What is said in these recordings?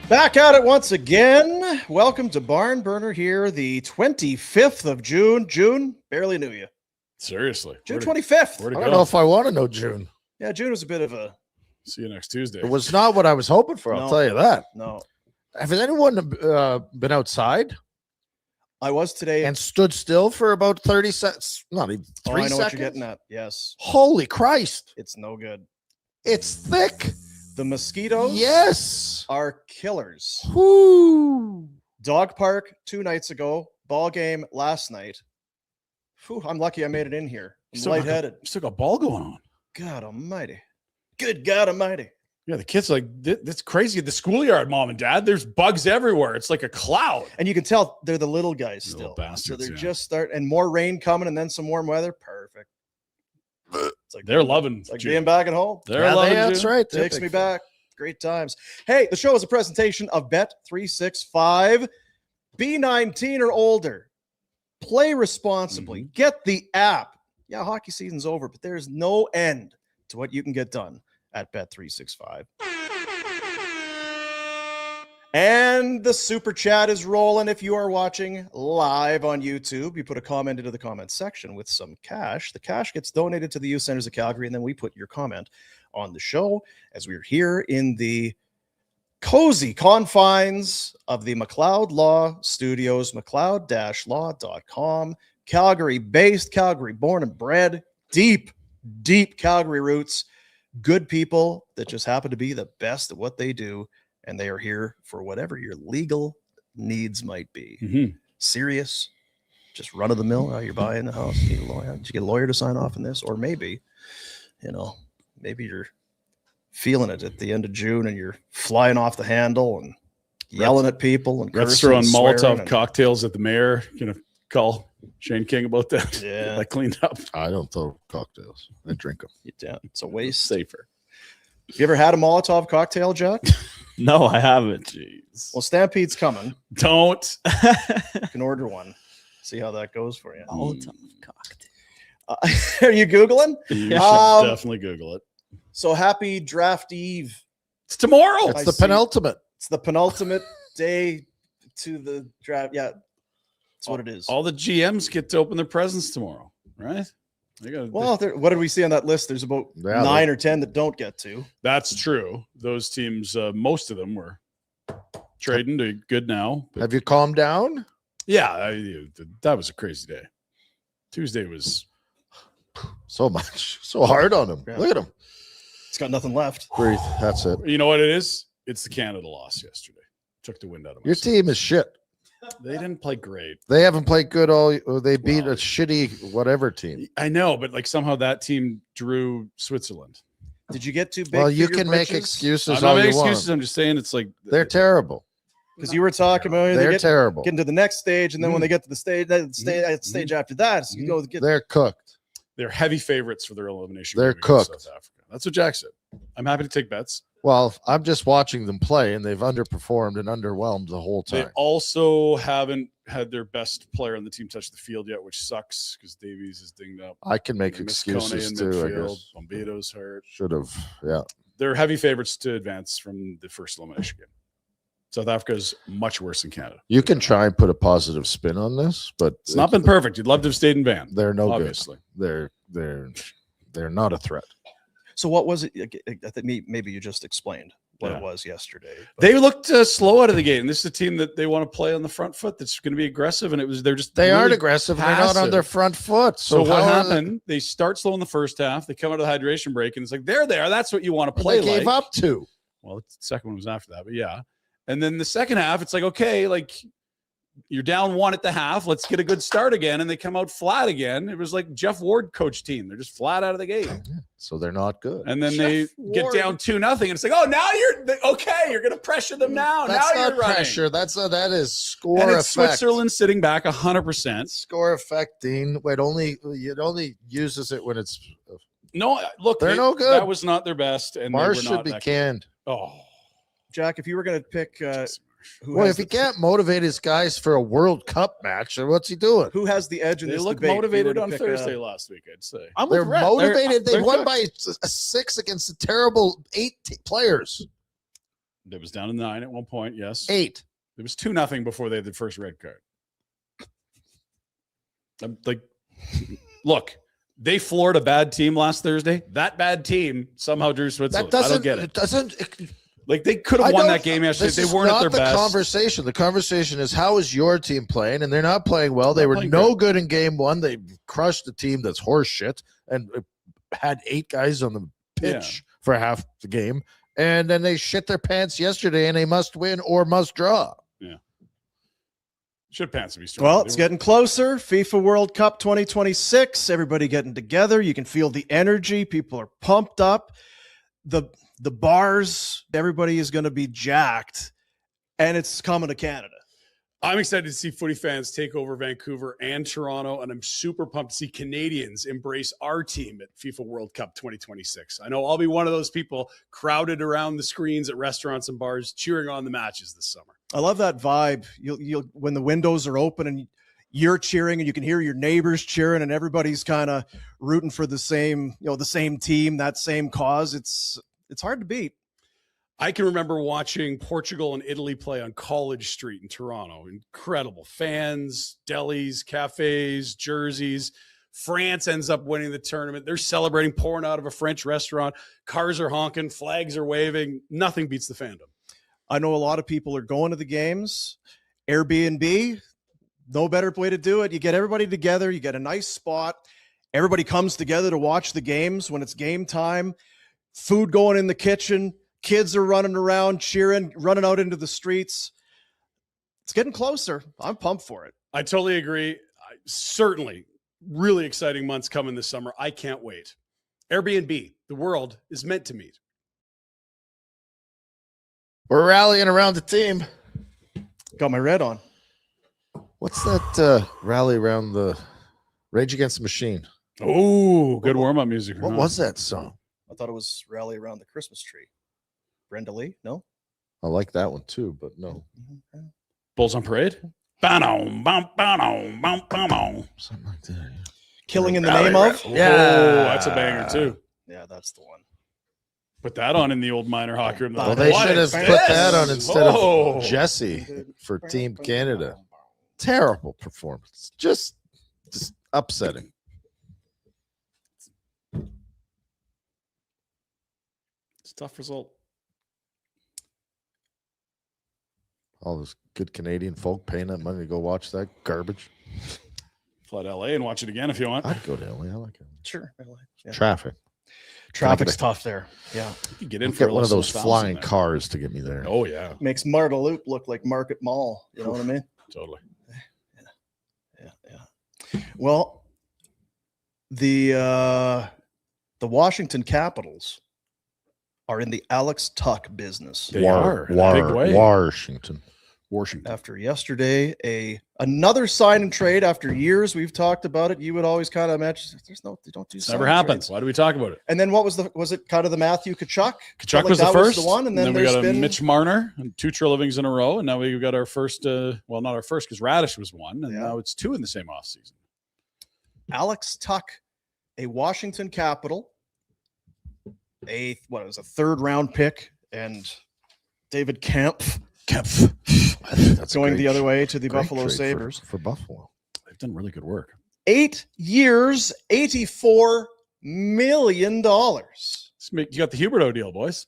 Back at it once again. Welcome to Barn Burner here, the 25th of June. June, barely knew you. Seriously. June 25th. I don't know if I want to know June. Yeah, June was a bit of a... See you next Tuesday. It was not what I was hoping for, I'll tell you that. No. Has anyone been outside? I was today. And stood still for about 30 seconds? Not even 3 I know seconds? what you're getting at. Yes. Holy Christ. It's no good. It's thick. The mosquitoes Yes. are killers. Whoo. Dog park 2 nights ago. Ball game last night. Whew, I'm lucky I made it in here. I'm lightheaded. Still got ball going on. God almighty. Good God almighty. Yeah, the kids like, that's crazy. The schoolyard, mom and dad, there's bugs everywhere. It's like a cloud. And you can tell they're the little guys still. Little bastards, so they're yeah. just starting, and more rain coming and then some warm weather. Perfect. It's like They're loving It's like June. being back at home. They're loving that's June. right. Takes me back. Great times. Hey, the show is a presentation of Bet365. Be 19 or older. Play responsibly. Get the app. Yeah, hockey season's over, but there's no end to what you can get done at Bet365. And the super chat is rolling. If you are watching live on YouTube, you put a comment into the comment section with some cash. The cash gets donated to the Youth Centers of Calgary, and then we put your comment on the show as we're here in the cozy confines of the McLeod Law Studios, McLeod-law.com. Calgary-based, Calgary-born and bred, deep Calgary roots. Good people that just happen to be the best at what they do, and they are here for whatever your legal needs might be. Serious, just run-of-the-mill. You're buying a house, you need a lawyer. Did you get a lawyer to sign off on this? Or maybe, maybe you're feeling it at the end of June and you're flying off the handle and yelling at people and Let's cursing throw and on swearing Molotov and- cocktails at the mayor. Gonna call Shane King about that. Yeah. Get that cleaned up. I don't throw cocktails. I drink them. Yeah, it's a waste. Safer. You ever had a Molotov cocktail, Jack? No, I haven't. Jeez. Well, Stampede's coming. Don't. You can order one. See how that goes for you. Molotov cocktail. Are you Googling? You should definitely Google it. So happy draft eve. It's tomorrow. It's I the see. penultimate. It's the penultimate day to the draft. Yeah, that's what it is. All the GMs get to open their presents tomorrow, right? They got. Well, what did we see on that list? There's about 9 or 10 that don't get to. That's true. Those teams, most of them were trading to good now. But Have you calmed down? yeah, that was a crazy day. Tuesday was. So much. So hard on him. Yeah. Look at him. It's got nothing left. Breathe. That's it. You know what it is? It's the Canada loss yesterday. Took the wind out of my Your sails. team is shit. They didn't play great. They haven't played good all. They beat Wow. a shitty whatever team. I know, but like somehow that team drew Switzerland. Did you get too big? Well, for you your can make britches? excuses I'm all not you making excuses. want. I'm just saying it's like They're terrible. Because you were talking about They're terrible. getting to the next stage, and then when they get to the stage, stage after that, so you go get. They're cooked. they're heavy favorites for their elimination. They're game against cooked. South Africa. That's what Jack said. I'm happy to take bets. Well, I'm just watching them play, and they've underperformed and underwhelmed the whole They time. also haven't had their best player on the team touch the field yet, which sucks because Davies is dinged up. I can make They missed Kone excuses in too. I midfield. guess Bombito's hurt. should have. Yeah. They're heavy favorites to advance from the first elimination game. South Africa's much worse than Canada. You can try and put a positive spin on this, but It's not been perfect. You'd love to have stayed in Van. They're no obviously. good. They're not a threat. So what was it? I think maybe you just explained what Yeah. it was yesterday. but- They looked slow out of the gate, and this is a team that they want to play on the front foot. That's going to be aggressive, and they're They aren't really aggressive. They're not on passive. their front foot. So what how are happened? They start slow in the first half. They come out of the hydration break, and it's like they're there. That's what you want to They, play they gave like. up to. Well, the second one was after that, but yeah. And then the second half, it's like, okay, like you're down 1 at the half. Let's get a good start again. And they come out flat again. It was like Jeff Ward coach team. They're just flat out of the gate. So they're not good. And then Jeff they get Ward. down 2-0. And it's like, oh, now you're okay. You're going to pressure them now. That's now not you're running. pressure. That is score And effect. it's Switzerland sitting back 100%. Score effect, Dean. It only uses it when it's. No, look, They're no good. That was not their best. And Marsh they were not should be that good. canned. Oh, Jack, if you were going to pick who Well, has if he the- can't motivate his guys for a World Cup match, then what's he doing? who has the edge in they this look debate, if you were motivated to on pick Thursday last week, I'd say. I'm They're with Rhett. motivated. They they're won good. by a 6 against the terrible 8 players. It was down to 9 at one point. Yes. 8. It was 2-0 before they had the first red card. I'm like, look, they floored a bad team last Thursday. That bad team somehow drew Switzerland. I don't get it. It doesn't. Like they could have won that game yesterday. This They is weren't not at their the best. conversation. The conversation is how is your team playing, and they're not playing well. They Not were playing no good in game 1. They crushed the team that's horse shit and had 8 guys on the pitch for half the game, and then they shit their pants yesterday, and they must win or must draw. Should pants be strong. Well, it's getting closer. FIFA World Cup 2026. Everybody getting together. You can feel the energy. People are pumped up. The bars, everybody is going to be jacked, and it's coming to Canada. I'm excited to see footy fans take over Vancouver and Toronto, and I'm super pumped to see Canadians embrace our team at FIFA World Cup 2026. I know I'll be one of those people crowded around the screens at restaurants and bars cheering on the matches this summer. I love that vibe. You'll when the windows are open and you're cheering and you can hear your neighbors cheering and everybody's kind of rooting for the same team, that same cause. It's hard to beat. I can remember watching Portugal and Italy play on College Street in Toronto. Incredible. Fans, delis, cafes, jerseys. France ends up winning the tournament. They're celebrating, pouring out of a French restaurant. Cars are honking, flags are waving. Nothing beats the fandom. I know a lot of people are going to the games. Airbnb, no better way to do it. You get everybody together. You get a nice spot. Everybody comes together to watch the games when it's game time. Food going in the kitchen. Kids are running around, cheering, running out into the streets. It's getting closer. I'm pumped for it. I totally agree. Certainly, really exciting months coming this summer. I can't wait. Airbnb, the world is meant to meet. We're rallying around the team. Got my red on. What's that rally around the Rage Against the Machine? Oh, good warm-up music. What was that song? I thought it was Rally Around the Christmas Tree. Brenda Lee? No? I like that one too, but no. Bulls on Parade? Something Something like that. Yeah. Killing in the Name of? Yeah. Oh, that's a banger too. Yeah, that's the one. Put that on in the old minor hockey room. Well, they What should a have put fest. that on instead Oh. of Jesse for Team Canada. Terrible performance. Just upsetting. It's a tough result. All those good Canadian folk paying that money to go watch that garbage. Fly to LA and watch it again if you want. I'd go to LA. I like it. Sure. Yeah. Traffic. Traffic's tough there. Yeah. You can get in I'd for get one of those 1,000 flying there. cars to get me there. Oh, yeah. Makes Marta Loop look like Market Mall. You know what I mean? Totally. Yeah. Well, the Washington Capitals are in the Alex Tuch business. They are in a big way. Washington. After yesterday, another sign and trade after years. We've talked about it. You would always kind of imagine they don't do. It's sign never and happens. trades. Why do we talk about it? And then what was it kind of the Matthew Kachuk? Kachuk Felt was the that first. the one, and then we there's got a been Mitch Marner and 2 Trillivings in a row, and now we got our first. Well, not our first because Radish was 1, and now it's 2 in the same offseason. Alex Tuch, a Washington Capital, it was a 3rd round pick, and David Kempf That's going the other way to the great Buffalo trade Sabres. for Buffalo. They've done really good work. 8 years, $84 million. You got the Huberto deal, boys.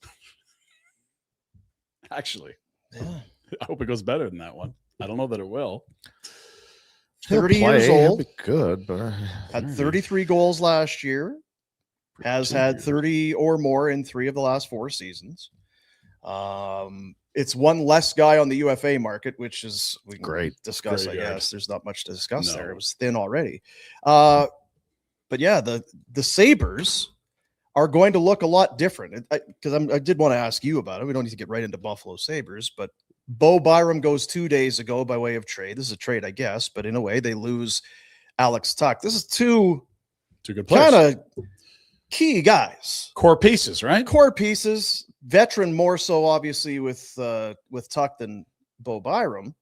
Actually, Yeah. I hope it goes better than that one. I don't know that it will. 30 He'll years play, he'll old. be good, but Had 33 goals last year. Has had 30 or more in 3 of the last 4 seasons. It's one less guy on the UFA market, which is we can Great. discuss. Very I good. guess there's not much to discuss there. No. It was thin already. But yeah, the Sabres are going to look a lot different. Because I did want to ask you about it. We don't need to get right into Buffalo Sabres, but Bo Byram goes 2 days ago by way of trade. This is a trade, I guess, but in a way they lose Alex Tuch. This is 2 good players. kind of key guys. Core pieces, right? Core pieces, veteran more so obviously with Tuch than Bo Byram.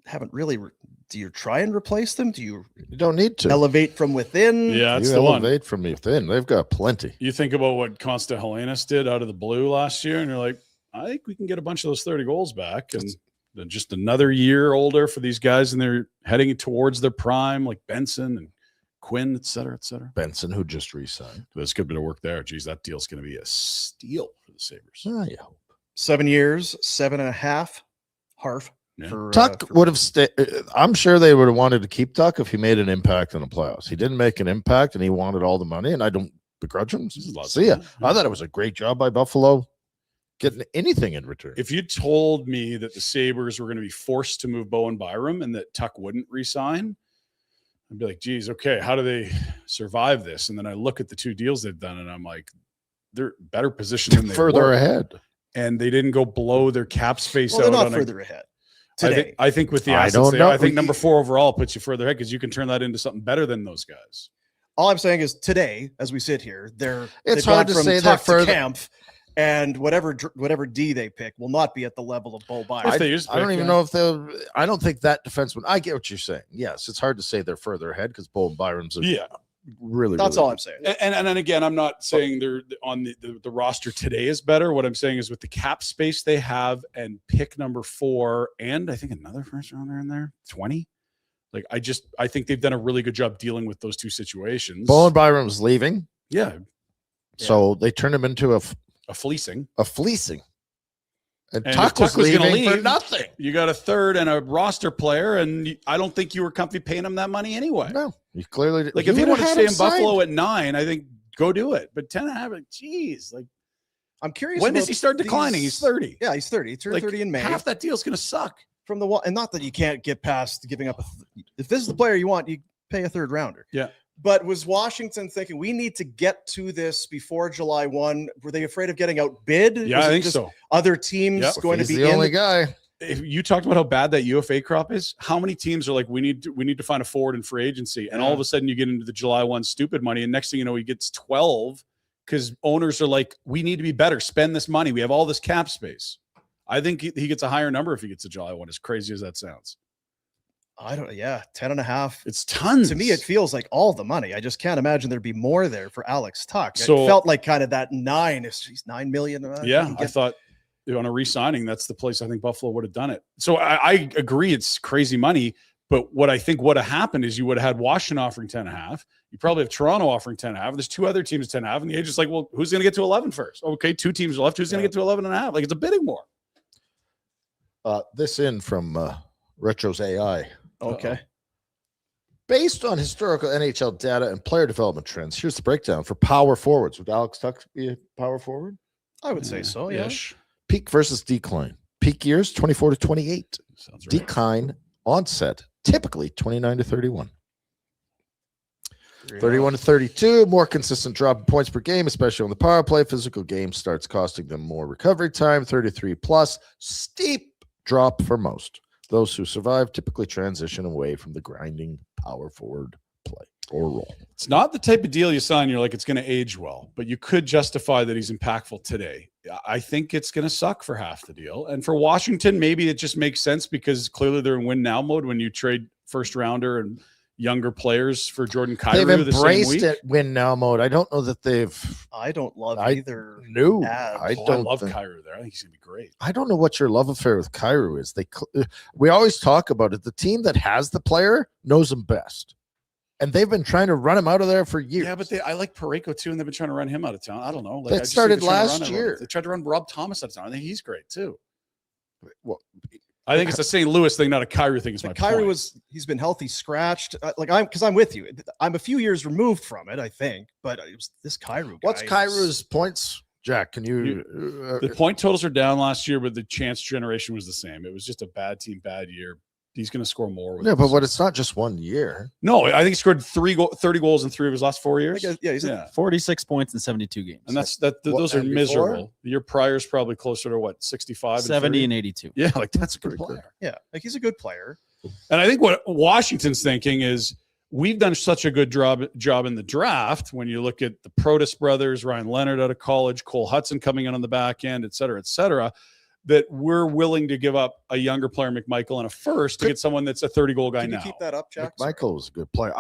haven't really. Do you try and replace them? Do you don't need to elevate from within? Yeah, that's you the one. elevate from within. They've got plenty. You think about what Consta Helenas did out of the blue last year, and you're like, I think we can get a bunch of those 30 goals back. And then just another year older for these guys, and they're heading towards their prime, like Benson and Quinn, et cetera, et cetera. Benson, who just re-signed. There's a good bit of work there. Geez, that deal's going to be a steal for the Sabres. I hope. 7 years, 7.5, half. Yeah. Tuch would have stayed. I'm sure they would have wanted to keep Tuch if he made an impact in the playoffs. He didn't make an impact, and he wanted all the money, and I don't begrudge him. See ya. I thought it was a great job by Buffalo getting anything in return. If you told me that the Sabres were going to be forced to move Bowen Byram and that Tuch wouldn't resign, I'd be like, geez, okay, how do they survive this? And then I look at the two deals they've done, and I'm like, they're better positioned than they further were. ahead. And they didn't go blow their cap space Well, they're out. not further ahead. Today. I think with the I assets don't there, know. I think number 4 overall puts you further ahead because you can turn that into something better than those guys. All I'm saying is today, as we sit here, It's they've hard gone to say Tuch they're to further. Kampf, and whatever D they pick will not be at the level of Bo Byram. If they just I don't pick, even know if they'll. I don't think that defenseman. I get what you're saying. Yes, it's hard to say they're further ahead because Bowen Byram's a Yeah. really. That's really all I'm saying. And then again, I'm not saying they're on the roster today is better. What I'm saying is with the cap space they have and pick number 4, and I think another first rounder in there, 20. Like I think they've done a really good job dealing with those two situations. Bowen Byram's leaving, Yeah. so they turned him into A fleasing. a fleecing. And And Tuch if was Tuch was gonna leaving for leave, nothing. You got a third and a roster player, and I don't think you were comfy paying him that money anyway. No, you clearly Like if you would want to have stay had in him Buffalo signed. at 9, I think go do it. But 10.5, like, geez, like I'm curious. when does about he start declining? these- He's 30. Yeah, he's 30. He turned Like, 30 in May. Half that deal's going to suck. From the one, and not that you can't get past giving up. If this is the player you want, you pay a third rounder. Yeah. But was Washington thinking we need to get to this before July 1? Were they afraid of getting outbid? Yeah, Was I it think just so. Other teams Yep. going to He's be the in only guy. If you talked about how bad that UFA crop is, how many teams are like, we need to find a forward in free agency, and all of a sudden you get into the July 1 stupid money, and next thing you know, he gets 12 because owners are like, we need to be better, spend this money, we have all this cap space. I think he gets a higher number if he gets a July 1, as crazy as that sounds. I don't. Yeah, 10.5. It's tons. To me, it feels like all the money. I just can't imagine there'd be more there for Alex Tuch. So- It felt like kind of that 9. He's 9 million. Yeah, you can I get- thought on a re-signing, that's the place I think Buffalo would have done it. So I agree it's crazy money, but what I think would have happened is you would have had Washington offering 10.5. You probably have Toronto offering 10.5. There's 2 other teams at 10.5, and the agent's like, well, who's going to get to 11 first? Okay, 2 teams left. Who's going to get to 11.5? Like, it's a bidding war. This in from Retro's AI. Okay. Based on historical NHL data and player development trends, here's the breakdown for power forwards. Would Alex Tuch be a power forward? I would say so. Yeah. Ish. Peak versus decline. Peak years 24 to 28. Sounds right. Decline onset typically 29 to 31. 31 to 32. More consistent drop in points per game, especially on the power play. Physical game starts costing them more recovery time. 33 plus. Steep drop for most. Those who survive typically transition away from the grinding power forward play or role. It's not the type of deal you sign. You're like, it's going to age well, but you could justify that he's impactful today. I think it's going to suck for half the deal. And for Washington, maybe it just makes sense because clearly they're in win now mode when you trade first rounder and younger players for Jordan Kyrou. They've the same embraced week. it win now mode. I don't know that they've. I don't love I either. No, ads. I Oh, don't love think- Kyrou there. I think he's going to be great. I don't know what your love affair with Kyrou is. We always talk about it. The team that has the player knows him best, and they've been trying to run him out of there for years. Yeah, but I like Parayko too, and they've been trying to run him out of town. I don't know. Like, That I just think started they're trying to last run everyone. year. They tried to run Rob Thomas out of town. I think he's great too. Well, I think it's a St. Louis thing, not a Kyrou thing. Is my Kyrou point. he's been healthy, scratched. I'm with you. I'm a few years removed from it, I think, but it was this Kyrou. what's guy is- Kyrou's points, Jack? Can you? The point totals are down last year, but the chance generation was the same. It was just a bad team, bad year. He's going to score more. With yeah, but this. what? It's not just 1 year. No, I think he scored 30 goals in 3 of his last 4 I years. guess, yeah, he's Yeah. 46 points in 72 games. And those What, are and before? miserable. The year prior is probably closer to what, 65 70 and and 82. Yeah, like that's a good Pretty good. player. yeah, like he's a good player. And I think what Washington's thinking is we've done such a good job in the draft. When you look at the Protas brothers, Ryan Leonard out of college, Cole Hudson coming in on the back end, et cetera, that we're willing to give up a younger player, McMichael, and a first to get someone that's a 30-goal guy Can you now. keep that up, Jack? Michael was a good player.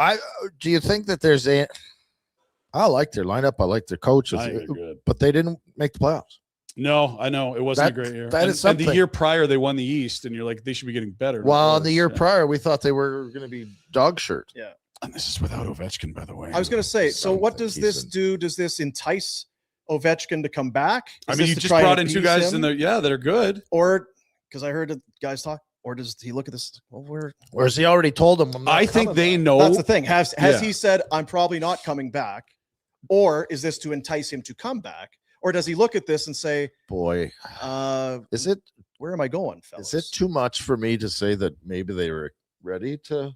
Do you think that there's I like their lineup. I like their coaches, I think they're good. but they didn't make the playoffs. No, I know it wasn't a great year. That is and something. the year prior, they won the East, and you're like, they should be getting better. Well, the year prior, we thought they were going to be dog shirt. Yeah. And this is without Ovechkin, by the way. I was going to say, so what does He's this in- do? Does this entice Ovechkin to come back? I Is mean, this you to just try and brought in two appease guys him? that are good. Or because I heard the guys talk, or does he look at this? Well, Or has he already told them? I'm not I think coming they back? know. that's the thing. Has Yeah. he said, I'm probably not coming back? Or is this to entice him to come back? Or does he look at this and say, Boy, is it where am I going, fellas? is it too much for me to say that maybe they were ready to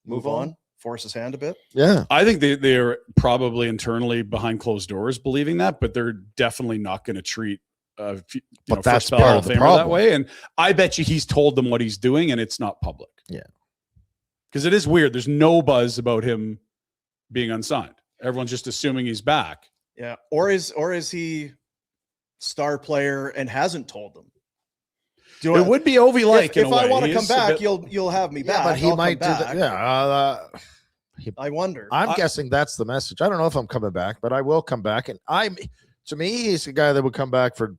move on? Force his hand a bit? Yeah. I think they're probably internally behind closed doors believing that, but they're definitely not going to treat But that's first ballot part Hall of the Famer that problem. way. And I bet you he's told them what he's doing, and it's not public. Yeah. Because it is weird. There's no buzz about him being unsigned. Everyone's just assuming he's back. Yeah. Or is he star player and hasn't told them? It would be Ovi like. If I want to come back, you'll have me Yeah, back. but he I'll might do come that. back. Yeah. I wonder. I'm guessing that's the message. I don't know if I'm coming back, but I will come back. And to me, he's the guy that would come back for.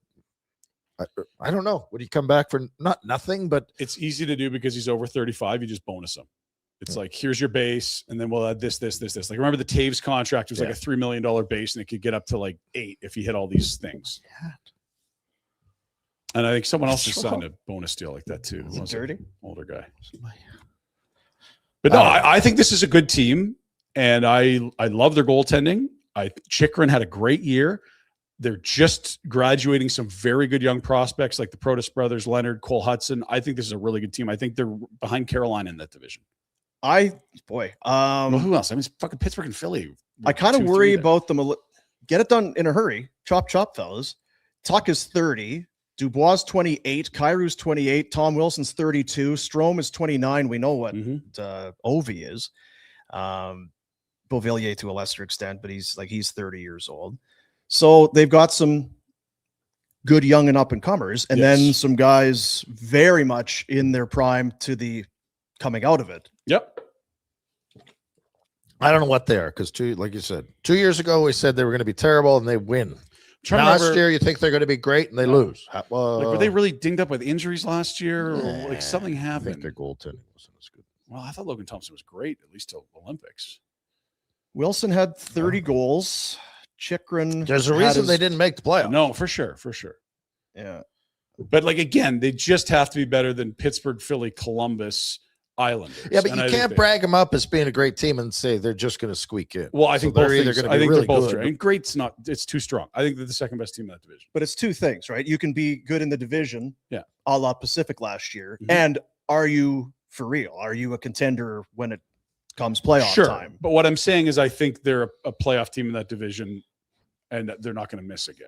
I don't know. Would he come back for nothing? But It's easy to do because he's over 35. You just bonus him. It's like, here's your base, and then we'll add this. Like, remember the Taves contract was like a $3 million base, and it could get up to like $8 million if he hit all these things. Yeah. And I think someone else just signed a bonus deal like that too. Is it dirty? Older guy. But no, I think this is a good team, and I love their goaltending. Chychrun had a great year. They're just graduating some very good young prospects like the Protas brothers, Leonard, Cole Hudson. I think this is a really good team. I think they're behind Carolina in that division. Well, Who else? I mean, it's fucking Pittsburgh and Philly. I kind of 2-3 worry there. about them. Get it done in a hurry. Chop, chop, fellas. Tuch is 30. Dubois is 28. Kyrie's 28. Tom Wilson's 32. Strome is 29. We know what Ovi is. Beauvillier to a lesser extent, but he's 30 years old. So they've got some good young and up and comers, and then some guys very much in their prime to the coming out of it. Yep. I don't know what they are because like you said, 2 years ago we said they were going to be terrible and they win. Last year you think they're going to be great and they lose. Were they really dinged up with injuries last year, or like something I happened? think their goaltending wasn't as good. Well, I thought Logan Thompson was great, at least till Olympics. Wilson had 30 goals. Chychrun. There's a had reason his- they didn't make the playoffs. No, for sure. Yeah. But like again, they just have to be better than Pittsburgh, Philly, Columbus, Islanders. Yeah, but And you I think can't they- brag them up as being a great team and say they're just going to squeak in. Well, I So think they're both either things. gonna I be think really they're both good. strong. And great's not. It's too strong. I think they're the second best team in that division. But it's two things, right? You can be good in the division, Yeah. a la Pacific last year. Mhm. And are you for real? Are you a contender when it comes playoff Sure. time? But what I'm saying is, I think they're a playoff team in that division, and they're not going to miss again.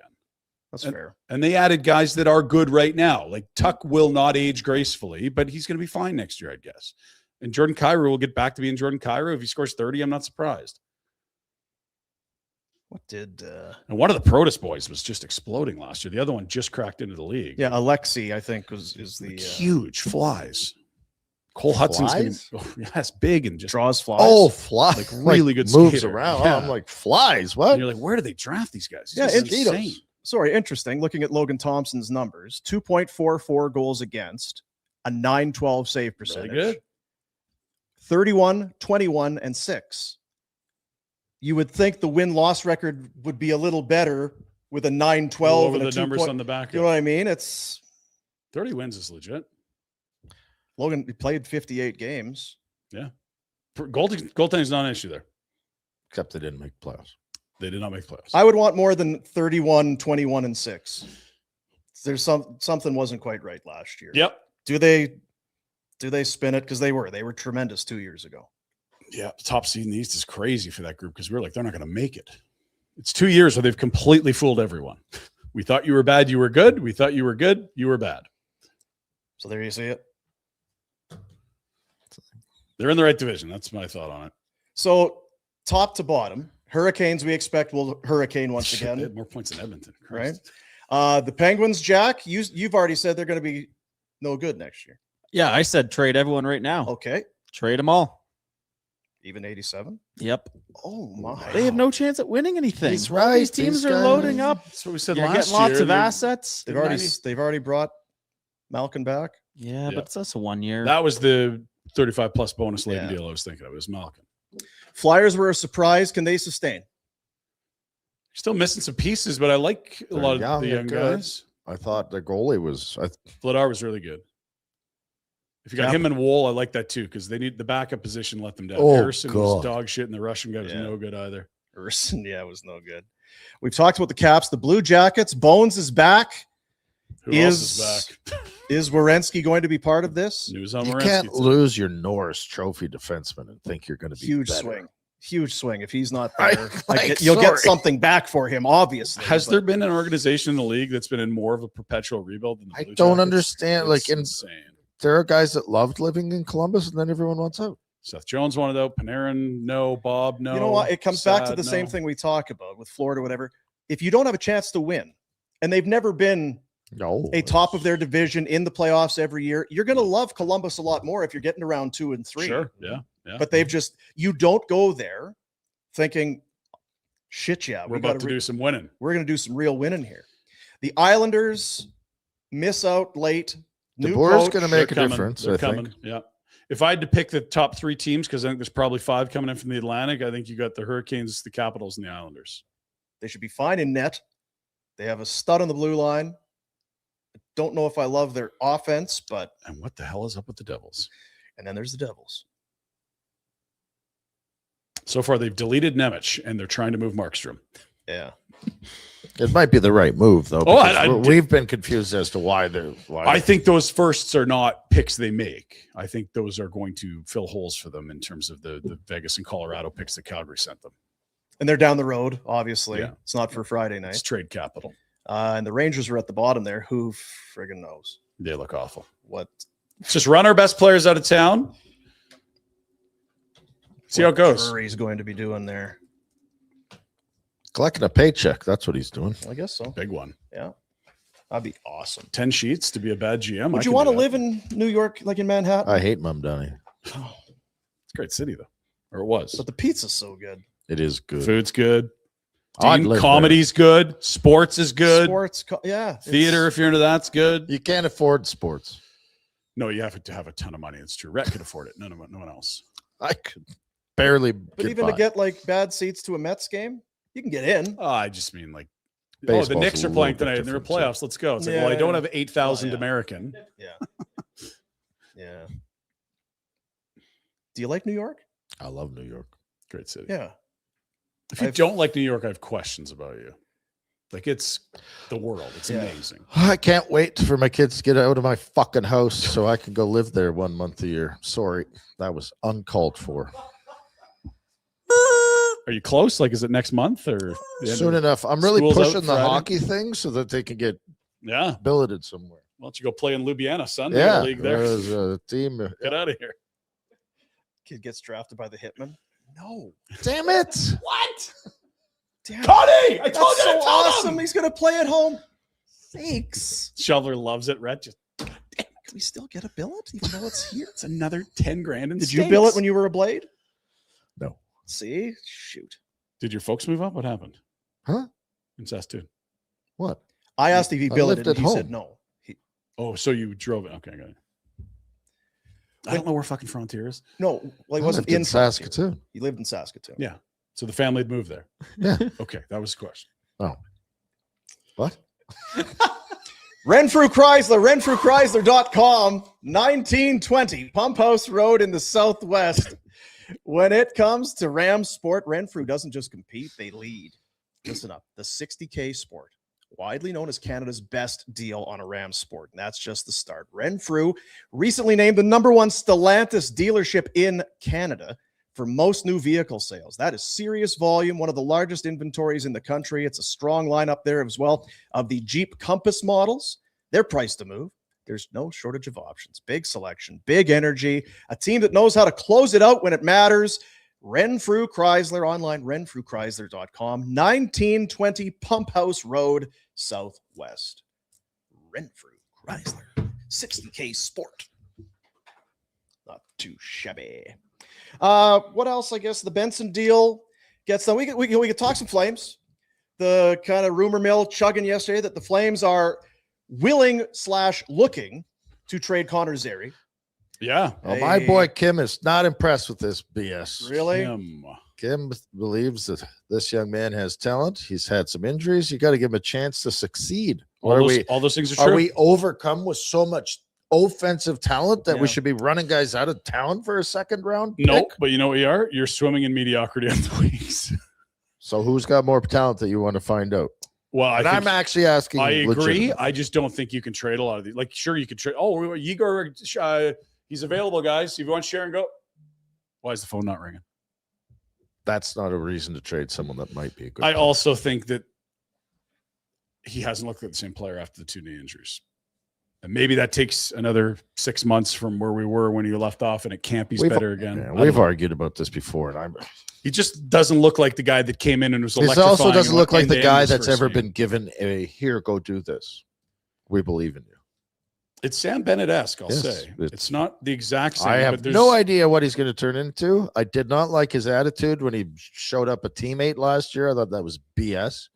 That's fair. And they added guys that are good right now. Like Tuch will not age gracefully, but he's going to be fine next year, I'd guess. And Jordan Kyrou will get back to being Jordan Kyrou. If he scores 30, I'm not surprised. What did And one of the Protas boys was just exploding last year. The other one just cracked into the league. Alexi, I think, is the Like huge flies. Cole Hudson's gonna be, yes, big and just draws flies. Oh, fly. Like really good moves skater. around. Yeah. I'm like, flies. What? And you're like, where do they draft these guys? Yeah, It's it's insane. Sorry, interesting. Looking at Logan Thompson's numbers, 2.44 goals against, a 912 save percentage. Really good. 31, 21, and 6. You would think the win-loss record would be a little better with a 912 Over and a the 2 numbers point- on the back. You know what I mean? It's 30 wins is legit. Logan played 58 games. Goaltending is not an issue there. Except they didn't make playoffs. They did not make playoffs. I would want more than 31, 21, and 6. There's something wasn't quite right last year. Yep. Do they spin it? Because they were tremendous 2 years ago. Yeah, the top seed in the East is crazy for that group because we're like, they're not going to make it. It's 2 years where they've completely fooled everyone. We thought you were bad, you were good. We thought you were good, you were bad. So there you see it. They're in the right division. That's my thought on it. So top to bottom, Hurricanes we expect will hurricane once They had again, more points than Edmonton. right? Christ. The Penguins, Jack, you've already said they're going to be no good next year. Yeah, I said trade everyone right now. Okay. Trade them all. Even 87? Yep. Oh, my. They have no chance at winning anything. He's All right. These teams These are guys- loading up. That's what we said You're last getting lots year. of assets. They've already brought Malkin back. Yeah, Yeah. but it's just a 1 year. That was the 35 plus bonus laden Yeah. deal I was thinking of. It was Malkin. Flyers were a surprise. Can they sustain? Still missing some pieces, but I like a They're lot of young, the they're young good. guys. I thought the goalie was. Vladar was really good. If you got him and Wool, I like that too because they need the backup position. Let them down. Oh, Harrison was God. dog shit, and the Russian guy was Yeah. no good either. Urson, yeah, it was no good. We've talked about the Caps, the Blue Jackets. Bones is back. Who else is back? Is Werenski going to be part of this? News on You Werenski, can't too. lose your Norris Trophy defenseman and think you're going to be Huge better. swing. Huge swing. If he's not I- there, like, you'll get sorry. something back for him, obviously. Has but there been an organization in the league that's been in more of a perpetual rebuild than the I Blue don't Jackets? understand. It's Like, insane. there are guys that loved living in Columbus, and then everyone wants out. Seth Jones wanted out. Panarin, no. Bob, no. You know what? It comes back to Sad, the same no. thing we talk about with Florida, whatever. If you don't have a chance to win, and they've never been No, a top of their division in the playoffs every year, you're going to love Columbus a lot more if you're getting around 2 and 3. Sure. Yeah. Yeah. But you don't go there thinking, shit, yeah, we're about to do some winning. we're going to do some real winning here. The Islanders miss out late. New DeBoer's coach. going to make a They're coming. difference. They're I coming. think. Yeah. If I had to pick the top 3 teams, because I think there's probably 5 coming in from the Atlantic, I think you got the Hurricanes, the Capitals, and the Islanders. They should be fine in net. They have a stud on the blue line. I don't know if I love their offense, but And what the hell is up with the Devils? and then there's the Devils. So far, they've deleted Nemec, and they're trying to move Markstrom. Yeah. It might be the right move, though. Oh, because we've been confused as to why they're. I think those firsts are not picks they make. I think those are going to fill holes for them in terms of the Vegas and Colorado picks that Calgary sent them. And they're down the road, obviously. Yeah. It's not for Friday It's night. trade capital. And the Rangers are at the bottom there. Who friggin' knows They look awful. what Just run our best players out of town. See how it goes. Drury's going to be doing there. collecting a paycheck. That's what he's doing. I guess so. Big one. Yeah. That'd be awesome. 10 sheets to be a bad GM. Would you want to live in New York, like in Manhattan? I hate Mum Donny. It's a great city, though. Or it was. But the pizza's so good. It is good. Food's good. I'd Dean, live comedy's good. Sports is good. Sports, yeah. Theater, if you're into that's good. there. You can't afford sports. No, you have to have a ton of money. It's true. Rhett could afford it. No one else. I could barely. But even to get like bad seats to a Mets game, you can get in. Oh, I just mean like, oh, Baseball's the Knicks a are playing little bit tonight and they're in different, playoffs. Let's go. It's like, Yeah. well, I don't have 8,000 Oh, yeah. American. Yeah. Yeah. Do you like New York? I love New York. Great city. Yeah. If you I've- don't like New York, I have questions about you. Like it's the world. It's Yeah. amazing. I can't wait for my kids to get out of my fucking house so I can go live there 1 month a year. Sorry, that was uncalled for. Are you close? Like, is it next month or the end Soon of- enough. I'm really School's out pushing the Friday? hockey thing so that they can get Yeah. billeted somewhere. Why don't you go play in Ljubljana Sunday? Yeah, League there. there's a team. Get out of here. Kid gets drafted by the Hitman. No. Damn it! What? Damn. Connie! I That's told you so to tell awesome. them! He's going to play at home. Sakes. Shoveler loves it. Rhett just Can we still get a billet even though it's here? it's another 10 grand in Did you bill it when you you were a Blade? No. See? Shoot. did your folks move up? What happened? Huh? In Saskatoon. What? I asked if he I billed it lived and at he said home. no. Oh, so you drove it. Okay, got it. I don't know where fucking Frontier is. No, well, he I wasn't lived in Frontier. Saskatoon. He lived in Saskatoon. Yeah. So the family had moved there. Yeah. Okay, that was the question. What? Renfrew Chrysler, RenfrewChrysler.com, 1920 Pump House Road in the Southwest. When it comes to Ram Sport, Renfrew doesn't just compete, they lead. Listen up, the 60K Sport, widely known as Canada's best deal on a Ram Sport, and that's just the start. Renfrew recently named the #1 Stellantis dealership in Canada for most new vehicle sales. That is serious volume, one of the largest inventories in the country. It's a strong lineup there as well of the Jeep Compass models. They're priced to move. There's no shortage of options. Big selection, big energy, a team that knows how to close it out when it matters. Renfrew Chrysler, online renfrewchrysler.com, 1920 Pump House Road, Southwest. Renfrew Chrysler, 60K Sport. Not too shabby. What else? I guess the Benson deal gets done. We could talk some Flames. The kind of rumor mill chugging yesterday that the Flames are willing/looking to trade Connor Zary. Yeah. Well, my boy Kim is not impressed with this BS. Really? Kim believes that this young man has talent. He's had some injuries. You got to give him a chance to succeed. All those things are true. Are we overcome with so much offensive talent that we should be running guys out of town for a second round pick? Nope, but you know what you are? You're swimming in mediocrity on the wings. So who's got more talent that you want to find out? Well, I'm actually asking. I agree. I just don't think you can trade a lot of these. Like, sure, you could trade. Oh, Igor, he's available, guys. If you want to share and go. Why is the phone not ringing? That's not a reason to trade someone that might be a good I player. also think that he hasn't looked like the same player after the 2 knee injuries. And maybe that takes another 6 months from where we were when he left off, and it can't be better again. Yeah, we've argued about this before, and he just doesn't look like the guy that came in and was he electrifying. also doesn't look like the guy that's ever been. been given a here, go do this. We believe in you. It's Sam Bennett-esque, I'll Yes, say. It's not the exact same. I have but there's no idea what he's going to turn into. I did not like his attitude when he showed up a teammate last year. I thought that was BS.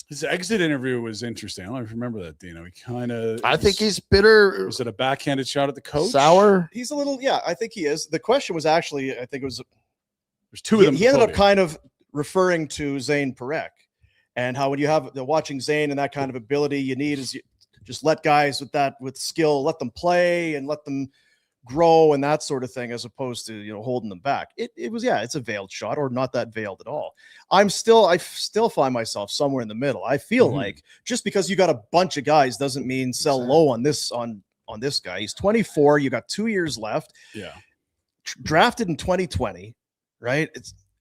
His exit interview was interesting. I don't know if you remember that, Dino. He kind of. I think he's bitter. Was it a backhanded shot at the coach? Sour. He's a little, yeah, I think he is. The question was actually, I think it was, There's 2 of them. he ended up kind of referring to Zane Parekh and how when you have the watching Zane and that kind of ability, you need is just let guys with skill, let them play and let them grow and that sort of thing, as opposed to, holding them back. It was, it's a veiled shot or not that veiled at all. I still find myself somewhere in the middle. I feel like just because you got a bunch of guys doesn't mean sell low on this guy. He's 24. You got 2 years left. Yeah. Drafted in 2020, right?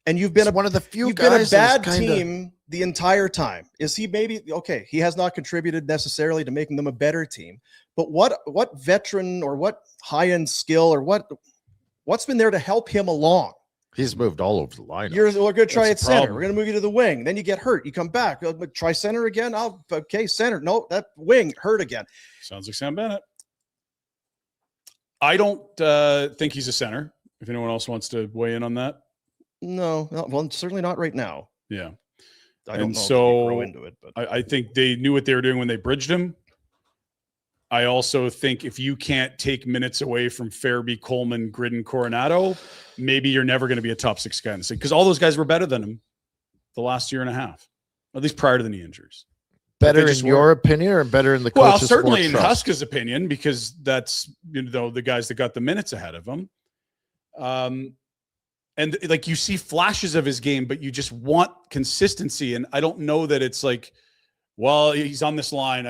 You've been one of the few you've guys been a bad team the entire time. Is he maybe okay? He has not contributed necessarily to making them a better team, but what veteran or what high-end skill or what's been there to help him along? He's moved all over the lineup. We're going to try That's at the center. problem. We're going to move you to the wing. Then you get hurt. You come back. Try center again. Okay, center. No, that wing hurt again. Sounds like Sam Bennett. I don't think he's a center. If anyone else wants to weigh in on that. No, well, certainly not right now. Yeah. I don't know if so you grow into it, but I think they knew what they were doing when they bridged him. I also think if you can't take minutes away from Farabee, Coleman, Gridden, Coronado, maybe you're never going to be a top 6 guy in the city, because all those guys were better than him the last year and a half, at least prior to the knee injuries. Better in your opinion or better in the coach's? Well, certainly in Huska's opinion, because that's the guys that got the minutes ahead of him. And like you see flashes of his game, but you just want consistency. And I don't know that it's like, well, he's on this line.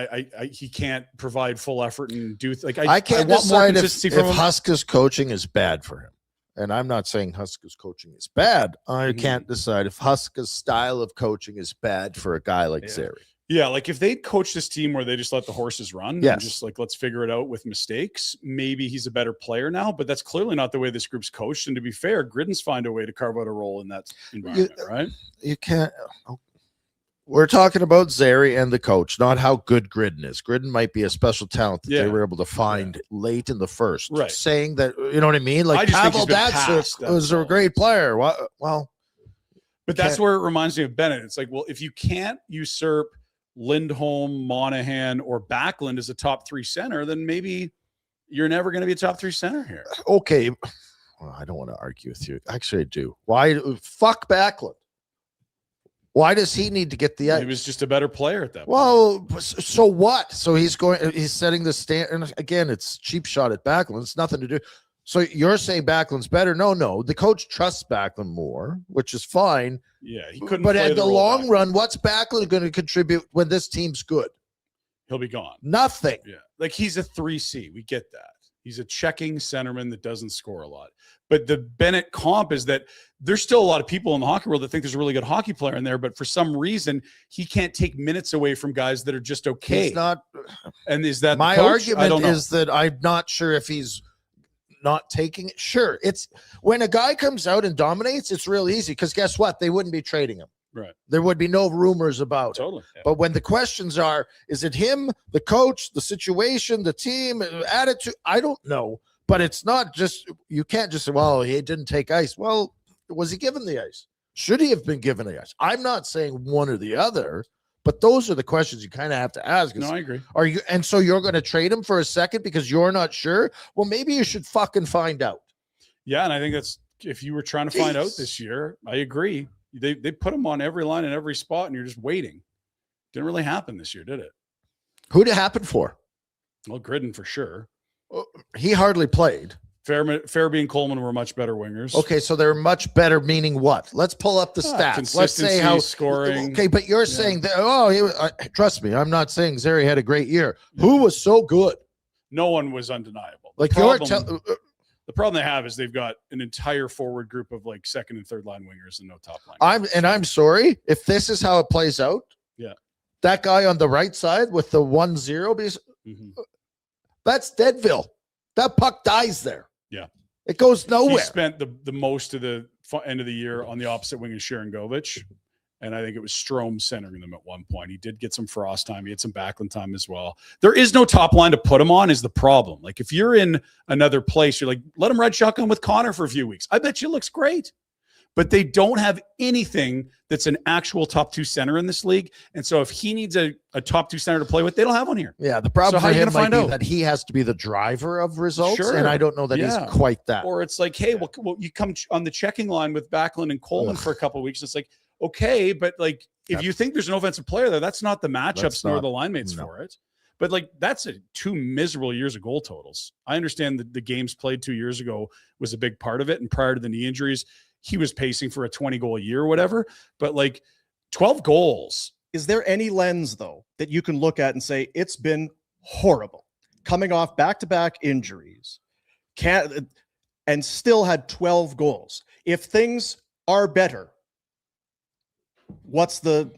He can't provide full effort and do I can't want more decide consistency if from him. Huska's coaching is bad for him. And I'm not saying Huska's coaching is bad. I can't decide if Huska's style of coaching is bad for a guy like Zary. Yeah, like if they coach this team where they just let the horses run and just like, let's figure it out with mistakes, maybe he's a better player now, but that's clearly not the way this group's coached. And to be fair, Gridden's find a way to carve out a role in that environment, right? You can't. We're talking about Zary and the coach, not how good Gridden is. Gridden might be a special talent that they were able to find late in the first. Right. Saying that, you know what I mean? Like Pavel Datsyuk was a great player. Well, but that's where it reminds me of Bennett. It's like, well, if you can't usurp Lindholm, Monahan, or Backlund as a top 3 center, then maybe you're never going to be a top 3 center here. Okay. Well, I don't want to argue with you. Actually, I do. Why? Fuck Backlund. Why does he need to get the ice? He was just a better player at that point. Well, so what? So he's setting the stand. Again, it's cheap shot at Backlund. It's nothing to do. So you're saying Backlund's better? No. The coach trusts Backlund more, which is fine. Yeah, he couldn't. But at the long run, what's Backlund going to contribute when this team's good? He'll be gone. Nothing. Yeah, like he's a 3C. We get that. He's a checking centerman that doesn't score a lot. But the Bennett comp is that there's still a lot of people in the hockey world that think there's a really good hockey player in there, but for some reason he can't take minutes away from guys that are just okay. He's not. And is that my argument? Is that I'm not sure if he's not taking it. Sure, it's when a guy comes out and dominates, it's real easy because guess what? They wouldn't be trading him. Right. There would be no rumors about it. Totally. Yeah. But when the questions are, is it him, the coach, the situation, the team, attitude? I don't know. But it's not just, you can't just say, well, he didn't take ice. Well, was he given the ice? Should he have been given the ice? I'm not saying one or the other, but those are the questions you kind of have to ask. No, I agree. Are you, and so you're going to trade him for a second because you're not sure? Well, maybe you should fucking find out. Yeah, and I think that's, if you were trying to find out this year, I agree. They put him on every line and every spot, and you're just waiting. Didn't really happen this year, did it? Who did it happen for? Well, Gridden for sure. He hardly played. Farabee and Coleman were much better wingers. Okay, so they're much better, meaning what? Let's pull up the stats. Let's say how scoring. Okay, but you're saying that. Trust me, I'm not saying Zary had a great year. Who was so good? No one was undeniable. Like the problem they have is they've got an entire forward group of like second and third line wingers and no top line. I'm sorry if this is how it plays out. Yeah, that guy on the right side with the 1-0, because that's Deadville. That puck dies there. Yeah, it goes nowhere. He spent the most of the end of the year on the opposite wing of Sharangovich, and I think it was Strome centering them at one point. He did get some Frost time. He had some Backlund time as well. There is no top line to put him on is the problem. Like if you're in another place, you're like, let him ride shotgun with Connor for a few weeks. I bet you it looks great. But they don't have anything that's an actual top two center in this league. And so if he needs a top two center to play with, they don't have one here. Yeah, the problem So for how are you him gonna might find be out? that he has to be the driver of results, Sure. and I don't know that he's quite that. Or it's like, hey, well you come on the checking line with Backlund and Coleman for a couple of weeks. It's like, okay, but like if you think there's an offensive player there, that's not the matchups nor the line mates for it. But like that's 2 miserable years of goal totals. I understand that the games played 2 years ago was a big part of it, and prior to the knee injuries, he was pacing for a 20 goal a year or whatever. But like 12 goals. Is there any lens, though, that you can look at and say it's been horrible coming off back-to-back injuries and still had 12 goals? If things are better, what's the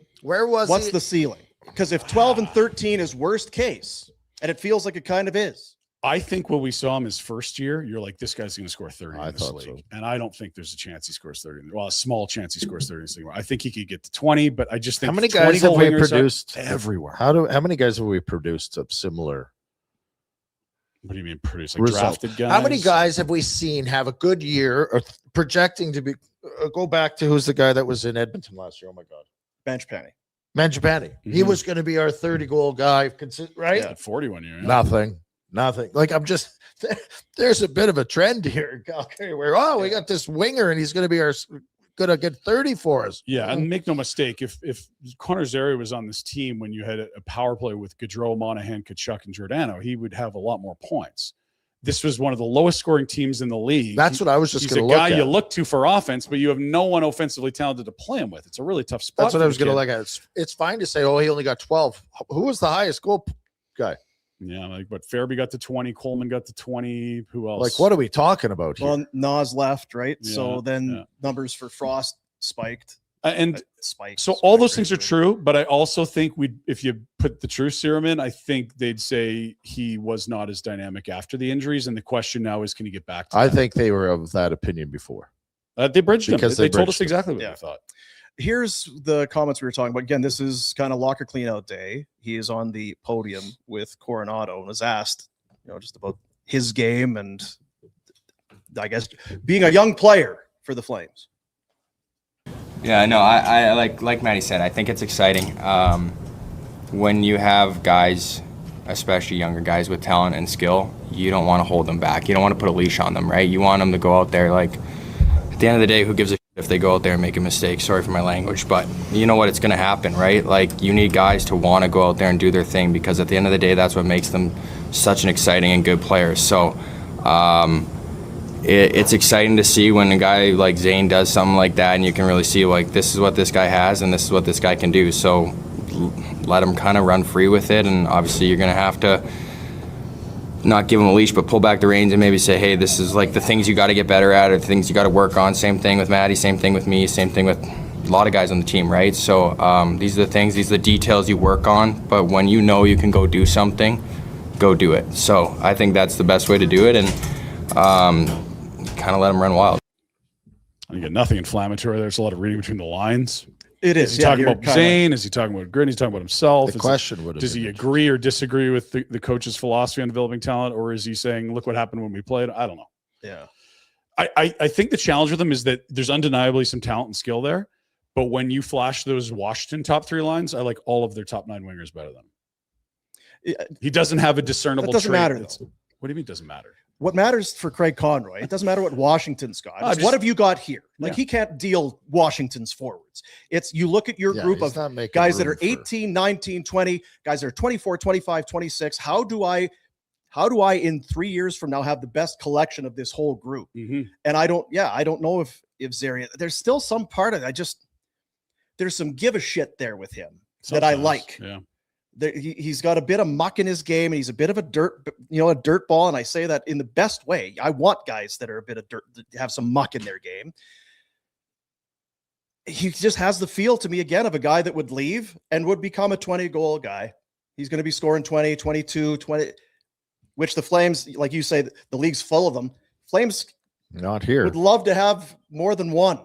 ceiling? Because if 12 and 13 is worst case, and it feels like it kind of is. I think when we saw him his first year, you're like, this guy's going to score 30 in this league. So. And I don't think there's a chance he scores 30. Well, a small chance he scores 30 in this league. I think he could get to 20, but I just think how many guys have we produced everywhere? How many guys have we produced of similar? What do you mean produce? Like drafted guys? How many guys have we seen have a good year or projecting to be? Go back to who's the guy that was in Edmonton last year? Oh my God, Mangiapane. He was going to be our 30-goal guy, right? Yeah, 41 year. Yeah. Nothing. Like there's a bit of a trend here in Calgary where we got this winger and he's going to be going to get 30 for us. Yeah, and make no mistake, if Connor Zary was on this team when you had a power play with Gaudreau, Monahan, Kachuk, and Giordano, he would have a lot more points. This was one of the lowest scoring teams in the league. That's what I was just going to look look at. He's a guy you look to for offense, but you have no one offensively talented to play him with. It's a really tough spot. That's what I was going to look at. It's fine to say, he only got 12. Who was the highest goal guy? Yeah, but Farabee got to 20, Coleman got to 20. Who else? Like, what are we talking about here? Well, Nas left, right? Yeah, so then numbers for Frost spiked. So all those things are true, but I also think if you put the true serum in, I think they'd say he was not as dynamic after the injuries. And the question now is, can he get back to I think they were of that opinion before. They bridged him. Because They told us exactly what they thought. Here's the comments we were talking about. Again, this is kind of locker cleanout day. He is on the podium with Coronado and was asked, just about his game and I guess being a young player for the Flames. Yeah, no, I like Matty said, I think it's exciting when you have guys, especially younger guys with talent and skill. You don't want to hold them back. You don't want to put a leash on them, right? You want them to go out there like. At the end of the day, who gives a shit if they go out there and make a mistake? Sorry for my language, but you know what? It's going to happen, right? Like, you need guys to want to go out there and do their thing because at the end of the day, that's what makes them such an exciting and good player. So it's exciting to see when a guy like Zane does something like that and you can really see, like, this is what this guy has and this is what this guy can do. So let him kind of run free with it, and obviously you're going to have to not give him a leash, but pull back the reins and maybe say, hey, this is like the things you got to get better at or the things you got to work on. Same thing with Maddie, same thing with me, same thing with a lot of guys on the team, right? So these are the things, these are the details you work on, but when you know you can go do something, go do it. So I think that's the best way to do it. And kind of let them run wild. You got nothing inflammatory. There's a lot of reading between the lines. It is. Is he talking about Zane? Is he talking about Grin? Is he talking about himself? The question would have does been he agree or disagree with the coach's philosophy on developing talent, or is he saying, "Look what happened when we played"? I don't know. Yeah. I think the challenge with them is that there's undeniably some talent and skill there, but when you flash those Washington top 3 lines, I like all of their top 9 wingers better than him. He doesn't have a discernible. That doesn't trait. matter. What do you mean? It doesn't matter. What matters for Craig Conroy, it doesn't matter what Washington's got. It's what have you got here? Like he can't deal Washington's forwards. It's you look at your group of guys that are 18, 19, 20, guys that are 24, 25, 26. How do I in 3 years from now have the best collection of this whole group? And I don't know if Zary, there's still some part of it. There's some give a shit there with him that I like. Yeah. He's got a bit of muck in his game, and he's a bit of a dirt ball. And I say that in the best way. I want guys that are a bit of dirt, that have some muck in their game. He just has the feel to me again of a guy that would leave and would become a 20-goal guy. He's going to be scoring 20, 22, 20, which the Flames, like you say, the league's full of them. Flames not here would love to have more than one.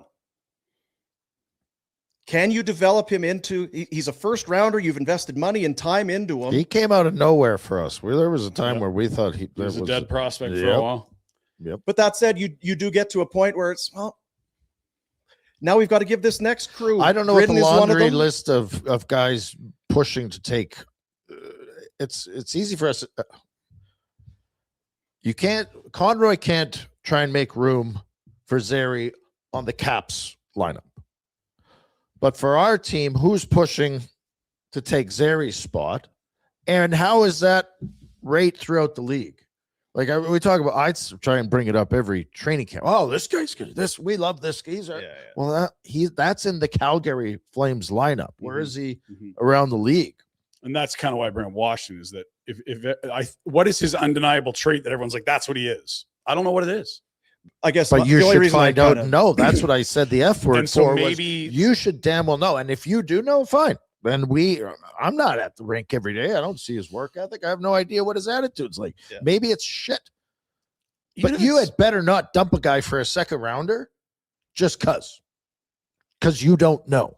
Can you develop him into? He's a first rounder. You've invested money and time into him. He came out of nowhere for us. There was a time where we thought he was a dead prospect for a while. Yep. But that said, you do get to a point where it's now we've got to give this next crew. I don't know what the laundry list of guys pushing to take. It's easy for us. Conroy can't try and make room for Zary on the Caps lineup. But for our team, who's pushing to take Zary's spot? And how is that rate throughout the league? Like we talk about, I try and bring it up every training camp. Oh, this guy's good. We love this guy. Well, that's in the Calgary Flames lineup. Where is he around the league? And that's kind of why I bring up Washington is that what is his undeniable trait that everyone's like, that's what he is? I don't know what it is. I guess, but you should find out. No, that's what I said. The F word and so for maybe you should damn well know. And if you do know, fine. And I'm not at the rink every day. I don't see his work ethic. I have no idea what his attitude's like. Yeah. Maybe it's shit. But you had better not dump a guy for a second rounder just because you don't know.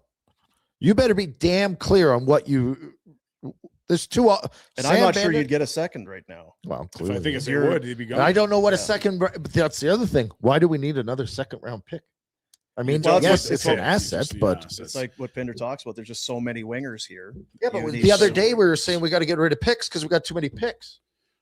You better be damn clear on what you. There's two, and I'm not sure you'd get a second right now. Well, if I think he would, he'd be gone. I don't know what a second. But that's the other thing. Why do we need another second round pick? I mean, yes, it's an asset, but it's like what Pinder talks about. There's just so many wingers here. Yeah, but the other day we were saying we got to get rid of picks because we got too many picks.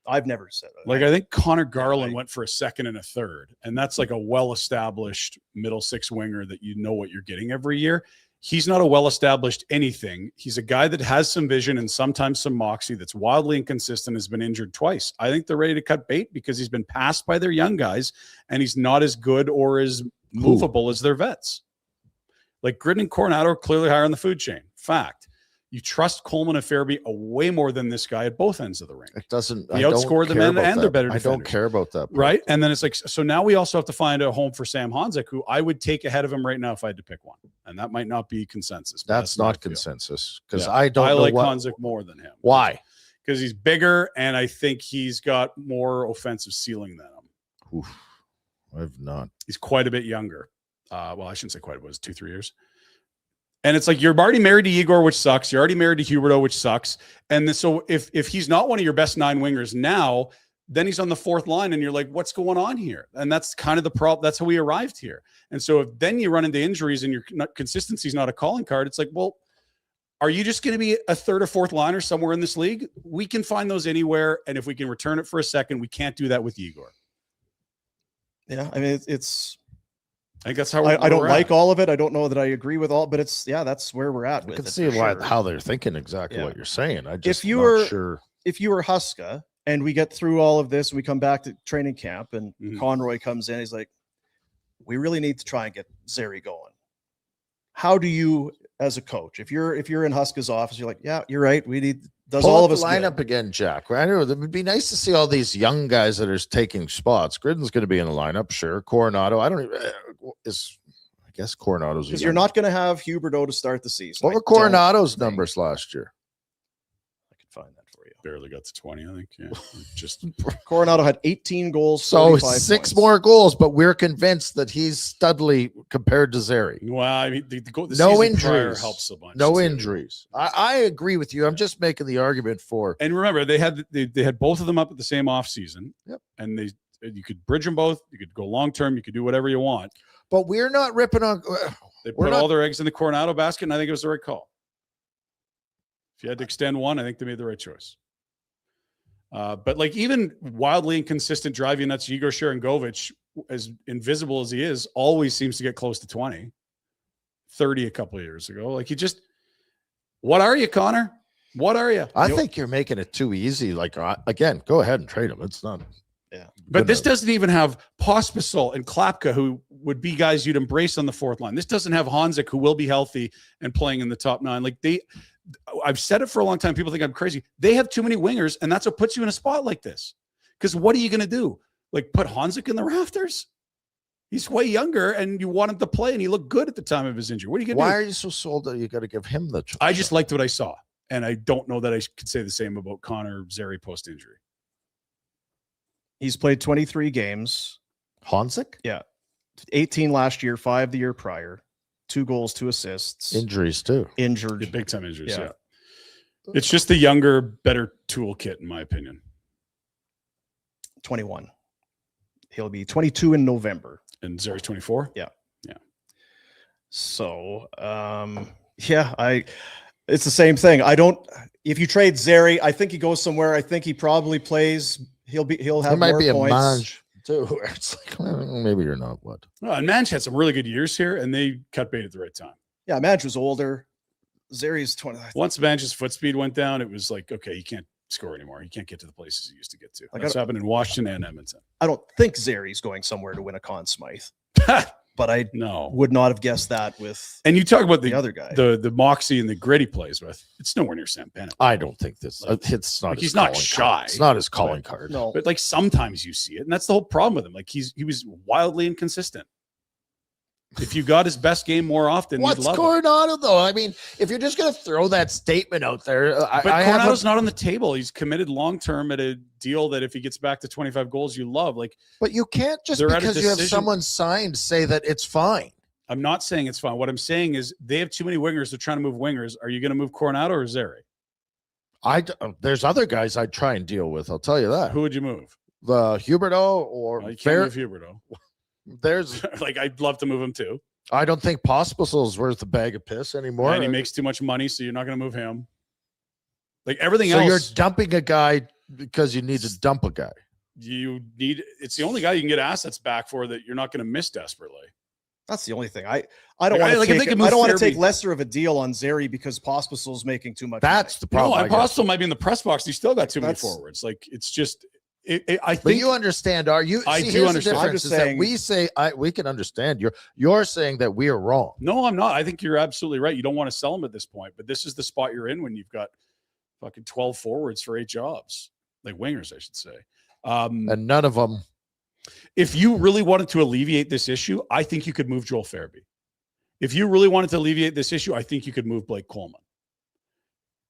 I've never said that. Like I think Connor Garland went for a second and a third, and that's like a well-established middle six winger that you know what you're getting every year. He's not a well-established anything. He's a guy that has some vision and sometimes some moxie that's wildly inconsistent, has been injured twice. I think they're ready to cut bait because he's been passed by their young guys and he's not as good or as movable as their vets. Like Gridden and Coronado are clearly higher on the food chain. Fact. You trust Coleman and Farabee way more than this guy at both ends of the rink. It doesn't. He outscored them and they're better defenders. I don't care about that. Right? And then it's like, so now we also have to find a home for Sam Honzek, who I would take ahead of him right now if I had to pick one. And that might not be consensus. That's not consensus because I don't know like Honzek more than him. Why? Because he's bigger and I think he's got more offensive ceiling than him. Oof. I've not. He's quite a bit younger. Well, I shouldn't say quite a bit. It was 2-3 years. And it's like you're already married to Igor, which sucks. You're already married to Huberdeau, which sucks. And then, so if he's not one of your best 9 wingers now, then he's on the 4th line and you're like, what's going on here? And that's kind of the problem. That's how we arrived here. And so if then you run into injuries and your consistency is not a calling card, it's like, well, are you just going to be a 3rd or 4th liner somewhere in this league? We can find those anywhere. And if we can return it for a second, we can't do that with Igor. Yeah. I mean, I think that's how I don't like all of it. I don't know that I agree with all, but that's where we're at. I can see how they're thinking exactly what you're saying. I just if you were Huska and we get through all of this and we come back to training camp and Conroy comes in, he's like, we really need to try and get Zary going. How do you, as a coach, if you're in Huska's office, you're like, yeah, you're right. We need all of us line up again, Jack. I know it would be nice to see all these young guys that are taking spots. Gridden's going to be in the lineup, sure. Coronado, I guess Coronado's because you're not going to have Huberdeau to start the season. What were Coronado's numbers last year? I could find that for you. barely got to 20, I think. Yeah. Just Coronado had 18 goals. So 45 6 points. more goals, but we're convinced that he's studly compared to Zary. well, I mean, the No season prior injuries. helps a bunch. No too. injuries. I agree with you. I'm just making the argument for And remember, they had both of them up at the same offseason. Yep. And you could bridge them both. You could go long term. You could do whatever you want. but we're not ripping on They We're put not- all their eggs in the Coronado basket, and I think it was the right call. If you had to extend one, I think they made the right choice. But like even wildly inconsistent driving nuts, Igor Sharangovich, as invisible as he is, always seems to get close to 20, 30 a couple of years ago. Like what are you, Connor? What are you? I think you're making it too easy. Like again, go ahead and trade him. It's not. Yeah. But this doesn't even have Pospisil and Klapka, who would be guys you'd embrace on the fourth line. This doesn't have Hanzik, who will be healthy and playing in the top 9. Like I've said it for a long time. People think I'm crazy. They have too many wingers, and that's what puts you in a spot like this. Because what are you going to do? Like put Hanzik in the rafters? He's way younger, and you want him to play, and he looked good at the time of his injury. What are you going to do? Why are you so sold that you got to give him the? I just liked what I saw, and I don't know that I could say the same about Connor Zary post injury. He's played 23 games, Hanzik 18 last year, 5 the year prior, 2 goals, 2 assists, injuries too. injured. The big time injuries. Yeah. Yeah. It's just the younger, better toolkit, in my opinion. 21. He'll be 22 in November. And Zary's 24. So, it's the same thing. If you trade Zary, I think he goes somewhere. I think he probably plays. He'll have There might more be a points. Mange too. Where it's like maybe you're not what. Well, and Manch had some really good years here, and they cut bait at the right time. Yeah, Madge was older. Zary's 20. Once Manch's foot speed went down, it was like, okay, he can't score anymore. He can't get to the places he used to get to. That's happened in Washington and Edmonton. I don't think Zary's going somewhere to win a Conn Smythe, but I No. would not have guessed that with And you talk about the the other guy. the moxie and the grit he plays with. It's nowhere near Sam Bennett. I don't think this. It's not. Like, his he's not calling shy, card. It's not his calling card. No, But like sometimes you see it, and that's the whole problem with him. Like he was wildly inconsistent. If you got his best game more often, What's you'd love it. Coronado though? I mean, if you're just going to throw that statement out there, But I Coronado's have not on the table. He's committed long term at a deal that if he gets back to 25 goals, you love. Like but you can't just They're at a because you have decision- someone signed say that it's fine. I'm not saying it's fine. What I'm saying is they have too many wingers. They're trying to move wingers. Are you going to move Coronado or Zary? There's other guys I'd try and deal with. I'll tell you that. Who would you move? The Huberto or Well, you Fair, can't move Huberto. there's. Like I'd love to move him too. I don't think Pospisil's worth a bag of piss anymore. And he makes too much money, so you're not going to move him. Like everything so else, you're dumping a guy because you need to dump a guy. you need. It's the only guy you can get assets back for that you're not going to miss desperately. that's the only thing. I don't Like, want if they to can take. move I don't want to Farabee- take lesser of a deal on Zary because Pospisil's making too much. That's the No, problem. I guess. Apostle might be in the press box. He still got too many That's- forwards. Like it's just. I But think you understand, are you? I see, do here's understand. The I'm difference just is that saying- we say we can understand. You're saying that we are wrong. No, I'm not. I think you're absolutely right. You don't want to sell him at this point, but this is the spot you're in when you've got fucking 12 forwards for 8 jobs, like wingers, I should say. And none of them. If you really wanted to alleviate this issue, I think you could move Joel Farabee. If you really wanted to alleviate this issue, I think you could move Blake Coleman.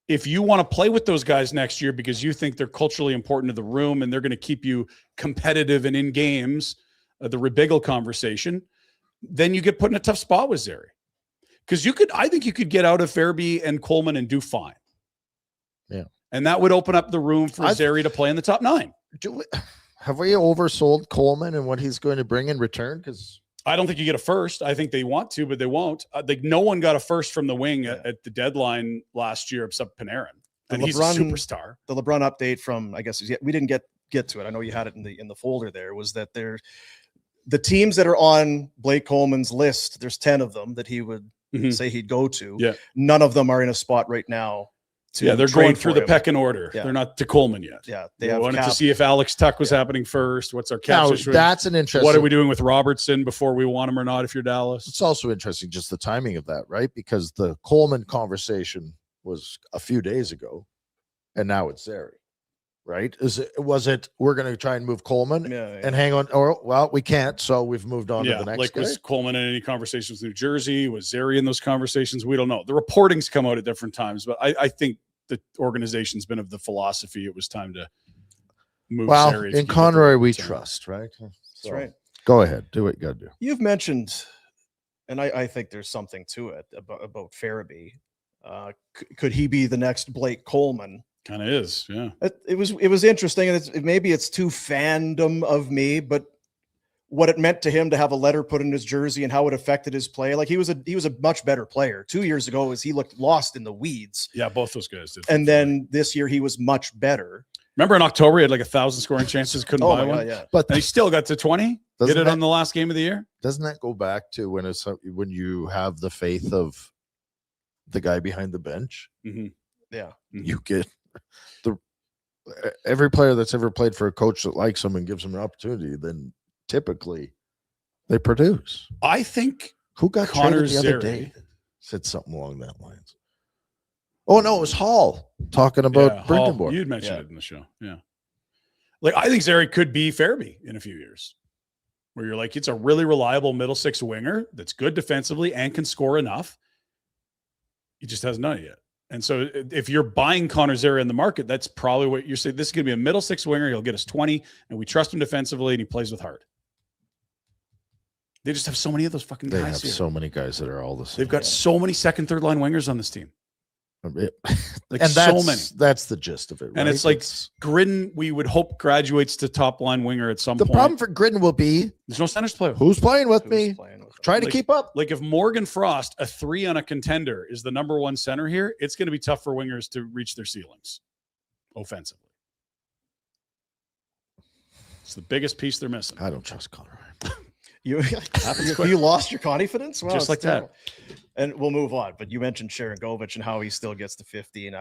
If you want to play with those guys next year because you think they're culturally important to the room and they're going to keep you competitive and in games, the Rebiggle conversation, then you get put in a tough spot with Zary. Because I think you could get out of Farabee and Coleman and do fine. Yeah. And that would open up the room for Zary to play in the top 9. Have we oversold Coleman and what he's going to bring in return? Because I don't think you get a first. I think they want to, but they won't. Like no one got a first from the wing at the deadline last year except Panarin, and he's a superstar. The LeBron update from we didn't get to it. I know you had it in the folder. There was that the teams that are on Blake Coleman's list. There's 10 of them that he would say he'd go to. Yeah. None of them are in a spot right now. They're trade going for through the him. pecking order. Yeah. They're not to Coleman yet. Yeah, They have wanted cap. to see if Alex Tuch was happening first. What's our cap now situation? that's an interesting. What are we doing with Robertson before we want him or not? If you're Dallas, It's also interesting just the timing of that, right? Because the Coleman conversation was a few days ago, and now it's Zary, right? Was it we're going to try and move Coleman and hang on, or well, we can't, so we've moved on to the next like guy. was Coleman in any conversations with New Jersey? Was Zary in those conversations? We don't know. The reporting's come out at different times, but I think the organization's been of the philosophy it was time to move. Well, Zary if in you get the Conroy, right we return. trust, right? That's right. Go ahead. Do what you got to do. You've mentioned, and I think there's something to it about Farabee. Could he be the next Blake Coleman? Kind of is, yeah. It was interesting, and maybe it's too fandom of me, but what it meant to him to have a letter put in his jersey and how it affected his play. Like he was a much better player 2 years ago, as he looked lost in the weeds. Yeah, both those guys did. And then this year he was much better. Remember in October he had like 1,000 scoring chances, couldn't buy one. God, yeah. But And he still got to 20. Doesn't Get it that- on the last game of the year. doesn't that go back to when you have the faith of the guy behind the bench? Mm-hmm. Yeah. You get every player that's ever played for a coach that likes him and gives him an opportunity, then typically they produce. I think Who got Connor traded the other Zary day? Said something along that lines. Oh no, it was Hall talking about Hall, Brinkenborn. you'd mentioned it in the show. Yeah. Like I think Zary could be Farabee in a few years. Where you're like, it's a really reliable middle six winger that's good defensively and can score enough. He just hasn't done it yet. And so if you're buying Connor Zary in the market, that's probably what you're saying. This is going to be a middle six winger. He'll get us 20, and we trust him defensively, and he plays with heart. They just have so many of those fucking They guys have here. so many guys that are all the same. They've got so many second, third line wingers on this team. Like and so many. That's the gist of it. And right? it's like Gridden, we would hope graduates to top line winger at some the point. problem for Gridden will be There's no centers to play with. who's playing with Who's me. playing with him? Try to Like- keep up. Like if Morgan Frost, a 3 on a contender, is the number 1 center here, it's going to be tough for wingers to reach their ceilings offensively. It's the biggest piece they're missing. I don't trust Connor. You Happens quick. you lost your confidence? Wow, Just it's like that. terrible. And we'll move on. But you mentioned Sharon Govich and how he still gets to 50. And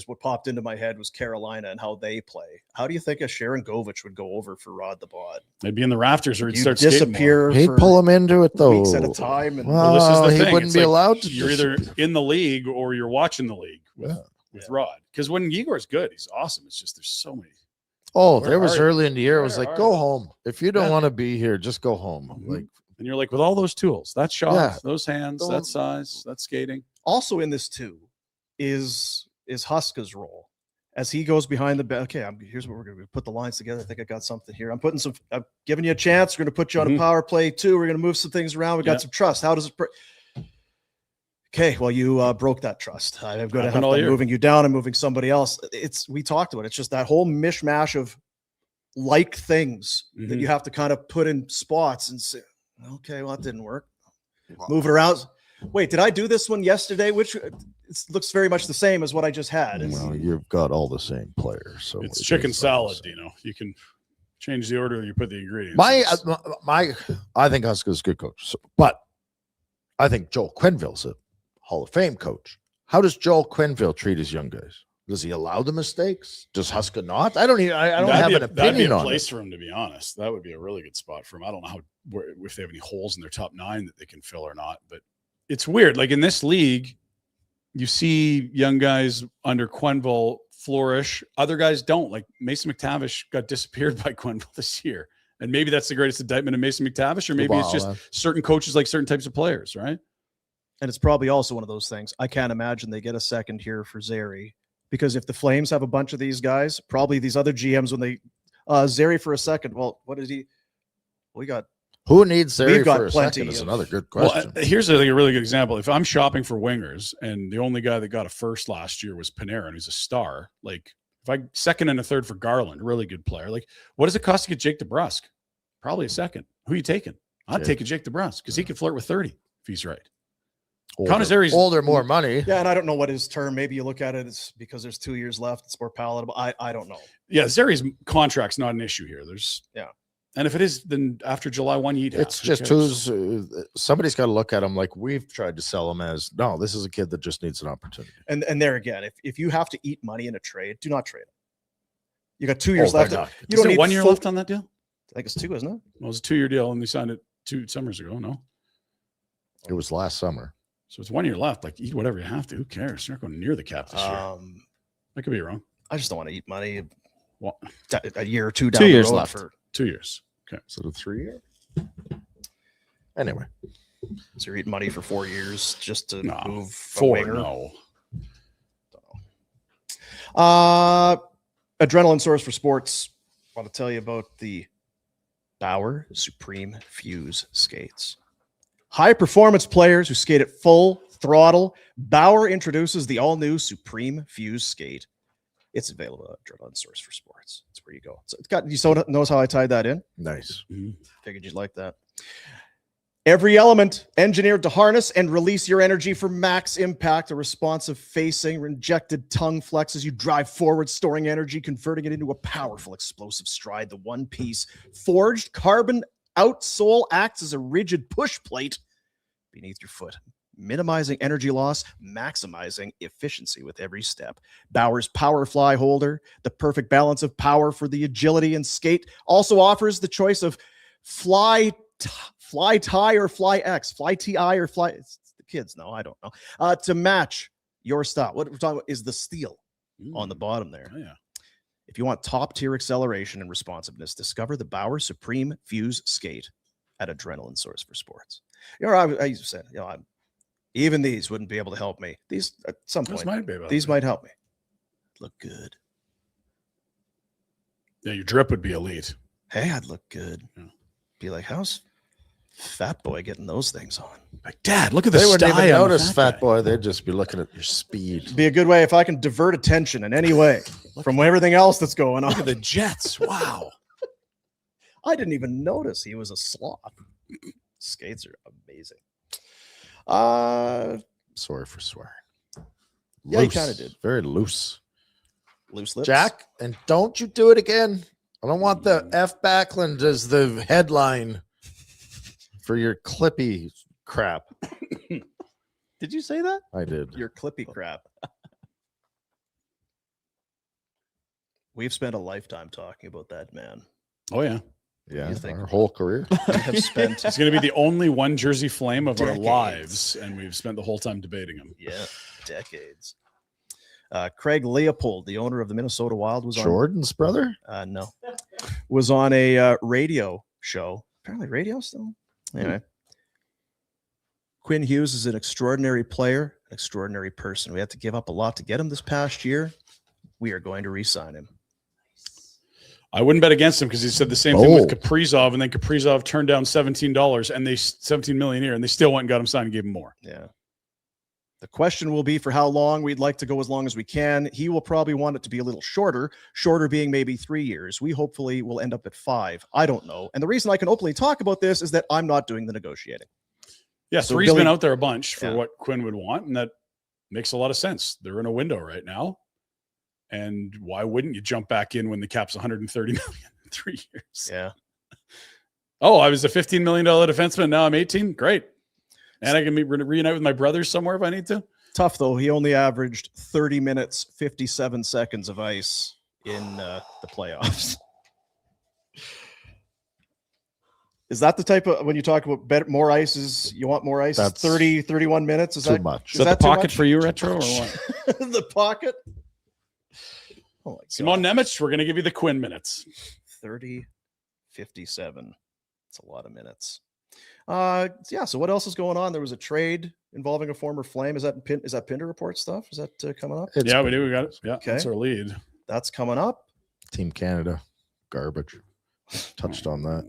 what popped into my head was Carolina and how they play. How do you think a Sharon Govich would go over for Rod the Bod? They'd be in the rafters or he'd You start skating more. disappear He'd for pull him into it though. weeks at a time. And Well, Well, this is the he thing. wouldn't It's be like allowed to. You're either in the league or you're watching the league with Yeah. Rod. Because when Igor's good, he's awesome. It's just there's so many. Oh, Where there was are you? early in the year. It was Where like, are go you? home. If you don't Yeah. want to be here, just go home. Mhm. Like, And you're like, with all those tools, that shot, Yeah. those hands, Don't- that size, that skating. also in this too is Huska's role as he goes behind the back. Okay, here's what we're going to do. Put the lines together. I think I got something here. I'm giving you a chance. We're going to put you on Mhm. a power play too. We're going to move some things around. We got Yeah. some trust. How does it? Okay, well, you broke that trust. I'm going to Happened have all to year. moving you down and moving somebody else. We talked about it. It's just that whole mishmash of like things that Mhm. you have to kind of put in spots and say, okay, well, that didn't work. Move it around. Wait, did I do this one yesterday? Which it looks very much the same as what I just had. well, you've got all the same players. So It's it chicken is all the salad, same. Dino. You can change the order you put the ingredients. I think Huska's a good coach, but I think Joel Quenneville's a Hall of Fame coach. How does Joel Quenneville treat his young guys? Does he allow the mistakes? Does Huska not? I don't have an That'd be opinion a on place it. for him, to be honest. That would be a really good spot for him. I don't know if they have any holes in their top 9 that they can fill or not, but it's weird. Like in this league, you see young guys under Quenneville flourish. Other guys don't. Like Mason McTavish got disappeared by Quenneville this year. And maybe that's the greatest indictment of Mason McTavish, or maybe it's just certain coaches like certain types of players, right? And it's probably also one of those things. I can't imagine they get a second here for Zary, because if the Flames have a bunch of these guys, probably these other GMs, when they Zary for a second. Well, what did he? We got. Who needs Zary We've got for a plenty second is of- another good Well, question. here's a really good example. If I'm shopping for wingers and the only guy that got a first last year was Panarin, who's a star, like if I second and a third for Garland, really good player, like what does it cost to get Jake DeBrusk? Probably a second. Who are you taking? I'd take a Jake DeBrusk because he could flirt with 30 if he's right. Connor Zary's older, more money. Yeah, and I don't know what his term. Maybe you look at it, it's because there's 2 years left. It's more palatable. I don't know. Yeah, Zary's contract's not an issue here. And if it is, then after July 1, you'd have. It's Who just cares? somebody's got to look at him like we've tried to sell him as. No, this is a kid that just needs an opportunity. And there again, if you have to eat money in a trade, do not trade him. You got 2 years left. they're You not. don't Is there need 1 year full- left on that deal? I think it's 2, isn't it? Well, it was a 2-year deal, and they signed it 2 summers ago. No, It was last summer. so it's 1 year left. Like eat whatever you have to. Who cares? You're not going near the cap this year. I could be wrong. I just don't want to eat money Well, a year or two down 2 the years road left. for 2 years. Okay. Is it a 3-year? Anyway, so you're eating money for 4 years just to No, move a 4. winger. No. Adrenaline source for sports. I want to tell you about the Bauer Supreme Fuse skates. High performance players who skate at full throttle. Bauer introduces the all new Supreme Fuse skate. It's available at Adrenaline source for sports. That's where you go. So it's got, you so knows how I tied that in. Nice. Figured you'd like that. Every element engineered to harness and release your energy for max impact. A responsive facing, injected tongue flex as you drive forward, storing energy, converting it into a powerful explosive stride. The one-piece forged carbon outsole acts as a rigid push plate beneath your foot, minimizing energy loss, maximizing efficiency with every step. Bauer's Power Fly holder, the perfect balance of power for the agility and skate, also offers the choice of fly tie or fly X, fly TI or fly. It's the kids know. I don't know. To match your style. What we're talking about is the steel on the bottom there. Oh, yeah. If you want top tier acceleration and responsiveness, discover the Bauer Supreme Fuse skate at Adrenaline Source for Sports. You know, I said, you know, even these wouldn't be able to help me. These at some point, these might help me. Look good. Yeah, your drip would be elite. Hey, I'd look good. Yeah. Be like, how's Fat Boy getting those things on? Like, Dad, look at the They wouldn't sty even on the notice, Fat guy. Boy. They'd just be looking at your speed. Be a good way if I can divert attention in any way from everything else that's going on. Look at the Jets. Wow. I didn't even notice he was a sloth. Skates are amazing. Sorry for swearing. Yeah, you kinda did. Very loose. Loose lips. Jack, and don't you do it again. I don't want the F Backlund as the headline for your Clippy crap. Did you say that? I did. Your clippy crap. We've spent a lifetime talking about that man. Oh, yeah. Yeah, You think- our whole career. We have spent He's going to be the only one Jersey Flame of our Decades. lives, and we've spent the whole time debating him. decades. Craig Leopold, the owner of the Minnesota Wild, was Jordan's brother? on no, was on a radio show. Apparently, radio still. Anyway, Quinn Hughes is an extraordinary player, an extraordinary person. We had to give up a lot to get him this past year. We are going to re-sign him. I wouldn't bet against him because he said the same thing with Kaprizov, and then Kaprizov turned down $17 and they $17 million a year, and they still went and got him signed and gave him more. Yeah. The question will be for how long. We'd like to go as long as we can. He will probably want it to be a little shorter being maybe 3 years. We hopefully will end up at 5. I don't know. And the reason I can openly talk about this is that I'm not doing the negotiating. Yeah, So three's Billy- been out there a bunch for Yeah. what Quinn would want, and that makes a lot of sense. They're in a window right now. And why wouldn't you jump back in when the cap's $130 million in 3 years? Yeah. Oh, I was a $15 million defenseman. Now I'm 18. Great. And I can reunite with my brothers somewhere if I need to. Tough, though. He only averaged 30 minutes, 57 seconds of ice in the playoffs. Is that the type of, when you talk about more ices, you want more ice? That's 30, 31 minutes? Is Too that much. Is that the pocket for you, Retro, or what? The pocket? Oh, my Simon God. Nemec, we're going to give you the Quinn minutes. 30, 57. It's a lot of minutes. Yeah. So what else is going on? There was a trade involving a former Flame. Is that Pinder Report stuff? Is that coming up? It's Yeah, we do. We got it. Yeah, Okay. that's our lead. That's coming up. Team Canada. Garbage. Touched on that.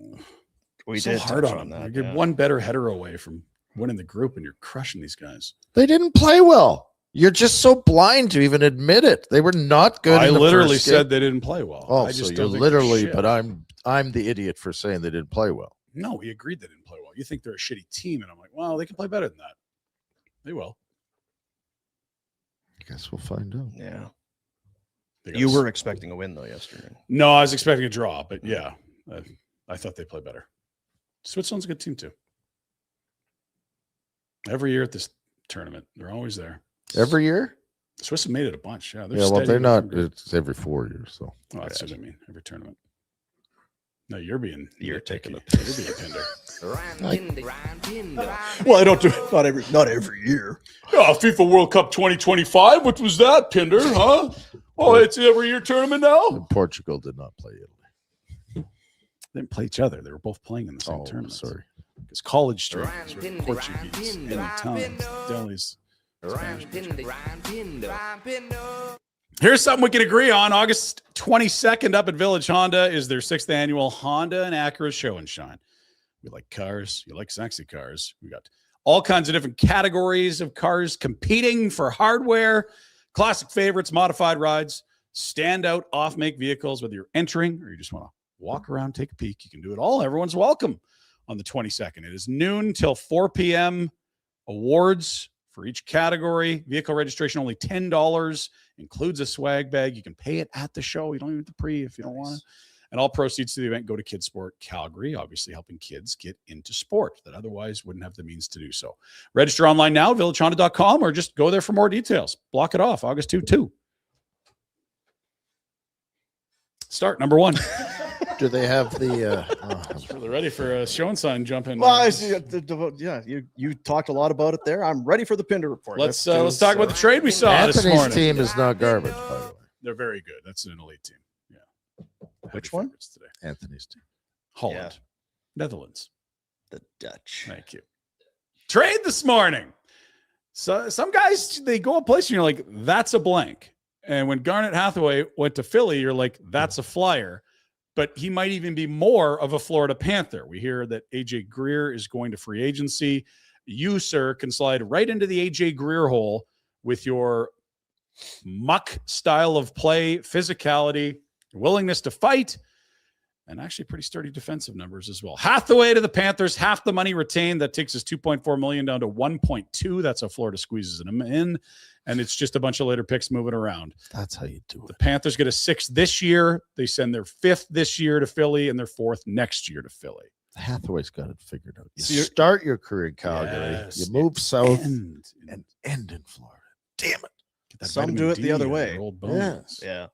We So did hard touch on on them. that. You're yeah. one better header away from winning the group, and you're crushing these guys. They didn't play well. You're just so blind to even admit it. They were not good. I in the literally first said game. they didn't play well. Oh, I so just you're don't think literally, they're shit. but I'm the idiot for saying they didn't play well. No, we agreed they didn't play well. You think they're a shitty team, and I'm like, well, they can play better than that. They will. I guess we'll find out. Yeah. They got You us- were expecting a win, though, yesterday. No, I was expecting a draw, but yeah, I thought they play better. Switzerland's a good team too. Every year at this tournament, they're always there. Every year? Swiss have made it a bunch. Yeah, Yeah, well, steady. they're not. It's every 4 years. So Oh, that's what I mean. Every tournament. No, you're being You're taking nitpicky. You're being Pinder. Well, I don't do it. Not every year. Yeah, FIFA World Cup 2025. What was that, Pinder? Huh? Oh, it's every year tournament now. and Portugal did not play Italy. They didn't play each other. They were both playing in the same Oh, tournament. sorry. Because college students were Portuguese and Italians, Delhi's. Spanish. Here's something we can agree on. August 22nd up at Village Honda is their 6th annual Honda and Acura Show and Shine. We like cars. You like sexy cars. We got all kinds of different categories of cars competing for hardware, classic favorites, modified rides, standout off-make vehicles, whether you're entering or you just want to walk around, take a peek. You can do it all. Everyone's welcome on the 22nd. It is noon till 4 p.m. Awards for each category. Vehicle registration only $10. Includes a swag bag. You can pay it at the show. You don't even have to pre if you don't want to. And all proceeds to the event go to Kids Sport Calgary, obviously helping kids get into sport that otherwise wouldn't have the means to do so. Register online now, villagehonda.com, or just go there for more details. Block it off, August 2. Start number 1. Do they have the? Really ready for a show and sign jump in. Well, you talked a lot about it there. I'm ready for the Pinder Report. Let's talk about the trade we saw this Anthony's morning. team is not garbage, by the way. They're very good. That's an elite team. Yeah. Which one? Today. Anthony's team. Holland. Netherlands. The Dutch. Thank you. Trade this morning. So some guys, they go a place and you're like, that's a blank. And when Garnet Hathaway went to Philly, you're like, that's a flyer. But he might even be more of a Florida Panther. We hear that AJ Greer is going to free agency. You, sir, can slide right into the AJ Greer hole with your muck style of play, physicality, willingness to fight, and actually pretty sturdy defensive numbers as well. Hathaway to the Panthers, half the money retained. That takes his $2.4 million down to 1.2. That's how Florida squeezes him in. And it's just a bunch of later picks moving around. That's how you do The it. Panthers get a 6th this year. They send their 5th this year to Philly and their 4th next year to Philly. Hathaway's got it figured out. You So you're- start your career in Calgary. Yes. You move south And and end in Florida. Damn it. get that Some vitamin do it the D other in way. their old bones. Yeah.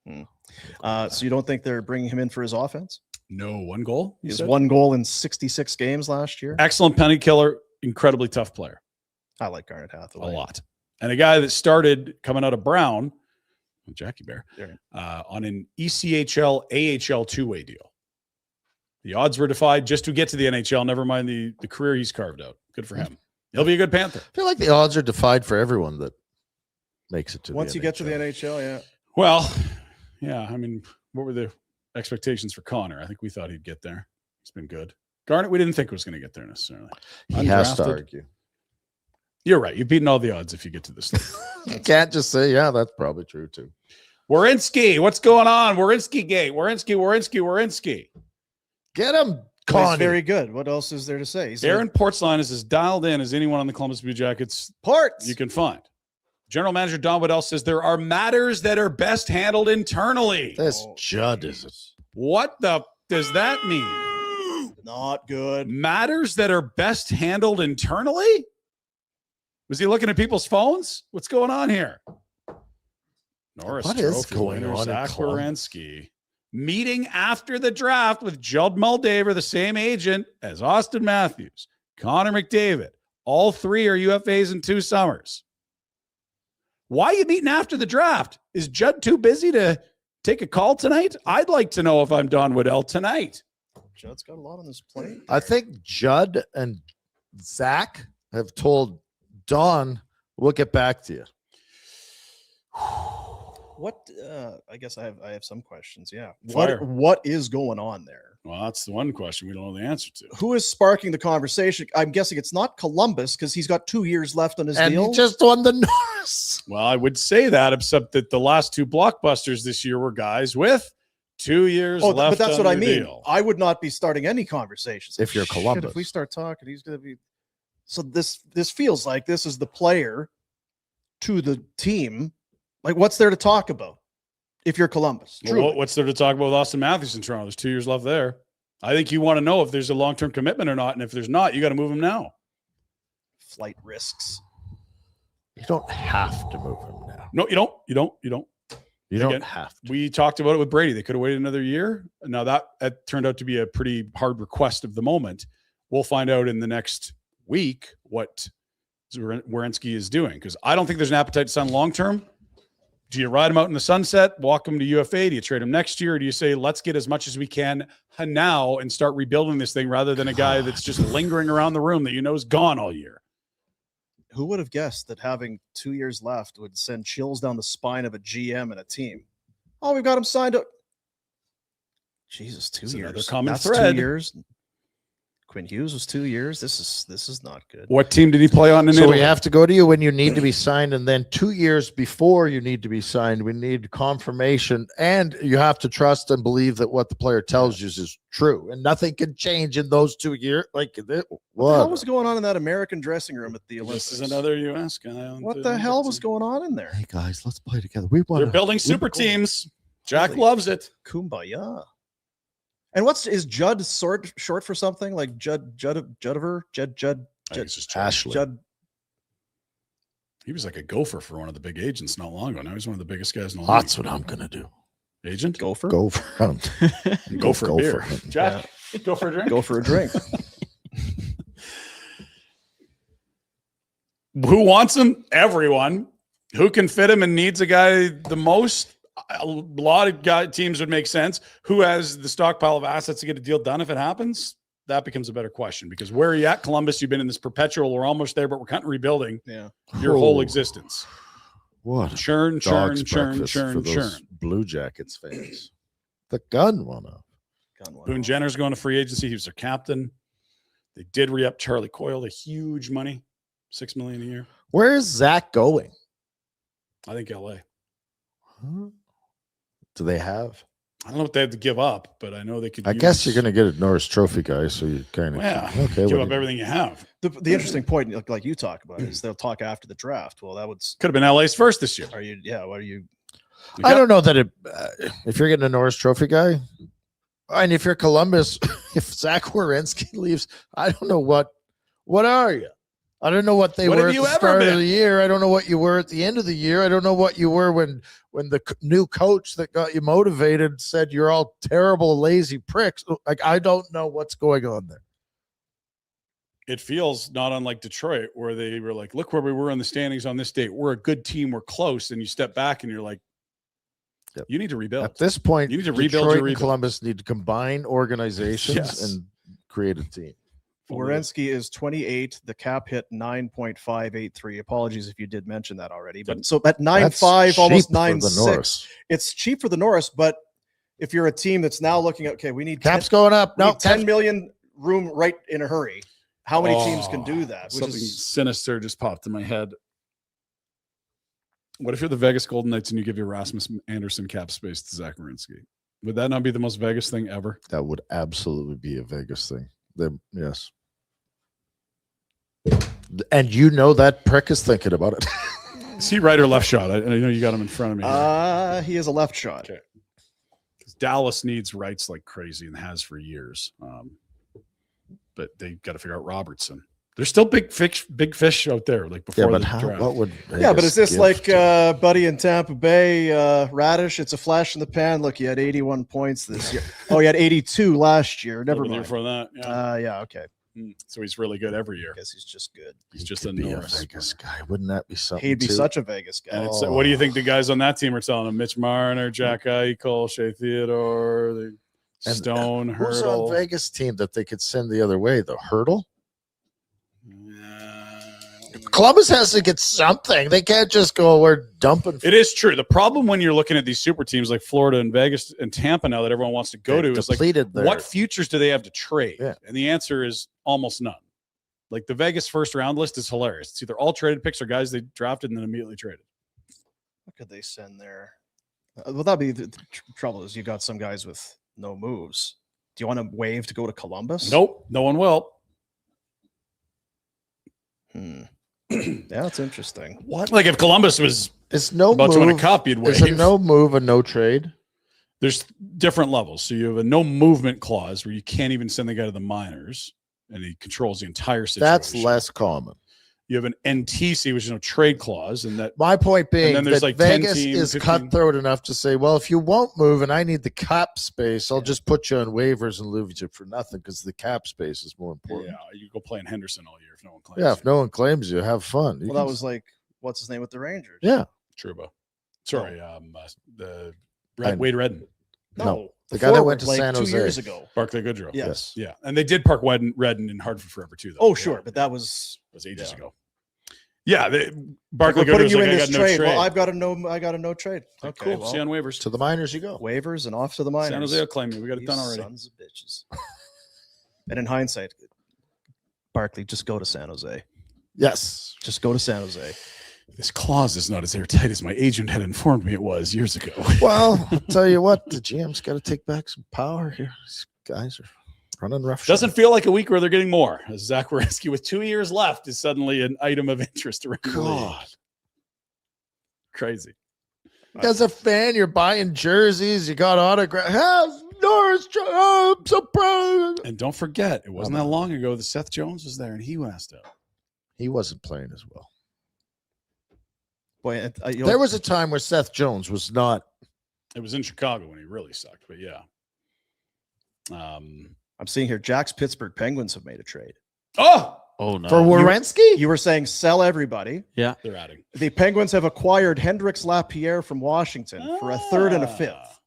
So you don't think they're bringing him in for his offense? No, 1 goal. He you has said? 1 goal in 66 games last year. Excellent penalty killer. Incredibly tough player. I like Garnet A Hathaway. lot. And a guy that started coming out of Brown, Jackie Bear, Yeah. on an ECHL AHL two-way deal. The odds were defied just to get to the NHL. Never mind the career he's carved out. Good for him. He'll be a good Panther. I feel like the odds are defied for everyone that makes it to Once the you get to the NHL. NHL, yeah. Well, yeah. I mean, what were the expectations for Connor? I think we thought he'd get there. He's been good. Garnet, we didn't think was going to get there necessarily. He has to Undrafted. argue. You're right. You've beaten all the odds if you get to this level. You can't just say, yeah, that's probably true too. Warinsky, what's going on? Warinsky gate. Warinsky. Get him, Well, he's Connie. very good. What else is there to say? He's Aaron Portzline is as dialed in as anyone on the Columbus Blue Jackets Ports. you can find. General Manager Don Waddell says there are matters that are best handled internally. This Judd is What the does that mean? Not good. Matters that are best handled internally? Was he looking at people's phones? What's going on here? Norris What is Trophy going winner on in Zach Columbus? Werenski. Meeting after the draft with Judd Muldaver, the same agent as Austin Matthews, Connor McDavid. All 3 are UFAs in 2 summers. Why are you meeting after the draft? Is Judd too busy to take a call tonight? I'd like to know if I'm Don Waddell tonight. Judd's got a lot on his plate. I think Judd and Zach have told Don, we'll get back to you. What? I guess I have some questions. Yeah. Fire. What is going on there? Well, that's the one question we don't know the answer to. Who is sparking the conversation? I'm guessing it's not Columbus because he's got 2 years left on his And deal. he just won the Norris. Well, I would say that, except that the last 2 blockbusters this year were guys with 2 years left. but that's on what I their mean. deal. I would not be starting any conversations If you're Shit, Columbus. If we start talking, he's going to be. So this feels like this is the player to the team. Like, what's there to talk about if you're Columbus? Well, Truly. what's there to talk about with Austin Matthews in Toronto? There's 2 years left there. I think you want to know if there's a long-term commitment or not, and if there's not, you got to move him now. Flight risks. You don't have to move him now. No, you don't. You don't. You don't Again, have to. We talked about it with Brady. They could have waited another year. Now that turned out to be a pretty hard request of the moment. We'll find out in the next week what Werenski is doing, because I don't think there's an appetite to sign long-term. Do you ride him out in the sunset, walk him to UFA? Do you trade him next year? Or do you say, let's get as much as we can now and start rebuilding this thing rather than a guy that's just lingering around the room that you know is gone all year? who would have guessed that having 2 years left would send chills down the spine of a GM and a team? Oh, we've got him signed up. Jesus, 2 It's years. another common That's thread. 2 years. Quinn Hughes was 2 years. This is not good. What team did he play on in So Italy? we have to go to you when you need to be signed, and then 2 years before you need to be signed, we need confirmation, and you have to trust and believe that what the player tells you is true, and nothing can change in those 2 years. Like What the hell what? was going on in that American dressing room at the Olympics? This is another U.S. guy. What the hell was going on in there? Hey guys, let's play together. We want. They're building super teams. Jack Holy loves it. Kumbaya. And is Judd short for something like Juddiver? I think it's just Ashley. Judd. He was like a gopher for one of the big agents not long ago. Now he's one of the biggest guys in the league. That's what I'm gonna do. Agent? Gopher? Go for him. Go for a beer. him. Jack, go for a drink. Go for a drink. Who wants him? Everyone. Who can fit him and needs a guy the most? A lot of teams would make sense. Who has the stockpile of assets to get a deal done if it happens? That becomes a better question, because where are you at, Columbus? You've been in this perpetual, we're almost there, but we're kind of rebuilding Yeah. your whole existence. What? Churn, Dog's churn, breakfast churn, for churn, those churn. Blue Jackets fans. The gun went up. Boone Jenner's going to free agency. He was their captain. They did re-up Charlie Coyle to huge money, $6 million a year. Where is Zach going? I think LA. Huh? Do they have? I don't know what they have to give up, but I know they could. I guess you're going to get a Norris Trophy guy, so you kind of okay. Give up everything you have. The interesting point, like you talk about, is they'll talk after the draft. Well, that would Could have been LA's first this year. are you? Yeah. What are you? I don't know that if you're getting a Norris Trophy guy, and if you're Columbus, if Zach Werenski leaves, I don't know what are you? I don't know what they What were have at you the ever start of been? the year. I don't know what you were at the end of the year. I don't know what you were when the new coach that got you motivated said you're all terrible, lazy pricks. Like, I don't know what's going on there. It feels not unlike Detroit, where they were like, look where we were in the standings on this date. We're a good team. We're close. And you step back and you're like, Yep. you need to rebuild. At this point, You need to rebuild Detroit your and rebuild. Columbus need to combine organizations Yes. and create a team. Werenski is 28. The cap hit 9.583. Apologies if you did mention that already. But so at 9.5, almost 9.6. It's cheap for the Norris, but if you're a team that's now looking at, okay, we need Cap's going up. No, 10 million room right in a hurry. How many teams can do that? Which Something is sinister just popped in my head. What if you're the Vegas Golden Knights and you give your Rasmus Anderson cap space to Zach Werenski? Would that not be the most Vegas thing ever? that would absolutely be a Vegas thing. Yes. And you know that prick is thinking about it. Is he right or left shot? I know you got him in front of me. he is a left shot. Okay. Dallas needs rights like crazy and has for years. But they got to figure out Robertson. There's still big fish out there, like before the draft. what would Yeah, but Vegas is this give like to- Buddy in Tampa Bay, Radish? It's a flash in the pan. Look, he had 81 points this year. Oh, he had 82 last year. Never Over there mind. for that. Yeah. Yeah, okay. So he's really good every year. I guess he's just good. He's just could a be a Norris. Vegas guy. Wouldn't that be something? He'd be too? such a Vegas guy. And it's, what do you think the guys on that team are telling him? Mitch Marner, Jack Eichel, Shea Theodore, And, Stone, Who's Hurdle. on Vegas team that they could send the other way? The Hurdle. Columbus has to get something. They can't just go, we're dumping. It is true. The problem when you're looking at these super teams like Florida and Vegas and Tampa now that everyone wants to go to is like, depleted their- what futures do they have to trade? Yeah. And the answer is almost none. Like the Vegas first round list is hilarious. It's either all traded picks or guys they drafted and then immediately traded. What could they send there? Well, that'd be the trouble is you got some guys with no moves. Do you want to waive to go to Columbus? Nope, no one will. Yeah, that's interesting. What? Like if Columbus was It's no about to win a move. cup, you'd It's a waive. no move, a no trade. There's different levels. So you have a no movement clause where you can't even send the guy to the minors and he controls the entire situation. That's less common. You have an NTC, which is no trade clause, and that My point being then there's that like 10 Vegas teams, is 15. cutthroat enough to say, well, if you won't move and I need the cap space, I'll just put you on waivers and leave you for nothing because the cap space is more important. yeah, you go play in Henderson all year if no one claims. Yeah, if no one claims you, have fun. You Well, that can- was like what's his name with the Rangers? yeah. Truba. Sorry, the I- Wade Redden, No, the guy that went to forward, San 2 Jose. years ago. Barclay Goodrow. Yes. Yeah, and they did park Redden in Hartford forever too. Though. Oh, sure, but that was It was ages yeah. ago. Yeah, Barkley We're putting you in I this got no trade. trade. Well, I got a no trade. Okay, Cool. well, See you on waivers. To the minors you go. waivers and off to the minors. San Jose will claim me. We got it You done already. Sons of bitches. And in hindsight, Barkley, just go to San Jose. Yes. Just go to San Jose. This clause is not as airtight as my agent had informed me it was years ago. Well, I'll tell you what, the GM's got to take back some power here. These guys are running rough. Doesn't feel like a week where they're getting more. Zach Werenski with 2 years left is suddenly an item of interest around the league. God. Crazy. As a fan, you're buying jerseys, you got autographs. Norris, I'm so proud. And don't forget, it wasn't that long ago that Seth Jones was there and he messed up. He wasn't playing as well. Boy, There was a time where Seth Jones was not. It was in Chicago when he really sucked, but yeah. I'm seeing here, Jack's Pittsburgh Penguins have made a trade. Oh no. For Werenski? You were saying sell everybody. They're adding. The Penguins have acquired Hendrix Lapierre from Washington for a third and a fifth.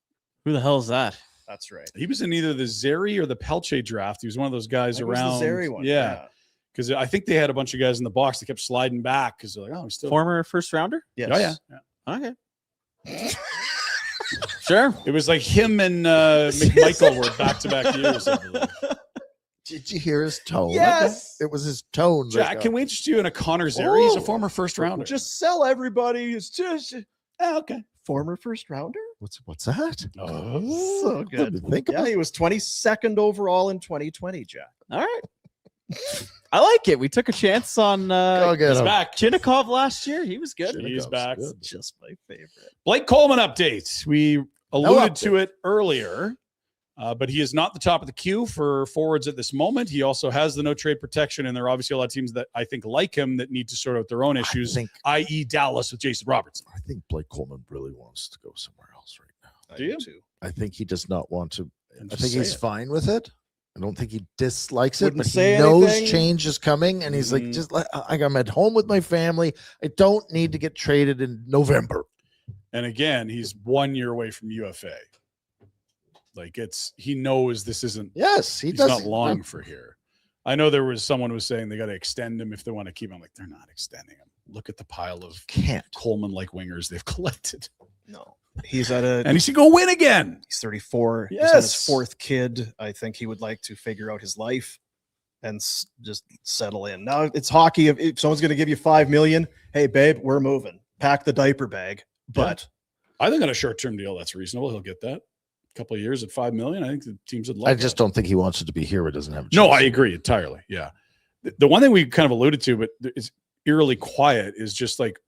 Who the hell is that? That's right. He was in either the Zary or the Pelche draft. He was one of those guys It was around. the Zary one. Yeah. Because I think they had a bunch of guys in the box that kept sliding back because they're like, oh, he's still. Former first rounder? Yes. Oh, yeah. Okay. Sure. It was like him and McMichael were back-to-back years, I believe. Did you hear his tone? Yes. It was his tone. Jack, can we interest you in a Connor Zary? He's a Oh. former first rounder. Just sell everybody. It's just okay. former first rounder. What's that? Oh, So good. Let me think Yeah, about he was 22nd overall in 2020, Jack. All right. I like it. We took a chance on Go get he's him. back. Chinnikov last year. He was good. He's back. Good. Just my favorite. Blake Coleman updates. We alluded update. to it earlier, but he is not the top of the queue for forwards at this moment. He also has the no trade protection, and there are obviously a lot of teams that I think like him that need to sort out their own issues, i.e. Dallas with Jason Robertson. I think Blake Coleman really wants to go somewhere else right now. Do you? Too. I think he does not want to. And I just think say he's it. fine with it. I don't think he dislikes it, Wouldn't but he say knows anything. change is coming, and he's like, just like I'm at home with my family. I don't need to get traded in November. And again, he's 1 year away from UFA. Like he knows this isn't. Yes, He's does. not long for here. I know there was someone who was saying they got to extend him if they want to keep him. I'm like, they're not extending him. Look at the pile of Can't. Coleman-like wingers they've collected. No. He's at a And he should go win again. he's 34. He's on his Yes. fourth kid. I think he would like to figure out his life and just settle in. Now it's hockey. If someone's going to give you $5 million, hey babe, we're moving. Pack the diaper bag. But I think on a short-term deal, that's reasonable. He'll get that. A couple of years at $5 million. I think the teams would love I just that. don't think he wants it to be here. It doesn't have a chance. No, I agree entirely. Yeah. The one thing we kind of alluded to, but it's eerily quiet, is just like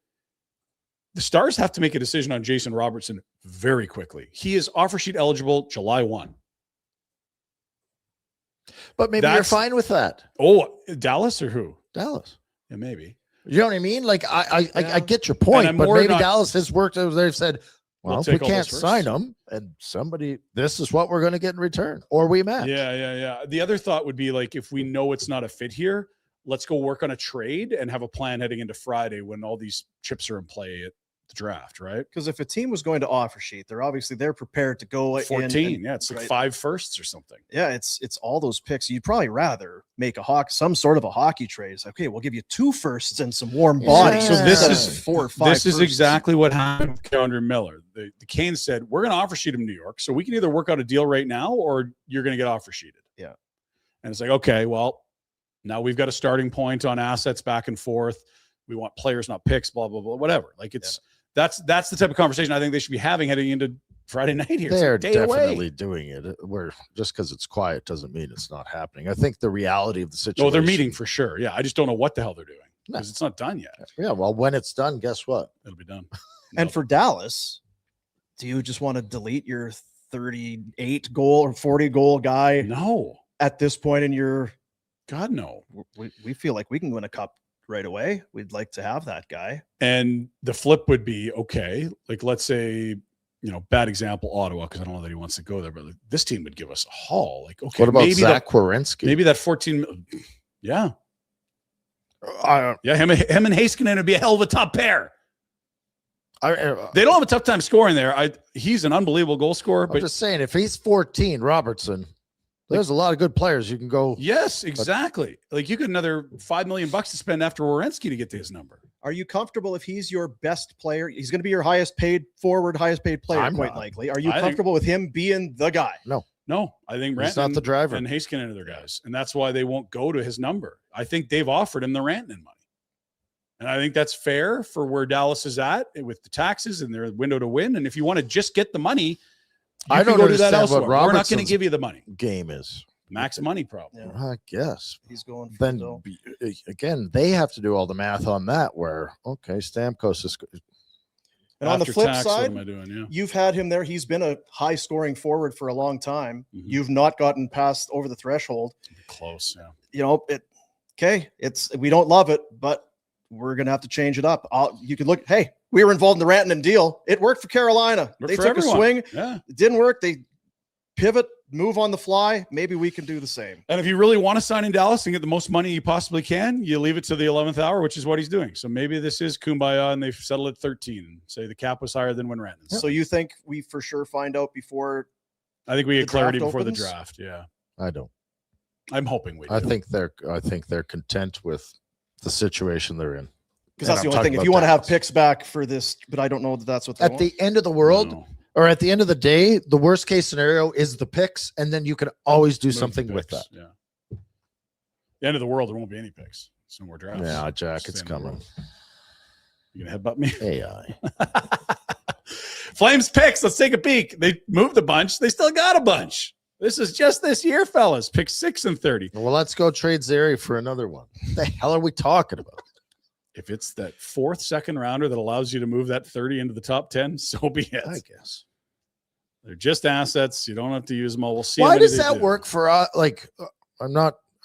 the Stars have to make a decision on Jason Robertson very quickly. He is offer sheet eligible July 1. But maybe you're That's- fine with that. Oh, Dallas or who? Dallas. Yeah, maybe. You know what I mean? Like I Yeah. get your And point, I'm but more maybe not- Dallas has worked over there. Said, We'll well, if we take all can't those sign first. him, and somebody, this is what we're going to get in return, or we match. Yeah. The other thought would be like, if we know it's not a fit here, let's go work on a trade and have a plan heading into Friday when all these chips are in play at the draft, right? because if a team was going to offer sheet, they're prepared to go in 14. and- Yeah, it's like right. 5 firsts or something. Yeah, it's all those picks. You'd probably rather make some sort of a hockey trade. It's like, okay, we'll give you 2 firsts and some warm bodies. So this instead is- of 4 or 5. This is firsts. exactly what happened with Calendar Miller. The Canes said, we're going to offer sheet him New York. So we can either work out a deal right now or you're going to get offer sheeted. Yeah. And it's like, okay, well, now we've got a starting point on assets back and forth. We want players, not picks, blah, blah, blah, whatever. Like that's the type of conversation I think they should be having heading into Friday night here. It's a They're day definitely away. doing it. We're just because it's quiet doesn't mean it's not happening. I think the reality of the situation. No, they're meeting for sure. Yeah. I just don't know what the hell they're doing because it's not done yet. Yeah, well, when it's done, guess what? It'll be done. And for Dallas, do you just want to delete your 38 goal or 40 goal guy No, at this point in your God, no. we feel like we can win a cup right away. We'd like to have that guy. And the flip would be, okay, like let's say, bad example, Ottawa, because I don't know that he wants to go there, but like, this team would give us a haul. Like, okay, What about maybe Zach Werenski? maybe that 14. Yeah. Yeah. Him and Heiskanen would be a hell of a top pair. They don't have a tough time scoring there. He's an unbelievable goal scorer, I'm but just saying, if he's 14, Robertson, there's a lot of good players you can go. yes, exactly. Like you get another $5 million to spend after Werenski to get to his number. Are you comfortable if he's your best player? He's going to be your highest paid forward, highest paid player, I'm quite not. likely. Are you I comfortable with him being the guy? No, I think He's not Rantanen the driver. and Heiskanen are their guys, and that's why they won't go to his number. I think they've offered him the Rantanen money, and I think that's fair for where Dallas is at with the taxes and their window to win. And if you want to just get the money, I don't go do that understand what elsewhere. We're not going to Robertson's give you the money. game is. Max money problem. Yeah. I guess. He's going for Then the dough. again, they have to do all the math on that. Where okay, Stamkos is And on the After flip tax, side, what am I doing? Yeah. you've had him there. He's been a high scoring forward for a long time. Mhm. You've not gotten past over the threshold. Close. Yeah. You know, we don't love it, but we're going to have to change it up. You could look, hey, we were involved in the Rantanen deal. It worked for Carolina. Worked They for took everyone. a swing. Yeah. It didn't work. They pivot, move on the fly. Maybe we can do the same. And if you really want to sign in Dallas and get the most money you possibly can, you leave it to the 11th hour, which is what he's doing. So maybe this is kumbaya and they settle at 13 and say the cap was higher than when Rantanen. So you think we for sure find out before? I think we the get clarity draft before opens? the draft. Yeah. I don't. I'm hoping we do. I think they're content with the situation they're in. Because And that's the I'm only thing. talking If you about want to have Dallas. picks back for this, but I don't know that that's what they At want. the end of the world, No. or at the end of the day, the worst case scenario is the picks, and then you can always do Move the something with picks. that. Yeah. The end of the world, there won't be any picks. So more drafts. Yeah, Jack, It's it's the end of the coming. world. You gonna headbutt me? AI. Flames picks. Let's take a peek. They moved a bunch. They still got a bunch. This is just this year, fellas. Pick 6 and 30. Well, let's go trade Zary for another one. What the hell are we talking about? If it's that 4th second rounder that allows you to move that 30 into the top 10, so be it. I guess. They're just assets. You don't have to use them all. We'll see. Why how many does they that do. work for us?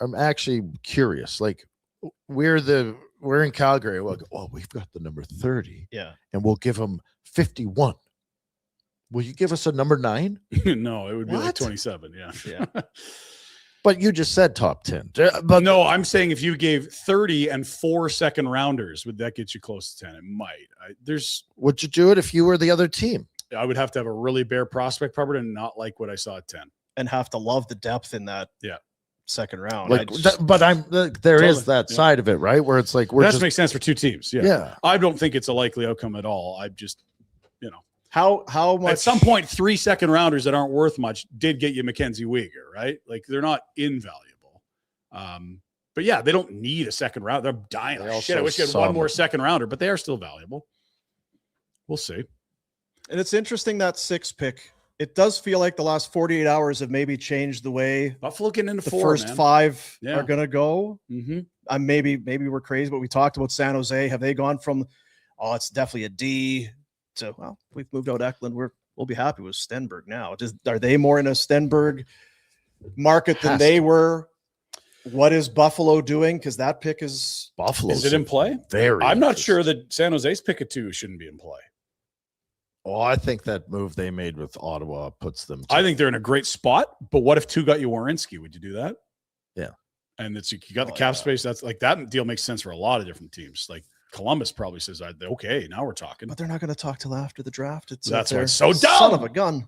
I'm actually curious. Like, we're in Calgary. Well, we've got the number 30, yeah. and we'll give them 51. Will you give us a number 9? No, it would be like What? 27. Yeah. Yeah. But you just said top 10. But But no, I'm saying if you gave 30 and 4 second rounders, would that get you close to 10? It might. would you do it if you were the other team? I would have to have a really bare prospect property and not like what I saw at 10. And have to love the depth in that Yeah. second round. Like, but there is Totally. that Yeah. side of it, right? Where it's like That we're just just makes sense for 2 teams. Yeah. yeah. I don't think it's a likely outcome at all. I just, how much at some point, 3 second rounders that aren't worth much did get you Mackenzie Weegar, right? Like they're not invaluable. But yeah, they don't need a second round. They're dying. They Oh, shit, I also wish you had saw one them. more second rounder, but they are still valuable. We'll see. And it's interesting that 6 pick. It does feel like the last 48 hours have maybe changed the way Buffalo getting into the 4, first man. 5 Yeah. are going to go. Mm-hmm. Maybe we're crazy, but we talked about San Jose. Have they gone from, it's definitely a D to, well, we've moved out Eklund. We'll be happy with Stenberg now. Are they more in a Stenberg market than Has they to. were? What is Buffalo doing? Because that pick is Buffalo. Is it in play? Very. I'm not sure interesting. that San Jose's pick of 2 shouldn't be in play. Oh, I think that move they made with Ottawa puts them. I think they're in a great spot, but what if 2 got you Werenski? Would you do that? Yeah. And it's you got the Oh, cap yeah. space. That's like that deal makes sense for a lot of different teams. Like Columbus probably says, okay, now we're talking. but they're not going to talk till after the draft. That's why they're it's so son dumb. of a gun.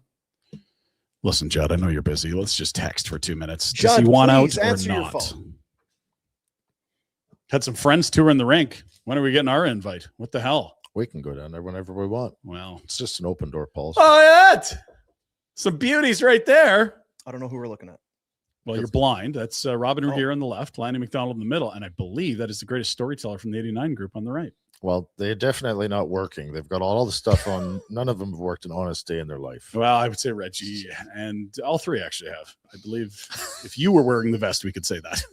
Listen, Judd, I know you're busy. Let's just text for 2 minutes. Does Judd, he want out please or answer your not? phone. Had some friends touring the rink. When are we getting our invite? What the hell? we can go down there whenever we want. Well, It's just an open door policy. oh, yeah. Some beauties right there. I don't know who we're looking at. Well, you're blind. That's Robin Oh. Ruggiero on the left, Lanny McDonald in the middle, and I believe that is the greatest storyteller from the 89 group on the right. Well, they're definitely not working. They've got all the stuff on. None of them have worked an honest day in their life. Well, I would say Reggie, and all 3 actually have. I believe if you were wearing the vest, we could say that.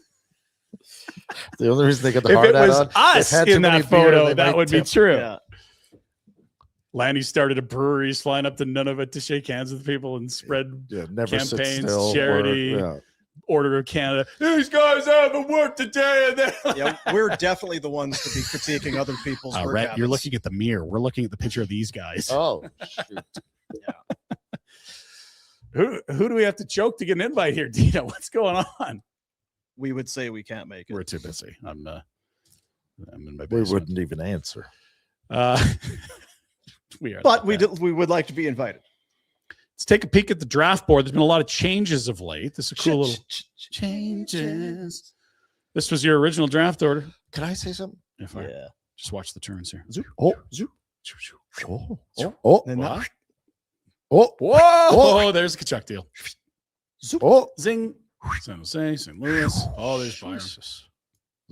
The only reason they got the If hard it hat was on, us they've had too in many that beer, photo, they that might would be tip. true. Yeah. Lanny started a brewery, he's flying up to Nunavut to shake hands with people and spread Yeah, never sit campaigns, still, charity. yeah. Order of Canada. These guys haven't worked today. And then Yeah, we're definitely the ones to be critiquing other people's work Rhett, you're habits. looking at the mirror. We're looking at the picture of these guys. Oh, shoot. Who do we have to choke to get an invite here, Dina? What's going on? We would say we can't make it. We're too busy. I'm in my We basement. wouldn't even answer. We are, But not bad. we would like to be invited. Let's take a peek at the draft board. There's been a lot of changes of late. This is a cool little changes. This was your original draft order. Can I say something? If I, Yeah. Just watch the turns here. Oh. Zoop. And What? Oh. Whoa! There's a Kachuk deal. Oh. Zing. San Jose, St. Louis. Oh, there's Byron.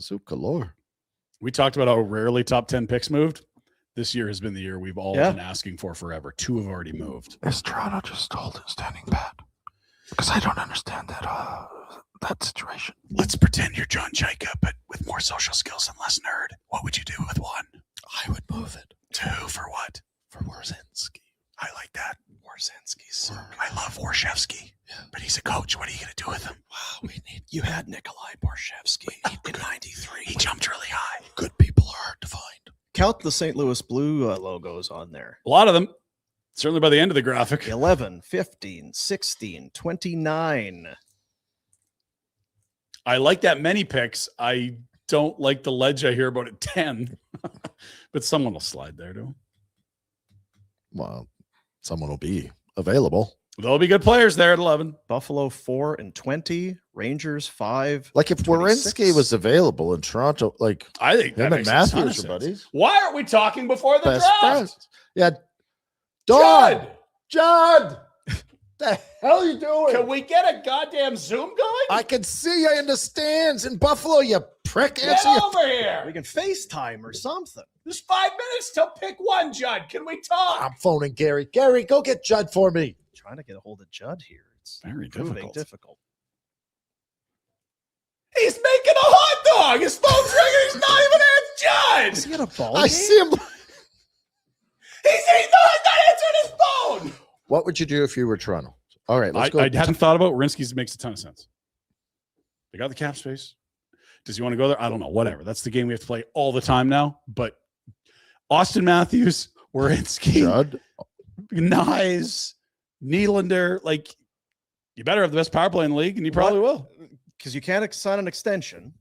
Zoop galore. We talked about how rarely top 10 picks moved. This year has been the year we've all been asking for forever. 2 have already moved. Is Toronto just holding standing pat? Because I don't understand that situation. Let's pretend you're John Chaika, but with more social skills and less nerd. What would you do with 1? I would move it 2 for what? for Warzynski. I like that. Warzynski's. I love Warshevsky, but he's a coach. What are you going to do with him? Wow, You had Nikolai Borshevsky in 93. He jumped really high. good people are hard to find. Count the St. Louis Blue logos on there. A lot of them. Certainly by the end of the graphic. 11, 15, 16, 29. I like that many picks. I don't like the ledge I hear about at 10. But someone will slide there, too. Well, someone will be available. There'll be good players there at 11. Buffalo 4 and 20. Rangers 5. Like if 26. Warinsky was available in Toronto, like I think that him and makes a ton of Matthews are sense. buddies. Why aren't we talking before the Best draft? friends. Yeah. Judd! Judd! The hell are you doing? Can we get a goddamn Zoom going? I can see you in the stands in Buffalo, you prick. Get Answer your- over here. We can FaceTime or something. There's 5 minutes till pick 1, Judd. Can we talk? I'm phoning Gary. Gary, go get Judd for me. Trying to get a hold of Judd here. It's Very proving difficult. difficult. He's making a hot dog. His phone's ringing. He's not even at Is Judd. he at a ball I game? see him. He's not answering his phone. What would you do if you were Toronto? All right, let's go. I hadn't thought about Warinsky's. Makes a ton of sense. They got the cap space. Does he want to go there? I don't know. Whatever. That's the game we have to play all the time now. But Austin Matthews, Warinsky, Judd. Nyes, Nylander, like you better have the best power play in the league, and you probably will. Because you can't sign an extension.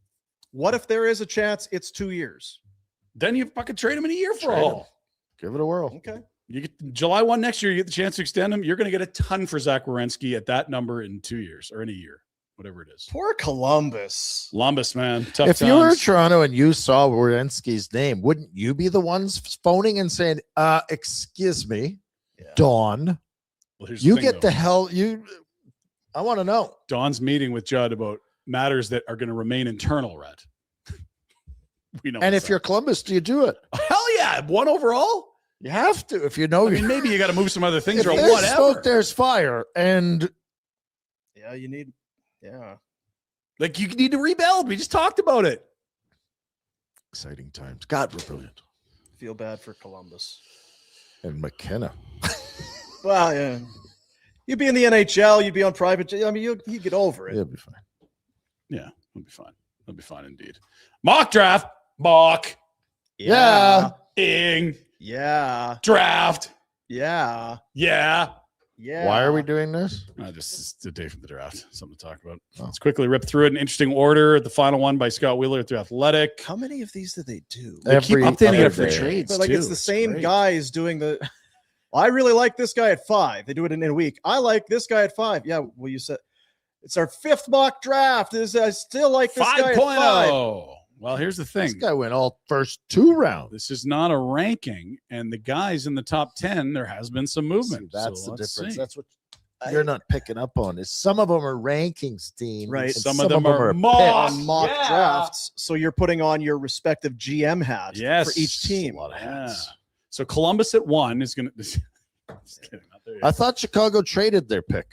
What if there is a chance it's 2 years? Then you fucking trade him in a year for Trade all. him. Give it a whirl. Okay. You get July 1 next year, you get the chance to extend him. You're going to get a ton for Zach Werenski at that number in 2 years or in a year, whatever it is. Poor Columbus. Lumbus, man. Tough If you were times. Toronto and you saw Warinsky's name, wouldn't you be the ones phoning and saying, excuse me, Yeah. Dawn, Well, here's you thing, get though. the hell I want to know. Dawn's meeting with Judd about matters that are going to remain internal, Red. We know. And what's if you're up. Columbus, do you do it? Hell yeah, 1 overall. You have to. If you know I mean, maybe you got to move some other things if or there's whatever. smoke, there's fire. And Yeah, you need. Yeah. Like you need to rebuild. We just talked about it. exciting times. God, we're brilliant. Feel bad for Columbus. And McKenna. Well, yeah. You'd be in the NHL. You'd be on private jet. I mean, you get over it. It'll be fine. Yeah, it'll be fine. It'll be fine indeed. Mock draft. Mock. Yeah. Ing. Yeah. Draft. Yeah. Yeah. Yeah. Why are we doing this? Just it's the day from the draft. Something to talk about. Oh. Let's quickly rip through it in interesting order. The final one by Scott Wheeler through Athletic. How many of these do they do? They keep Every updating other it for day. trades. But like too. it's the same great. guys doing the. Well, I really like this guy at 5. They do it in a week. I like this guy at 5. Yeah, well, you said it's our 5th mock draft. I still like this guy at 5. 5.0. Well, here's the This thing. guy went all first 2 rounds. This is not a ranking, and the guys in the top 10, there has been some movement. That's So the let's difference. see. That's what you're not picking up on. Is some of them are rankings, Dean. Right. and Some of them are picks. mock. On mock Yeah. drafts. So you're putting on your respective GM hat Yes. for each team. A lot of Yeah. hats. So Columbus at 1 is going to. Just kidding. Not there yet. I thought Chicago traded their pick.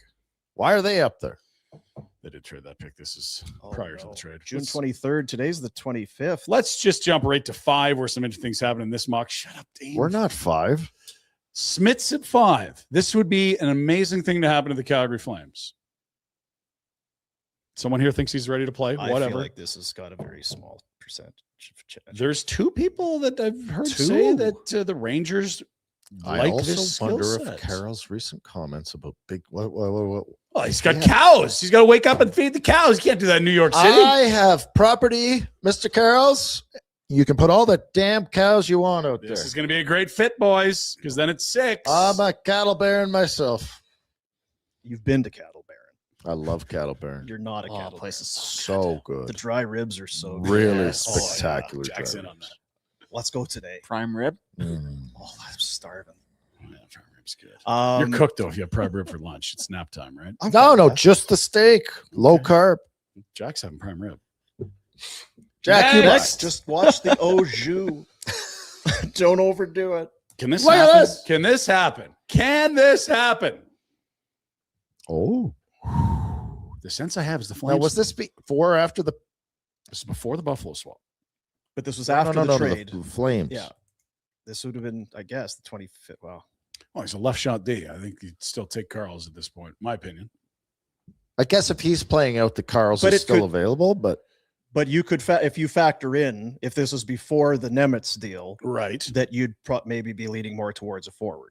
Why are they up there? They did trade that pick. This is Oh, prior to no. the trade. June Let's- 23rd. Today's the 25th. Let's just jump right to 5 where some interesting things happen in this mock. Shut up, Dave. We're not 5. Smits at 5. This would be an amazing thing to happen to the Calgary Flames. Someone here thinks he's ready to play. I Whatever. feel like this has got a very small percentage of chance. There's 2 people that I've heard 2? say that the Rangers I like also this skill wonder set. if Carol's recent comments about big. What, Oh, he's got Yeah. cows. He's got to wake up and feed the cows. You can't do that in New York City. I have property, Mr. Carol's. You can put all the damn cows you want out This there. is going to be a great fit, boys, because then it's 6. I'm a cattle baron myself. You've been to Cattle Baron. I love cattle baron. You're not a cattle place baron. is So The good. dry ribs are so good. Really Yes. Oh, yeah. spectacular. Jack's in on drivers. that. Let's go today. Prime rib. Oh, I'm starving. Yeah, prime rib's good. You're cooked though if you have prime rib for lunch. It's nap time, right? No, just the steak. Low carb. Jack's having prime rib. Jack, you Next, just watch the au jus. Don't overdo it. Can this Look at happen? this. Can this happen? Can this happen? Oh. The sense I have is the Now, Flames. was this before or after the This is before the Buffalo swap. But this was after the trade. the Flames. Yeah. This would have been, I guess, the 25th. Well, Well, he's a left shot D. I think you'd still take Carl's at this point, my opinion. I guess if he's playing out, the Carl's But is it still could- available, but you could, if you factor in, if this was before the Nemitz deal, Right. that you'd maybe be leaning more towards a forward.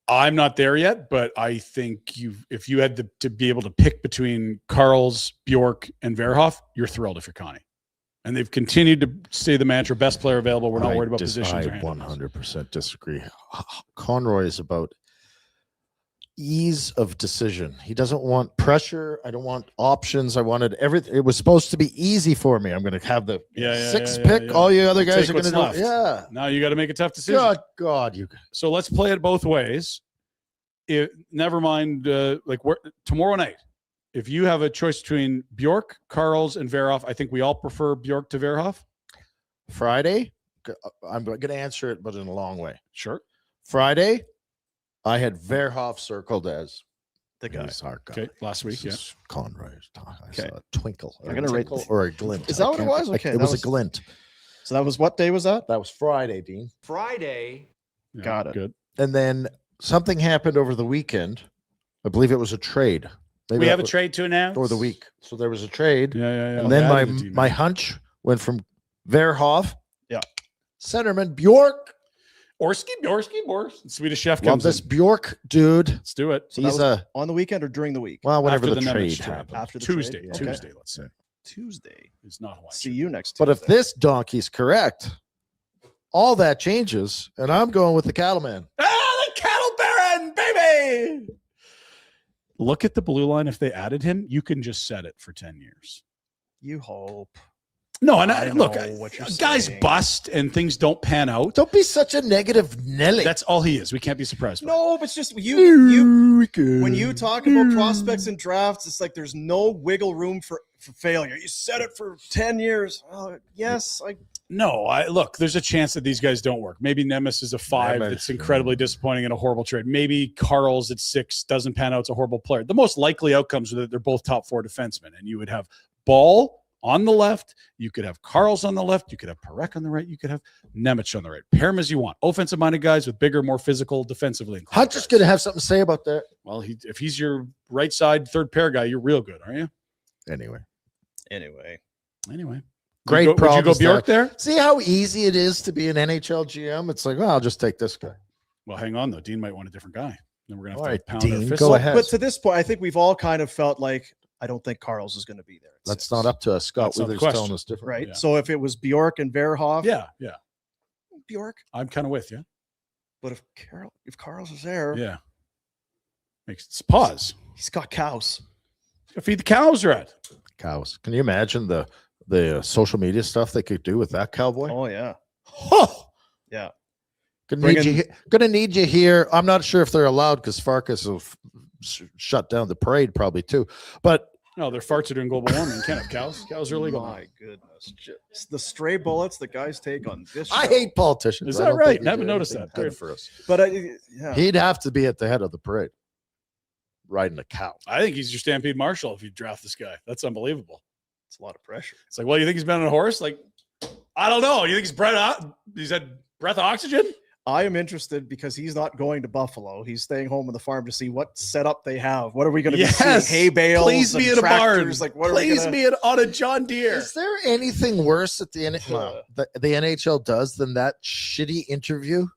I'm not there yet, but I think if you had to be able to pick between Carl's, Bjork, and Verhoff, you're thrilled if you're Connie. And they've continued to say the mantra, best player available. We're not worried about positions. I or handles. 100% disagree. Conroy is about ease of decision. He doesn't want pressure. I don't want options. I wanted everything. It was supposed to be easy for me. I'm going to have the sixth pick. Yeah. All you other We'll guys take are going to what's do. left. Yeah. Now you got to make a tough decision. Good God, you. So let's play it both ways. Never mind, tomorrow night, if you have a choice between Bjork, Carls, and Verhoff, I think we all prefer Bjork to Verhoff. Friday, I'm going to answer it, but in a long way. Sure. Friday, I had Verhoff circled as The guy. he's our guy. Okay. Last week, This is Conroy. I Okay. saw a twinkle. I'm gonna rate twinkle or a glint. Is that I what it can't- was? I- Okay, it that was was- a glint. So that was, what day was that? That was Friday, Dean. Friday. Yeah. Got it. Good. And then something happened over the weekend. I believe it was a trade. Maybe We that have a was- trade to announce. or the week. So there was a trade. Yeah. And then Added a team my in. hunch went from Verhoff. Yeah. Centerman Bjork. Bjork. Swedish chef Love comes this in. Bjork dude. Let's do it. So that He's was a on the weekend or during the week? whenever After the Nemitz trade trade. happened. After the Tuesday. trade? Okay. Tuesday, let's say. Tuesday. It's not Hawaii. See you next But if Tuesday. this donkey's correct, all that changes, and I'm going with the cattleman. The cattle baron, baby. Look at the blue line. If they added him, you can just set it for 10 years. You hope. No, and I look, know what you're guys saying. bust and things don't pan out. Don't be such a negative Nelly. That's all he is. We can't be surprised. by it. No, but it's just you when you talk about prospects and drafts, it's like there's no wiggle room for failure. You set it for 10 years. Oh, yes, No, look, there's a chance that these guys don't work. Maybe Nemes is a 5 Nemes, that's incredibly disappointing in a horrible trade. Maybe Carl's at 6 doesn't pan out. It's a horrible player. The most likely outcomes are that they're both top 4 defensemen, and you would have Ball on the left. You could have Carl's on the left. You could have Parekh on the right. You could have Nemec on the right. Pair them as you want. Offensive-minded guys with bigger, more physical, defensively inclined Hunter's guys. going to have something to say about that. Well, if he's your right side third pair guy, you're real good, aren't you? Anyway, Anyway. great Would you go problems Bjork there? see how easy it is to be an NHL GM? It's like, well, I'll just take this guy. Well, hang on, though. Dean might want a different guy. Then we're going to All have right, to pound Dean, our fists. go up. ahead. but to this point, I think we've all kind of felt like I don't think Carl's is going to be there. at That's 6, not up to us. Scott That's not the Withers question. telling us different. right. Yeah. So if it was Bjork and Verhoff, Yeah. Bjork. I'm kind of with you. But if Carl's is there, Yeah. Makes it's pause. he's got cows. Feed the cows, right? Cows. Can you imagine the social media stuff they could do with that cowboy? Oh yeah, Oh, yeah. Gonna need you here. I'm not sure if they're allowed because Farkas will shut down the parade probably too. But No, their farts are doing global warming. You can't have cows. Cows are illegal. My goodness, just the stray bullets that guys take on this. I show. hate politicians. Is I that don't right? think they Haven't do noticed anything that. good Good. for us. But yeah, He'd have to be at the head of the parade, riding a cow. I think he's your Stampede Marshal if you draft this guy. That's unbelievable. it's a lot of pressure. It's like, well, you think he's been on a horse? Like, I don't know. You think he's had breath of oxygen? I am interested because he's not going to Buffalo. He's staying home on the farm to see what setup they have. What are we going to be seeing? Hay bales, Please and be in a barn. tractors? Like, what Please are we gonna... be on a John Deere. Is there anything worse that the NHL does than that shitty interview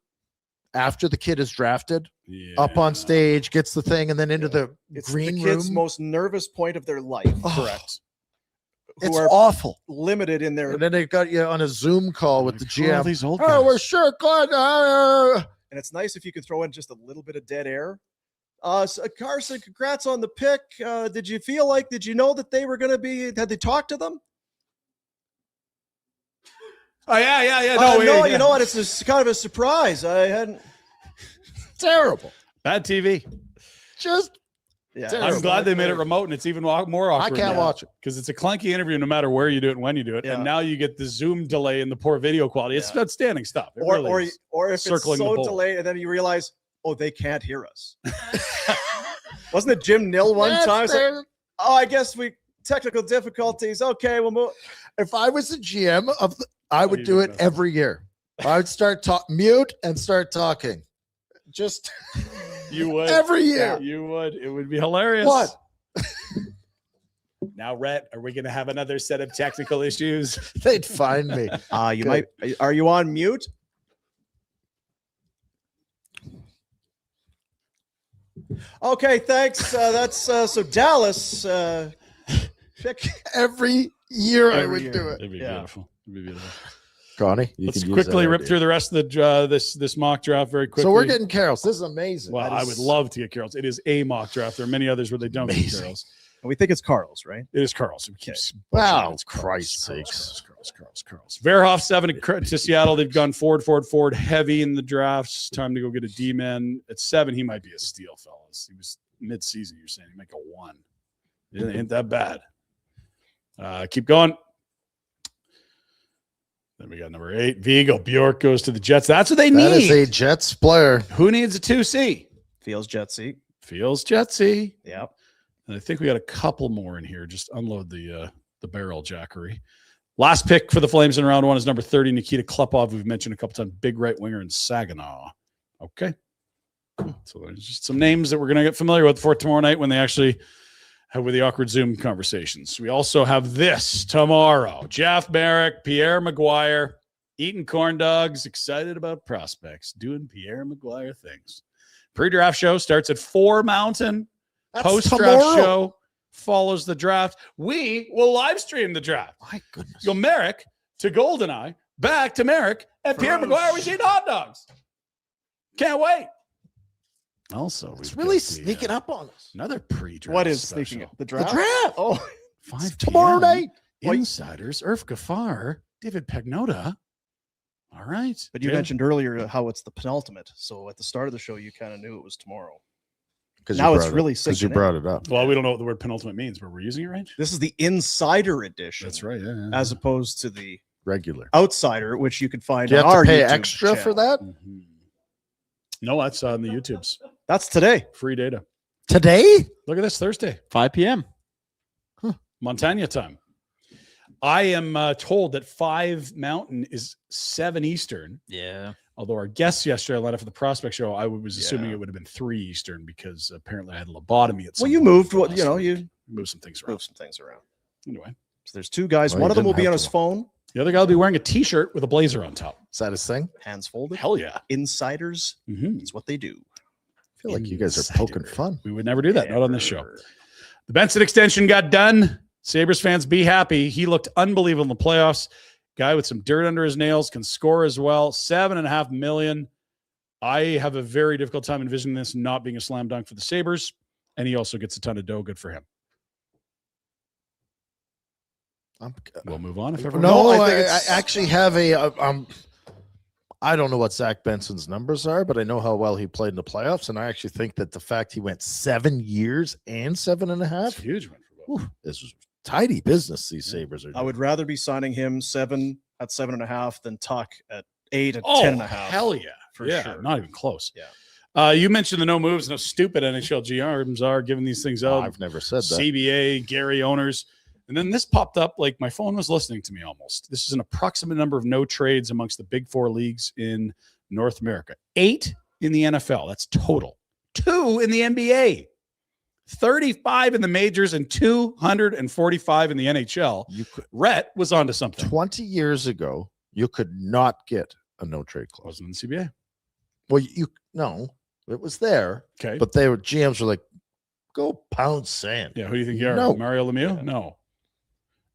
after the kid is drafted, up on stage, gets the thing, and then into the It's green the kid's room? most nervous point of their life. Correct. Who It's are awful. limited in their, And then they've got you on a Zoom call with the Who are all GM. these old Oh, we're guys? sure glad. and it's nice if you can throw in just a little bit of dead air. So Carson, congrats on the pick. Did you know that they were going to be? Had they talked to them? Oh yeah. No, yeah. you know what? It's just kind of a surprise. I hadn't. Terrible. Bad TV. Just Yeah, Terrible. I'm glad they made it remote, and it's even more I awkward. can't watch it. because it's a clunky interview no matter where you do it and when you do it. Yeah. And now you get the Zoom delay and the poor video quality. It's outstanding stuff. It really is. or if circling it's the so bowl. delayed, and then you realize, oh, they can't hear us. Wasn't it Jim Nill one That's time? It's like, fair. oh, I guess we technical difficulties. Okay, we'll move. If I was the GM of, I would you do do it that. every year. I would start mute and start talking. Just You would. every year. You would. It would be hilarious. What? Now, Rhett, are we going to have another set of technical issues? They'd find me. You Good. might. Are you on mute? Okay, thanks. That's so Dallas. Pick. Every year I Every would year. do it. It'd be Yeah. beautiful. It'd be beautiful. Connie, Let's quickly rip through the rest of the this mock draft very quickly. So we're getting Carols. This is amazing. Well, That I is- would love to get Carol's. It is a mock draft. There are many others where they don't get Amazing. Carol's. And we think it's Carl's, right? It is Carl's. It keeps Wow, it's Christ's sakes. Carl's. Verhoff 7 to Seattle. They've gone forward heavy in the drafts. Time to go get a D-man. At 7, he might be a steal, fellas. He was mid-season. You're saying he might go 1. It ain't that bad. Keep going. Then we got number 8. Vigo Bjork goes to the Jets. That's what they That need. is a Jets player. Who needs a 2C? Feels Jetsy. Feels Jetsy. Yep. And I think we got a couple more in here. Just unload the barrel jackery. Last pick for the Flames in round 1 is number 30, Nikita Klepov. We've mentioned a couple times. Big right winger in Saginaw. Okay. So there's just some names that we're going to get familiar with for tomorrow night when they actually have with the awkward Zoom conversations. We also have this tomorrow. Jeff Merrick, Pierre Maguire, eating corn dogs, excited about prospects, doing Pierre Maguire things. Pre-draft show starts at 4 Mountain. That's Post-draft tomorrow. show follows the draft. We will live stream the draft. My goodness. Go Merrick to Goldeneye, back to Merrick, and Pierre Maguire was eating hot dogs. Can't wait. Also, It's we've really got the, sneaking up on us. another pre-draft. What is special. sneaking up? The The draft? draft. Oh, 5 Tomorrow p.m. night. Insiders, Irf Gaffar, David Pagnota. All right. but you Jay- mentioned earlier how it's the penultimate. So at the start of the show, you kind of knew it was tomorrow. Because Now it's really because you sinking in. brought it up. Well, we don't know what the word penultimate means, but we're using it right. This is the insider edition. That's right. Yeah. As opposed to the Regular. outsider, which you can find Do you on have our to pay YouTube extra for channel. that? Mhm. No, that's on the YouTubes. That's today. Free data. Today? Look at this Thursday. 5 p.m. Montana time. I am told that 5 Mountain is 7 Eastern. Yeah. Although our guest yesterday lined up for the prospect show, I was assuming it would have been 3 Eastern because apparently I had a lobotomy at some Well, you point moved. last You know, week. you Move some things around. move some things around. Anyway, So there's 2 guys. Well, One you of them will didn't be on have his to. phone, the other guy will be wearing a T-shirt with a blazer on top. Is that his thing? hands folded. Hell yeah. Insiders. Mhm. It's what they do. I feel like you guys are poking Insider. fun. We would never do that. Not on this show. The Benson extension got done. Sabres fans be happy. He looked unbelievable in the playoffs. Guy with some dirt under his nails, can score as well. $7.5 million. I have a very difficult time envisioning this not being a slam dunk for the Sabres. And he also gets a ton of dough. Good for him. We'll move on if everyone No, I I, think I it's- actually have I don't know what Zach Benson's numbers are, but I know how well he played in the playoffs, and I actually think that the fact he went 7 years and 7.5 That's huge one for both. is tidy business. These Sabres are. I would rather be signing him 7 at 7.5 than Tuch at 8 at Oh, 10.5. hell yeah. For yeah, sure. not even close. Yeah. You mentioned the no moves, no stupid NHL GMs are giving these things out. I've never said that. CBA, Gary owners. And then this popped up like my phone was listening to me almost. This is an approximate number of no trades amongst the big 4 leagues in North America. 8 in the NFL. That's total. 2 in the NBA. 35 in the majors and 245 in the NHL. You could, Rhett was onto something. 20 years ago, you could not get a no trade clause. Wasn't in the CBA. Well, no, it was there, Okay. but GMs were like, go pound sand. Yeah, who do you think you are? No. Mario Lemieux? No.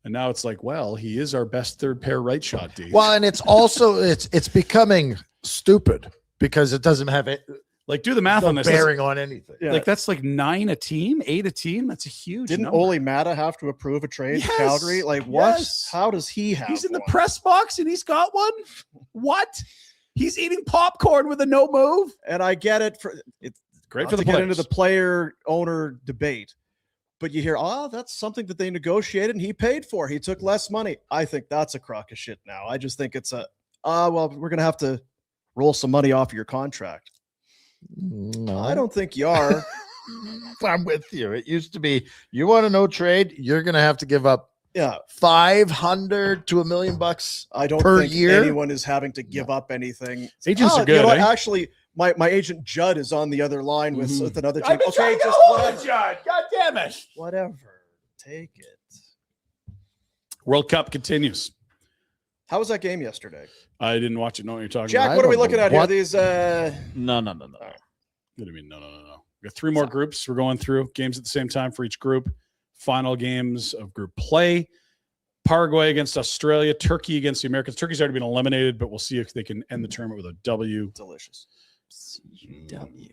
And now it's like, well, he is our best third pair right shot D. Well, and it's also it's becoming stupid because it doesn't have it. Like, do the math No on this. bearing on anything. Yeah. Like, that's like 9 a team, 8 a team. That's a huge Didn't number. Ole Mata have to approve a trade Yes, to Calgary? Like, what? yes. How does he have He's in the one? press box and he's got one. What? He's eating popcorn with a no move. And I get it. It's Great not for the to get players. into the player-owner debate. But you hear, that's something that they negotiated and he paid for. He took less money. I think that's a crock of shit now. I just think it's well, we're going to have to roll some money off your contract. No, I don't think you are. I'm with you. It used to be, you want to no trade, you're going to have to give up Yeah. $500 to $1 million I don't per think year. anyone is having to give up anything. Agents are You good. know what? Eh? Actually, my agent Judd is on the other line with another team. I've been Okay, trying to just get hold of whatever. Judd. God damn it. Whatever. Take it. World Cup continues. How was that game yesterday? I didn't watch it. Know what you're talking Jack, about. I what are we don't looking know at here? what- These No. What do you mean? No. We got 3 more groups we're going through. Games at the same time for each group. Final games of group play. Paraguay against Australia. Turkey against the Americans. Turkey's already been eliminated, but we'll see if they can end the tournament with a W. delicious. CW.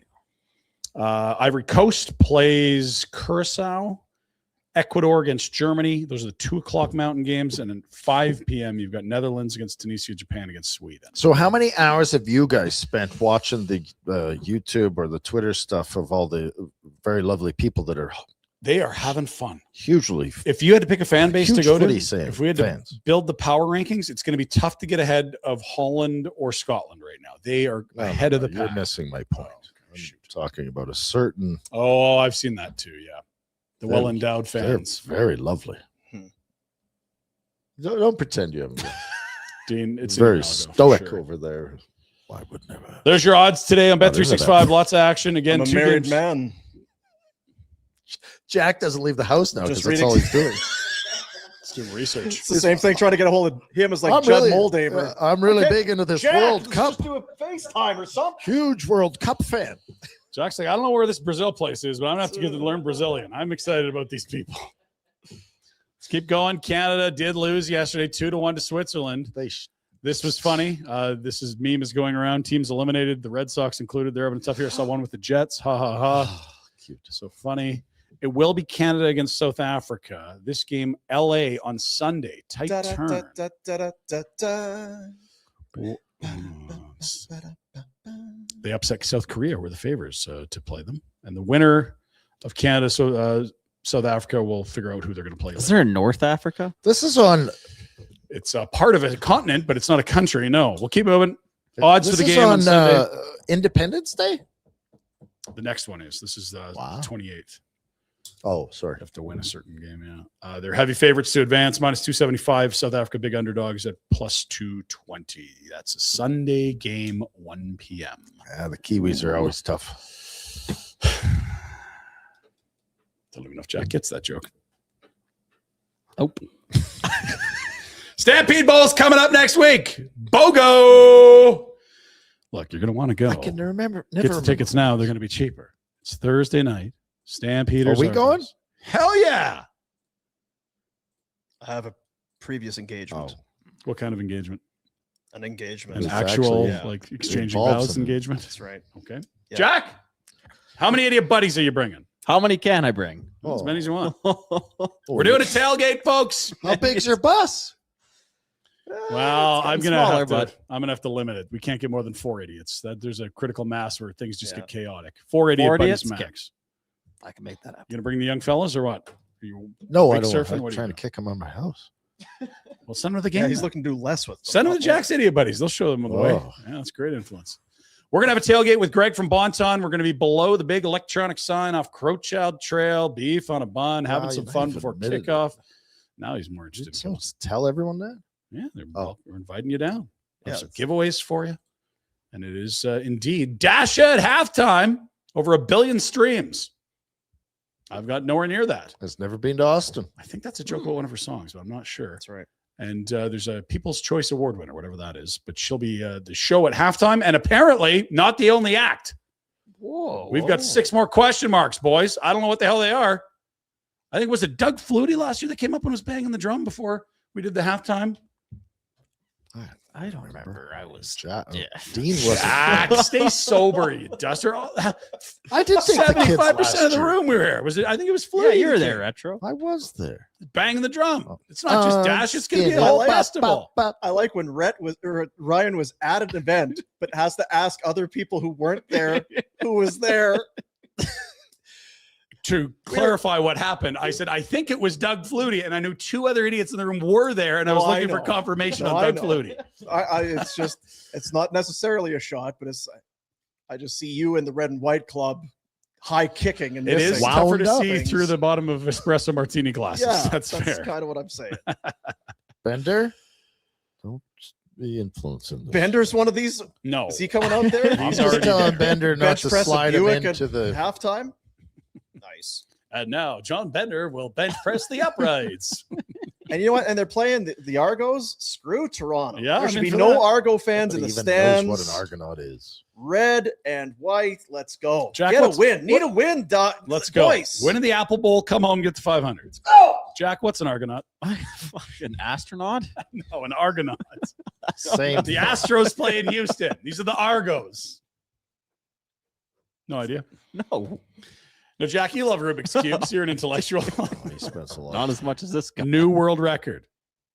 Ivory Coast plays Curacao. Ecuador against Germany. Those are the 2:00 Mountain games. And at 5 p.m., you've got Netherlands against Tunisia, Japan against Sweden. So how many hours have you guys spent watching the YouTube or the Twitter stuff of all the very lovely people that are They are having fun. hugely If you had to pick a fan base to huge go to, footy fan- if we had fans? to build the power rankings, it's going to be tough to get ahead of Holland or Scotland right now. They are ahead of the You're pack. missing my point. Oh, I'm shoot. talking about a certain. Oh, I've seen that too. Yeah. The They're- well-endowed They're fans. very lovely. Don't pretend you haven't. Dean, it's Very in Malaga, for stoic sure. over there. Why would never? There's your odds today on Oh, there's Bet365. Lots of action. Again, I'm a 2 married games. man. Jack doesn't leave the house now Just because that's reading- all he's doing. Let's do research. It's the same thing trying to get a hold of him as like I'm Judd really, Moldaver. I'm really Okay, big into this Jack, World let's Cup. just do a FaceTime or something. Huge World Cup fan. Jack's like, I don't know where this Brazil place is, but I'm going to have to get to learn Brazilian. I'm excited about these people. Let's keep going. Canada did lose yesterday, 2-1 to Switzerland. This was funny. Meme is going around. Teams eliminated, the Red Sox included. They're having a tough year. I saw one with the Jets. Ha, ha, ha. Cute. So funny. It will be Canada against South Africa. This game, LA on Sunday. Tight Da, da, turn. da, da, da, da, da. They upset South Korea, were the favors to play them. And the winner of Canada, South Africa, will figure out who they're going to play Is with. there a North Africa? This is on. It's a part of a continent, but it's not a country. No, we'll keep moving. Odds This for the is game on on Sunday. Independence Day. The next one is. This is the Wow. 28th. Oh, sorry. You have to win a certain game, yeah. They're heavy favorites to advance, minus 275. South Africa, big underdogs at plus 220. That's a Sunday game, 1 p.m. Yeah, the Kiwis are always tough. Don't even know if Jack gets that joke. Nope. Stampede Bowl's coming up next week. BOGO! Look, you're going to want to go. I can remember. Get Never the tickets now. They're going to be cheaper. It's Thursday night. Stampeders. Are we going? Hell yeah. I have a previous engagement. What kind of engagement? An engagement. An It's actual, actually, like, exchanging involves vows them. engagement? That's right. Okay. Yeah. Jack, how many idiot buddies are you bringing? How many can I bring? As many as you want. Oh, We're doing a tailgate, folks. How big's your bus? Well, I'm gonna smaller, have to. but- I'm gonna have to limit it. We can't get more than 4 idiots. There's a critical mass where things just Yeah. get chaotic. 4 idiot 4 buddies idiots? max. I can make that happen. You gonna bring the young fellas or what? Are you, No, I Big don't. surfing? I'm What are you trying to doing? kick him out of my house. well, send them to the game. Yeah, he's then. looking to do less with them. Send them to not more. Jack's idiot buddies. They'll show them the way. Oh. Yeah, that's great influence. We're gonna have a tailgate with Greg from Bonton. We're gonna be below the big electronic sign off Crowchild Trail, beef on a bun, having Wow, some you fun haven't before admitted kickoff. Now he's more Did you interested. In supposed to tell everyone that? Yeah, Oh. we're inviting you down. We have Yeah, some it's- giveaways for you. And it is indeed Dasha at halftime, over 1 billion streams. I've got nowhere near that. Has never been to Austin. I think that's a joke about one of her songs, but I'm not sure. That's right. And there's a People's Choice Award winner, whatever that is. But she'll be the show at halftime, and apparently not the only act. Whoa. We've got 6 more question marks, boys. I don't know what the hell they are. I think, was it Doug Flutie last year that came up and was banging the drum before we did the halftime? I don't remember. I was Dean was. Jack, stay sober, you duster. I did think the kids 75% last of the year. room we were here. Was it? I think it was Yeah, Flutie. you were that there, came. Retro. I was there. Banging the drum. It's not just Dash. It's going to be a whole festival. I like when Ryan was at an event, but has to ask other people who weren't there who was there. To clarify what happened, I said, I think it was Doug Flutie, and I knew 2 other idiots in the room were there, and I was Oh, I looking for know. confirmation No, on I Doug know. Flutie. It's not necessarily a shot, but I just see you in the red and white club high kicking and It is missing. tougher to Wound up. see through the bottom of espresso martini glasses. Yeah, that's fair. kind of what I'm saying. Bender, don't be influencing this. Bender's one of these. No. Is he coming out there? I'm He's just already telling there. Bender not Bench to press a slide him Buick into at the. halftime. Nice. And now John Bender will bench press the uprights. And you know what? And they're playing the Argos. Screw Toronto. Yeah, there I'm should in be for no that. Argo fans in Nobody the even stands. knows what an Argonaut is. Red and white. Let's go. Jack, Get a what's- win. Need a win, Doc. Let's go. Boys. Win in the Apple Bowl. Come home, get the 500. Go. Jack, what's an Argonaut? An astronaut? No, an Argonaut. Same. The Astros play in Houston. These are the Argos. No idea. No, No, Jack, you love Rubik's Cubes. You're an intellectual. He spends a lot. not as much as this guy. New world record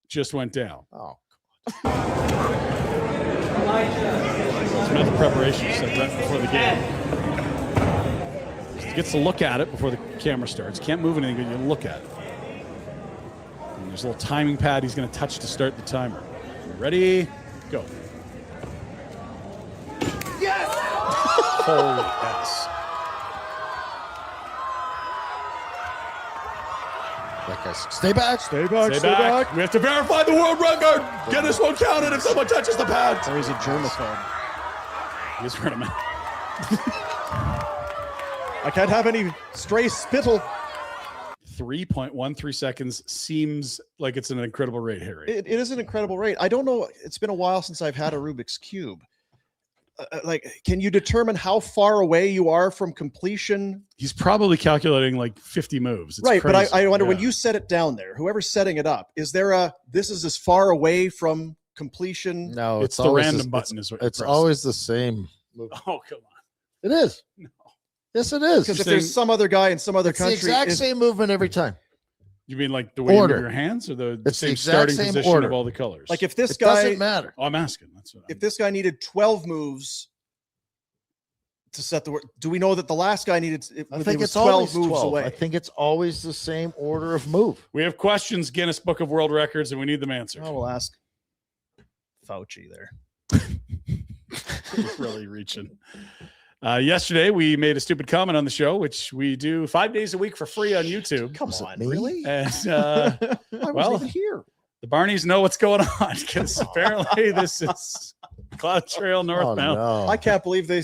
just went down. Oh, Some mental preparation set right before the game. He gets to look at it before the camera starts. Can't move anything, but you look at it. And there's a little timing pad he's going to touch to start the timer. Ready? Go. Yes! Holy yes. that guy's. Stay back. Stay back. Stay back. We have to verify the world record. Guinness won't count it if someone touches the pad. Or is it germaphobe? He's heard him. I can't have any stray spittle. 3.13 seconds seems like it's an incredible rate, Harry. It is an incredible rate. I don't know. It's been a while since I've had a Rubik's Cube. Can you determine how far away you are from completion? He's probably calculating like 50 moves. It's right, crazy. but I wonder when Yeah. you set it down there, whoever's setting it up, is there this is as far away from completion? No, It's the always random the- button is what you It's press. always the same. Oh, come on. It is. No. Yes, it is. Because if saying- there's some other guy in some other It's the country, exact same movement every time. You mean like the way you Order. move your hands or the It's the same exact starting same position order. of all the colors? like if this It guy, doesn't matter. Oh, I'm asking. That's what if this guy needed 12 moves to set the word, do we know that the last guy needed? I think was it's always 12 moves 12. away. I think it's always the same order of move. We have questions, Guinness Book of World Records, and we need them answered. Oh, we'll ask Fauci there. Really reaching. Yesterday, we made a stupid comment on the show, which we do 5 days a week for free on YouTube. Come Was it on, me? really? And I wasn't well, even here. the Barneys know what's going on because apparently this is Cloud Trail Oh, northbound. no. I can't believe they.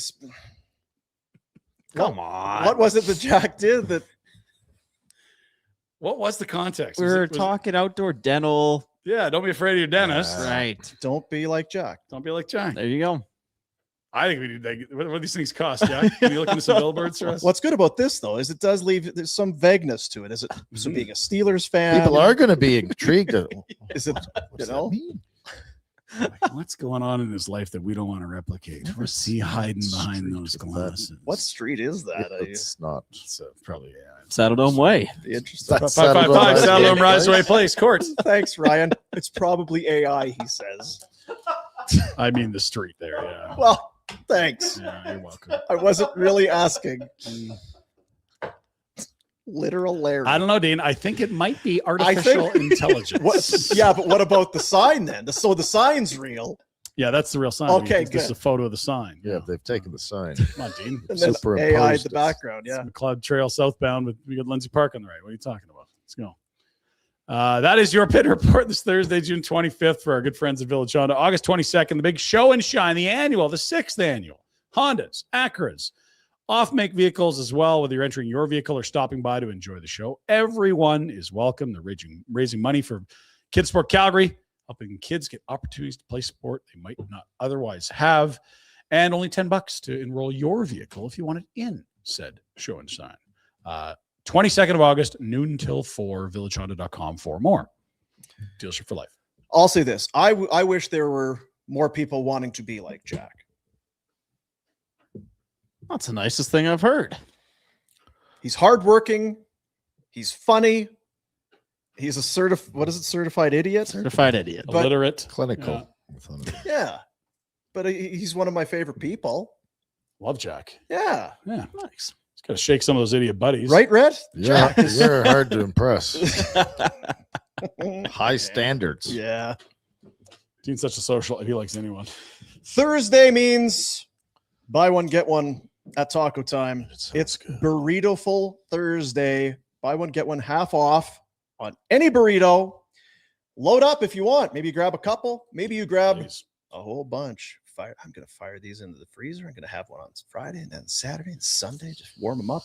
Come on. What was it that Jack did that? What was the context? We Was were it- was- talking outdoor dental. Yeah, don't be afraid of your dentist. Right. Don't be like Jack. Don't be like Jack. There you go. I think we need to, what do these things cost, Jack? Can you look into some billboards for us? What's good about this though is it does leave there's some vagueness to it. Is it so being a Steelers fan? People are going to be intrigued. Is it What's that know? mean? What's going on in his life that we don't want to replicate? What's he hiding behind Street those is that? glasses? What street is that? It's not. It's probably Saddledome Way. Be interesting. That's 555 Saddledome Saddledome Place. Riseway Place Court. Thanks, Ryan. It's probably AI, he says. I mean the street there. Yeah. Well, thanks. Yeah, you're welcome. I wasn't really asking. Literal Larry. I don't know, Dean. I think it might be artificial intelligence. What? Yeah, but what about the sign then? So the sign's real, Yeah, that's the real sign. Okay, This is good. a photo of the sign. Yeah, they've taken the sign. Come on, Dean. and then Superimposed AI in it. the background. Yeah. It's McLeod Trail southbound with we got Lindsay Park on the right. What are you talking about? Let's go. That is your Pinder Report this Thursday, June 25th for our good friends at Village Honda. August 22nd, the big show and shine, the 6th annual Hondas, Acuras, off-make vehicles as well, whether you're entering your vehicle or stopping by to enjoy the show. Everyone is welcome. They're raising money for Kids Sport Calgary, helping kids get opportunities to play sport they might not otherwise have, and only $10 to enroll your vehicle if you want it in said show and shine. 22nd of August, noon till 4, villagehonda.com for more. Dealership for life. I'll say this. I wish there were more people wanting to be like Jack. That's the nicest thing I've heard. He's hardworking. He's funny. He's a certified idiot. Certified idiot. But- Illiterate. Clinical. Yeah. But he's one of my favorite people. Love Jack. Yeah. Yeah. Nice. He's got to shake some of those idiot buddies. Right, Red? Yeah, you're hard to impress. High standards. Yeah. Dean's such a social. If he likes anyone. Thursday means buy one, get one at Taco Time. Sounds It's good. Burrito-ful Thursday. Buy one, get one half off on any burrito. Load up if you want. Maybe grab a couple. Maybe you grab Please. a whole bunch. I'm going to fire these into the freezer. I'm going to have one on Friday and then Saturday and Sunday. Just warm them up.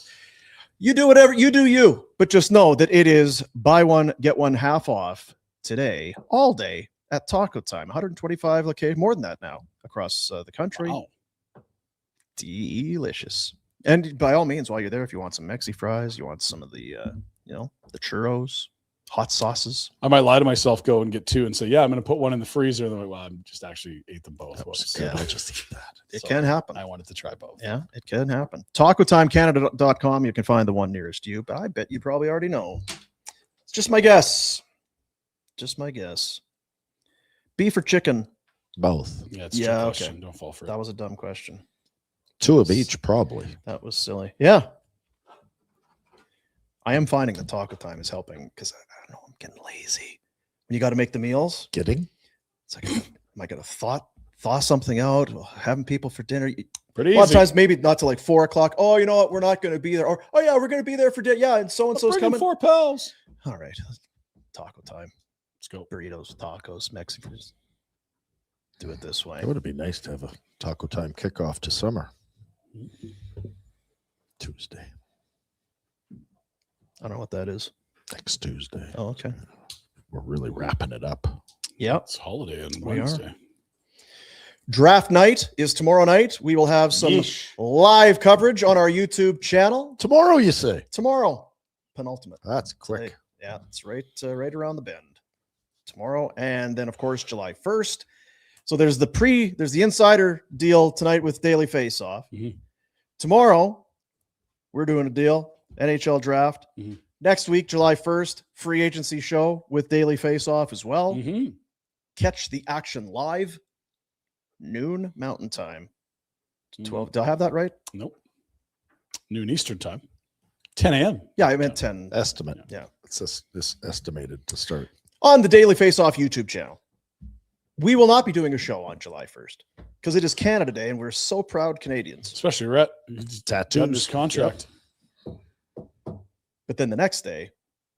You do whatever you do, you. But just know that it is buy one, get one half off today, all day at Taco Time. 125 locations, more than that now across the country. Wow. Delicious. And by all means, while you're there, if you want some Mexi fries, you want some of the, the churros, hot sauces. I might lie to myself, go and get two and say, yeah, I'm going to put one in the freezer. And then, well, I just actually ate them both. Whoops. Yeah. I'll just eat that. It So can happen. I wanted to try both. Yeah, it can happen. TacoTimeCanada.com. You can find the one nearest you, but I bet you probably already know. It's just my guess. Just my guess. Beef or chicken? Both. Yeah, it's a Yeah, trick okay. question. Don't fall for it. That was a dumb question. Two of each, probably. That was silly. Yeah. I am finding that Taco Time is helping because I don't know, I'm getting lazy. When you got to make the meals, Getting? it's like, am I going to thaw something out? Having people for dinner? Pretty A lot of easy. times, maybe not till like 4 o'clock. Oh, you know what? We're not going to be there. Or, oh, yeah, we're going to be there for dinner. Yeah, and so and so's Bring in coming. 4 pals. All right. Taco Time. Let's go. Burritos, tacos, Mexicans. Do it this way. It would be nice to have a Taco Time kickoff to summer. Tuesday. I don't know what that is. Next Tuesday. Oh, okay. We're really wrapping it up. Yep. It's holiday on We are. Wednesday. Draft night is tomorrow night. We will have some Yeesh. live coverage on our YouTube channel Tomorrow, you say? tomorrow. Penultimate. That's quick. Yeah, it's right around the bend tomorrow. And then, of course, July 1st. So there's the insider deal tonight with Daily Face-Off. Mhm. Tomorrow, we're doing a deal, NHL draft. Mhm. Next week, July 1st, free agency show with Daily Face-Off as well. Mhm. Catch the action live, noon Mountain Time. Mhm. 12. Do I have that right? Nope. Noon Eastern time. 10 a.m. Yeah, I meant 10. Estimate. Yeah. It's this estimated to start. On the Daily Face-Off YouTube channel. We will not be doing a show on July 1st because it is Canada Day and we're so proud Canadians. Especially Rhett. Tattoos. Done his contract. But then the next day,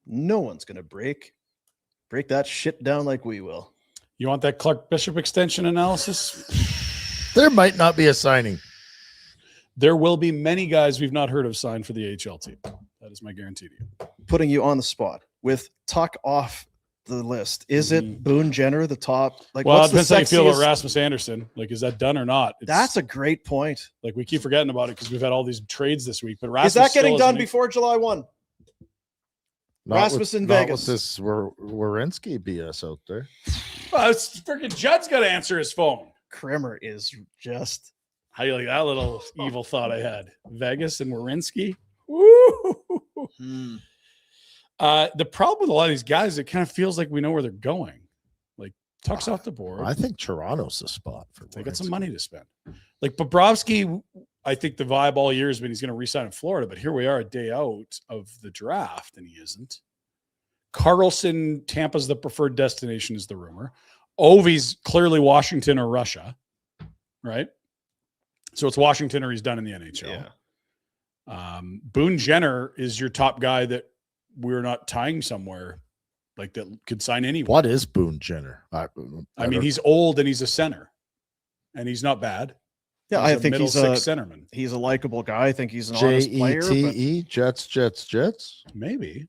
no one's going to break that shit down like we will. You want that Clark Bishop extension analysis? There might not be a signing. There will be many guys we've not heard of signed for the AHL team. That is my guarantee to you. Putting you on the spot with Tuch off the list. Is it Boone Jenner, the top? Like, Well, it what's the depends how you feel about sexiest- Rasmus Anderson. Like, is that done or not? That's a great point. like we keep forgetting about it because we've had all these trades this week. But Is Rasmus that getting still done isn't- before July 1? Rasmus in not Vegas. with this Werenski BS out there. Oh, it's freaking Judd's got to answer his phone. Krimmer is just How you like that little evil thought I had? Vegas and Werenski. Woo! The problem with a lot of these guys, it kind of feels like we know where they're going. Like Tuck's off the board. I think Toronto's the spot for They got some Werenski. money to spend. Like Bobrovsky, I think the vibe all year has been he's going to resign in Florida, but here we are a day out of the draft and he isn't. Carlson, Tampa's the preferred destination is the rumor. Ovi's clearly Washington or Russia, right? So it's Washington or he's done in the NHL. yeah. Boone Jenner is your top guy that we're not tying somewhere like that could sign anyone. What is Boone Jenner? I mean, he's old and he's a center and he's not bad. Yeah, He's I a think middle he's six a centerman. he's a likable guy. I think he's an honest player. But Jets, Jets. Maybe.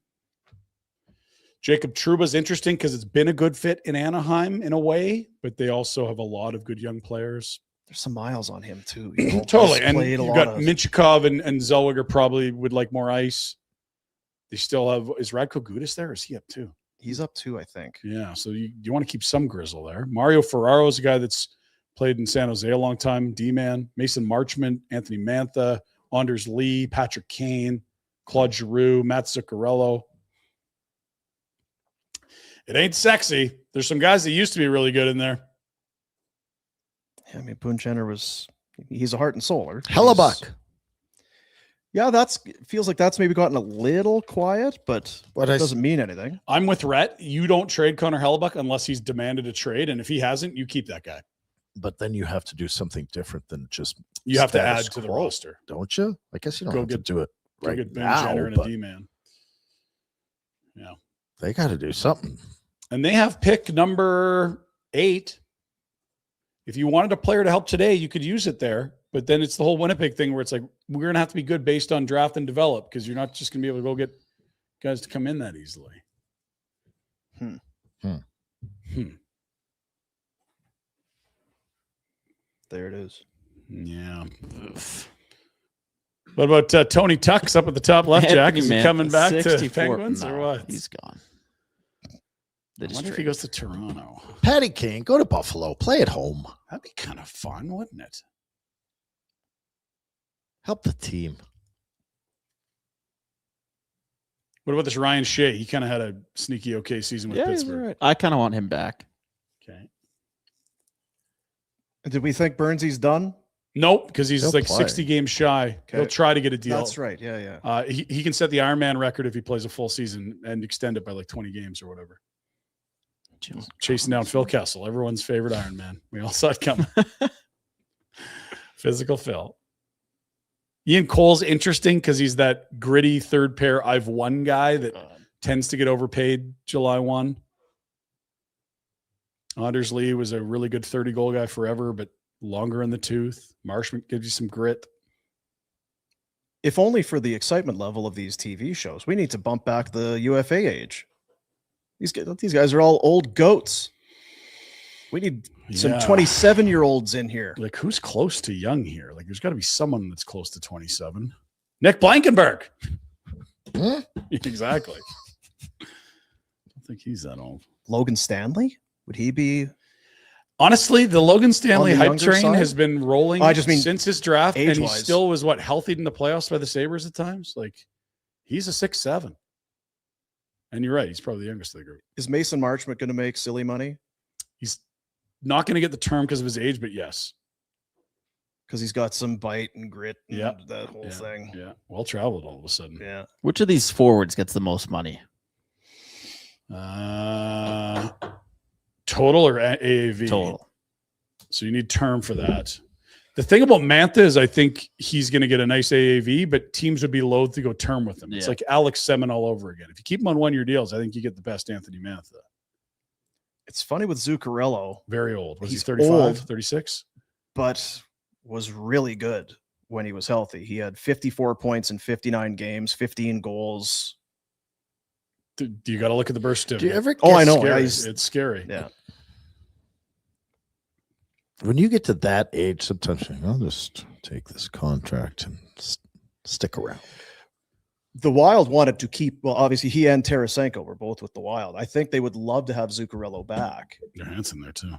Jacob Trouba's interesting because it's been a good fit in Anaheim in a way, but they also have a lot of good young players. there's some miles on him too. You know, Totally. he's And played a you've lot got of- Minchikov and Zellweger probably would like more ice. They still have, is Radko Gudas there or is he up too? He's up 2, I think. Yeah, so you want to keep some grizzle there. Mario Ferraro is a guy that's played in San Jose a long time. D-man. Mason Marchment, Anthony Mantha, Anders Lee, Patrick Kane, Claude Giroux, Matt Zuccarello. It ain't sexy. There's some guys that used to be really good in there. Yeah, I mean, Boone he's a heart and soul. Hellebuck. Yeah, feels like that's maybe gotten a little quiet, but it doesn't mean anything. I'm with Rhett. You don't trade Connor Hellebuck unless he's demanded a trade, and if he hasn't, you keep that guy. But then you have to do something different than just you have to status add to the quo, roster, don't you? I guess you don't have to do it go right get Ben now, Jenner and but a D-man. Yeah, they got to do something. And they have pick number 8. If you wanted a player to help today, you could use it there. But then it's the whole Winnipeg thing where it's like, we're going to have to be good based on draft and develop because you're not just going to be able to go get guys to come in that easily. There it is. Yeah. What about Tony Tuch's up at the top left, Jack? Is he coming back to Penguins or what? He's gone. I wonder if he goes to Toronto. Patty Kane, go to Buffalo. Play at home. That'd be kind of fun, wouldn't it? Help the team. What about this Ryan Shea? He kind of had a sneaky okay season with Pittsburgh. Right. I kind of want him back. Okay. Did we think Burnsy's done? Nope, because he's He'll like play. 60 games shy. Okay. He'll try to get a deal. That's right. Yeah. He can set the Ironman record if he plays a full season and extend it by like 20 games or whatever. Chasing down Phil Kessel, everyone's favorite Ironman. We all saw it coming. Physical Phil. Ian Cole's interesting because he's that gritty third pair I've won guy that tends to get overpaid July 1. Anders Lee was a really good 30-goal guy forever, but longer in the tooth. Marshman gives you some grit. If only for the excitement level of these TV shows. We need to bump back the UFA age. These guys are all old goats. We need some 27-year-olds in here. Like, who's close to young here? Like, there's got to be someone that's close to 27. Nick Blankenberg. Exactly. I don't think he's that old. Logan Stanley? Would he be? Honestly, the Logan Stanley On the hype younger train side? has been rolling I just mean since his draft, and he age-wise. still was, healthy in the playoffs by the Sabres at times? Like, he's a 6'7". And you're right. He's probably the youngest of the group. Is Mason Marchment going to make silly money? He's not going to get the term because of his age, but yes. Because he's got some bite and grit and Yeah. that whole thing. Yeah. Well traveled all of a sudden. Yeah. Which of these forwards gets the most money? Total or AAV? Total. So you need term for that. The thing about Mantha is I think he's going to get a nice AAV, but teams would be loath to go term with him. It's like Alex Semin all over again. If you keep him on one-year deals, I think you get the best Anthony Mantha. It's funny with Zuccarello. Very old. Was He's he 35, old. 36? But was really good when he was healthy. He had 54 points in 59 games, 15 goals. Do you got to look at the birth Do you certificate? ever? Oh, I know. Scary. Yeah, It's scary. Yeah. When you get to that age, sometimes you think, I'll just take this contract and stick around. The Wild wanted to keep, well, obviously he and Tarasenko were both with the Wild. I think they would love to have Zuccarello back. Johansson there too.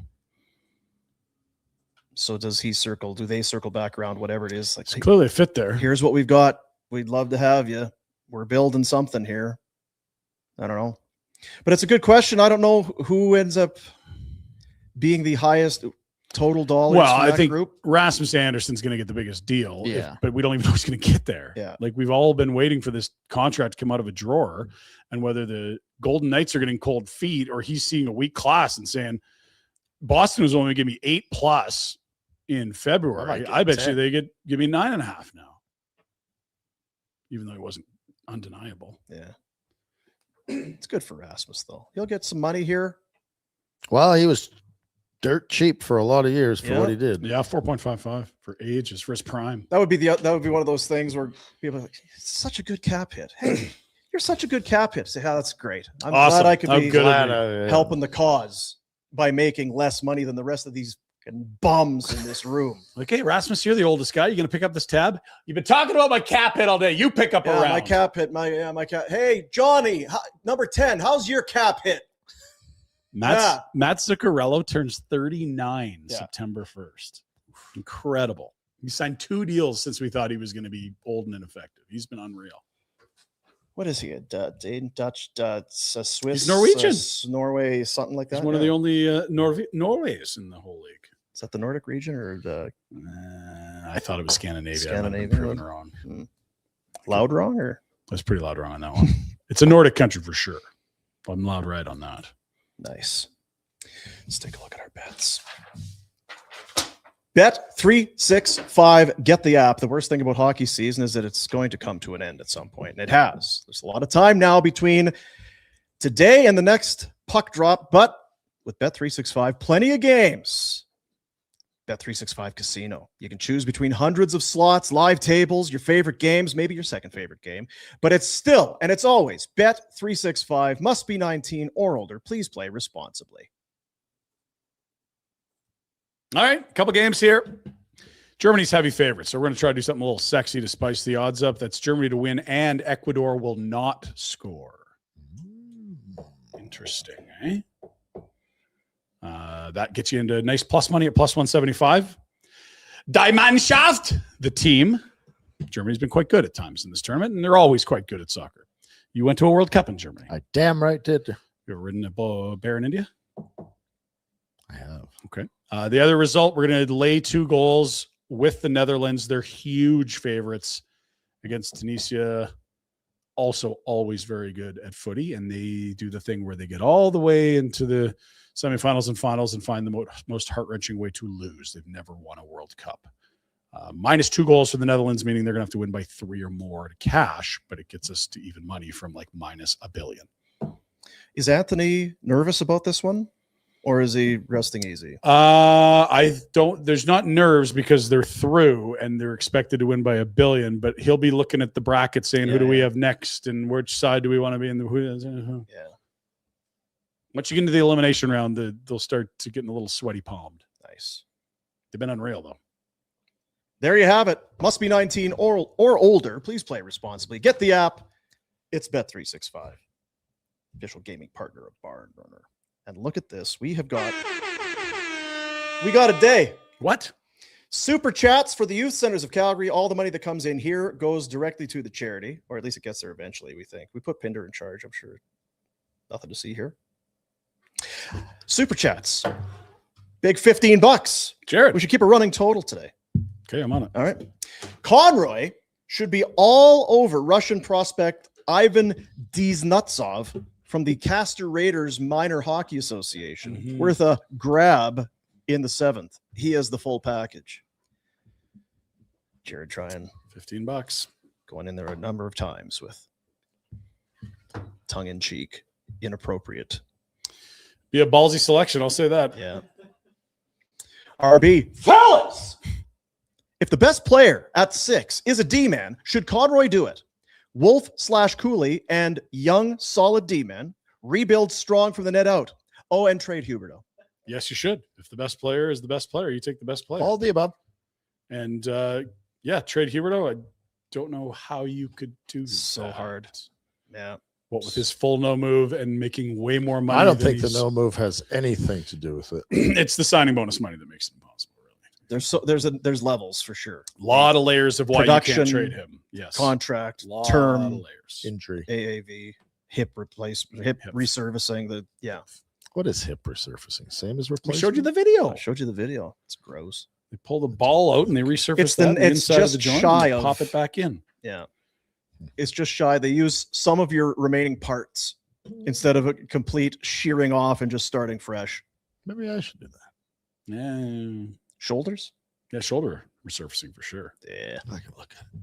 So do they circle back around, whatever it is? Like, It's clearly a fit there. here's what we've got. We'd love to have you. We're building something here. I don't know. But it's a good question. I don't know who ends up being the highest total dollars. Well, from I that think group. Rasmus Anderson's going to get the biggest deal. Yeah. But we don't even know who's going to get there. Yeah. Like we've all been waiting for this contract to come out of a drawer, and whether the Golden Knights are getting cold feet or he's seeing a weak class and saying Boston was only going to give me 8+ in February. I bet you they give me 9.5 now, even though it wasn't undeniable. Yeah. It's good for Rasmus, though. He'll get some money here. Well, he was dirt cheap for a lot of years for what he did. Yeah, 4.55 for age is for his prime. That would be one of those things where people are like, it's such a good cap hit. Hey, you're such a good cap hit. Say, that's great. I'm Awesome. glad I could I'm be good at helping the cause by making less money than the rest of these fucking bums in this room. Like, hey, Rasmus, you're the oldest guy. You going to pick up this tab? You've been talking about my cap hit all day. You pick up a round. My cap hit. My cap. Hey, Johnny, number 10. How's your cap hit? Matt Zuccarello turns 39 September 1st. Incredible. He signed 2 deals since we thought he was going to be old and ineffective. He's been unreal. What is he? A Dutch, Swiss? He's Norwegian. Norway, something like that. He's one of the only Norways in the whole league. Is that the Nordic region or the? I thought it was Scandinavia. Scandinavia. Proven wrong. Loud wrong or? I was pretty loud wrong on that one. It's a Nordic country for sure. I'm loud right on that. Nice. Let's take a look at our bets. Bet365. Get the app. The worst thing about hockey season is that it's going to come to an end at some point, and it has. There's a lot of time now between today and the next puck drop, but with Bet365, plenty of games. Bet365 Casino. You can choose between hundreds of slots, live tables, your favorite games, maybe your second favorite game, but it's still, and it's always, Bet365, must be 19 or older. Please play responsibly. All right, a couple games here. Germany's heavy favorite, so we're going to try to do something a little sexy to spice the odds up. That's Germany to win, and Ecuador will not score. Interesting, eh? That gets you into nice plus money at plus 175. Die Mannschaft, the team. Germany's been quite good at times in this tournament, and they're always quite good at soccer. You went to a World Cup in Germany. I damn right did. You ever ridden a bear in India? I have. Okay. The other result, we're going to lay 2 goals with the Netherlands. They're huge favorites against Tunisia. Also always very good at footy. And they do the thing where they get all the way into the semifinals and finals and find the most heart-wrenching way to lose. They've never won a World Cup. Minus 2 goals for the Netherlands, meaning they're going to have to win by 3 or more to cash, but it gets us to even money from like minus $1 billion. Is Anthony nervous about this one? Or is he resting easy? There's not nerves because they're through and they're expected to win by $1 billion, but he'll be looking at the bracket saying, who do we have next and which side do we want to be in? Yeah. Once you get into the elimination round, they'll start to getting a little sweaty palmed. Nice. They've been unreal though. There you have it. Must be 19 or older. Please play responsibly. Get the app. It's Bet365. Official gaming partner of Barn Runner. And look at this. We got a day. What? Superchats for the youth centers of Calgary. All the money that comes in here goes directly to the charity, or at least it gets there eventually, we think. We put Pinder in charge, I'm sure. Nothing to see here. Superchats. Big $15. Jared. We should keep a running total today. Okay, I'm on it. All right. Conroy should be all over Russian prospect Ivan Diznutsov from the Castor Raiders Minor Hockey Association, worth a grab in the 7th. He has the full package. Jared trying $15. Going in there a number of times with tongue-in-cheek, inappropriate. Be a ballsy selection, I'll say that. Yeah. RB. Fellas! If the best player at 6 is a D-man, should Conroy do it? Wolf/Cooley and young, solid D-men. Rebuild strong from the net out. Oh, and trade Huberto. Yes, you should. If the best player is the best player, you take the best player. All the above. And trade Huberto. I don't know how you could do so that. hard. Yeah. What with his full no move and making way more money? I don't think the no move has anything to do with it. It's the signing bonus money that makes it impossible. There's levels for sure. A lot of layers of why Production, you can't trade him. Yes. Contract, lot term, of layers. Injury, AAV, hip replacement, hip resurfacing. What is hip resurfacing? Same as We replacement? showed you the video. I showed you the video. It's gross. They pull the ball out and they resurface It's that it's inside just of the joint shy and of pop it back in. Yeah. It's just shy. They use some of your remaining parts instead of a complete shearing off and just starting fresh. Maybe I should do that. Yeah. Shoulders? Yeah, shoulder resurfacing for sure. Yeah. I can look at it.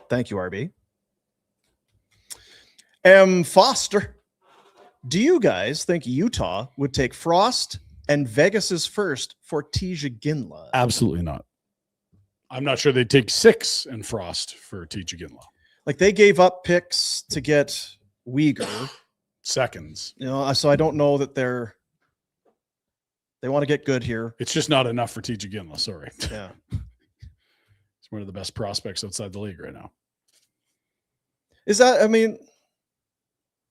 Thank you, RB. M. Foster. Do you guys think Utah would take Frost and Vegas's first for Tija Ginla? Absolutely not. I'm not sure they'd take 6 and Frost for T.J. Ginla. Like they gave up picks to get Uyghur. Seconds. So I don't know that They want to get good here. It's just not enough for TJ Ginla. Sorry. Yeah. He's one of the best prospects outside the league right now. Is that, I mean,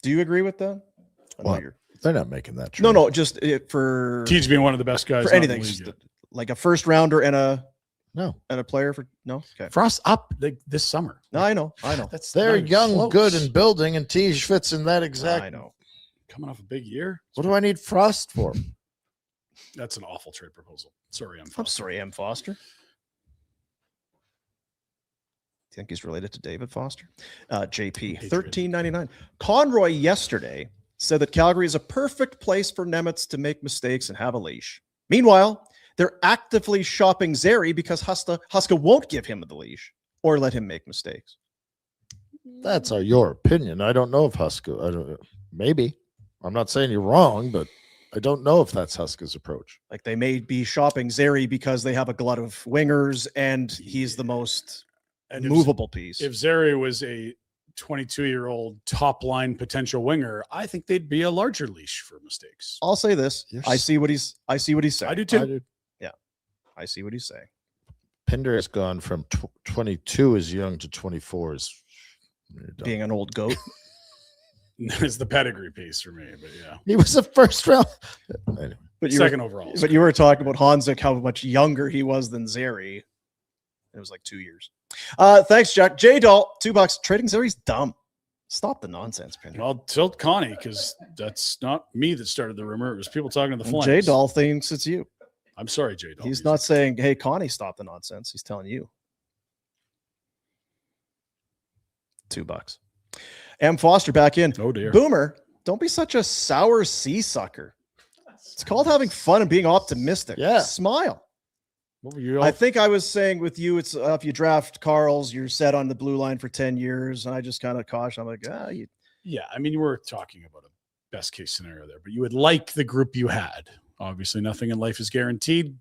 do you agree with that? I know What? you're- They're not making that trade. No, just for TJ being one of the best guys for in the anything, league just yet. like a first rounder and No. a player for no. Okay, Frost up like this summer. no, I know. That's They're not young, close. good, and building, and Tej fits in that exact. I know. Coming off a big year. What do I need Frost for? That's an awful trade proposal. Sorry, I'm sorry, M. Foster. Do you think he's related to David Foster? JP, Patriot. $13.99. Conroy yesterday said that Calgary is a perfect place for Nemitz to make mistakes and have a leash. Meanwhile, they're actively shopping Zary because Huska won't give him the leash or let him make mistakes. That's your opinion. I don't know if Huska. I don't. Maybe. I'm not saying you're wrong, but I don't know if that's Huska's approach. Like they may be shopping Zary because they have a glut of wingers and he's the most And movable piece. If Zary was a 22-year-old top line potential winger, I think they'd be a larger leash for mistakes. I'll say this: You're I see what he's saying. I do too. I do. I see what he's saying. Pinder has gone from 22 is young to 24 is Being an old goat. It's the pedigree piece for me, but yeah. He was a first round. Anyway, But you Second overall. But you were talking about Hanzik, how much younger he was than Zary. It was like 2 years. Thanks, Jack. J Doll, $2. Trading Zary's dumb. Stop the nonsense, Pinder. Well, tilt Connie, because that's not me that started the rumor. It was people talking to the Flames. J Doll thinks it's you. I'm sorry, J Doll. He's not saying, "Hey, Connie, stop the nonsense." He's telling you. $2. M. Foster back in. Oh dear. Boomer, don't be such a sour sea sucker. It's called having fun and being optimistic. Yeah. Smile. What were you all- I think I was saying with you, it's if you draft Carl's, you're set on the blue line for 10 years. And I just kind of caution. I'm like, you Yeah, I mean, you were talking about a best case scenario there, but you would like the group you had. Obviously, nothing in life is guaranteed.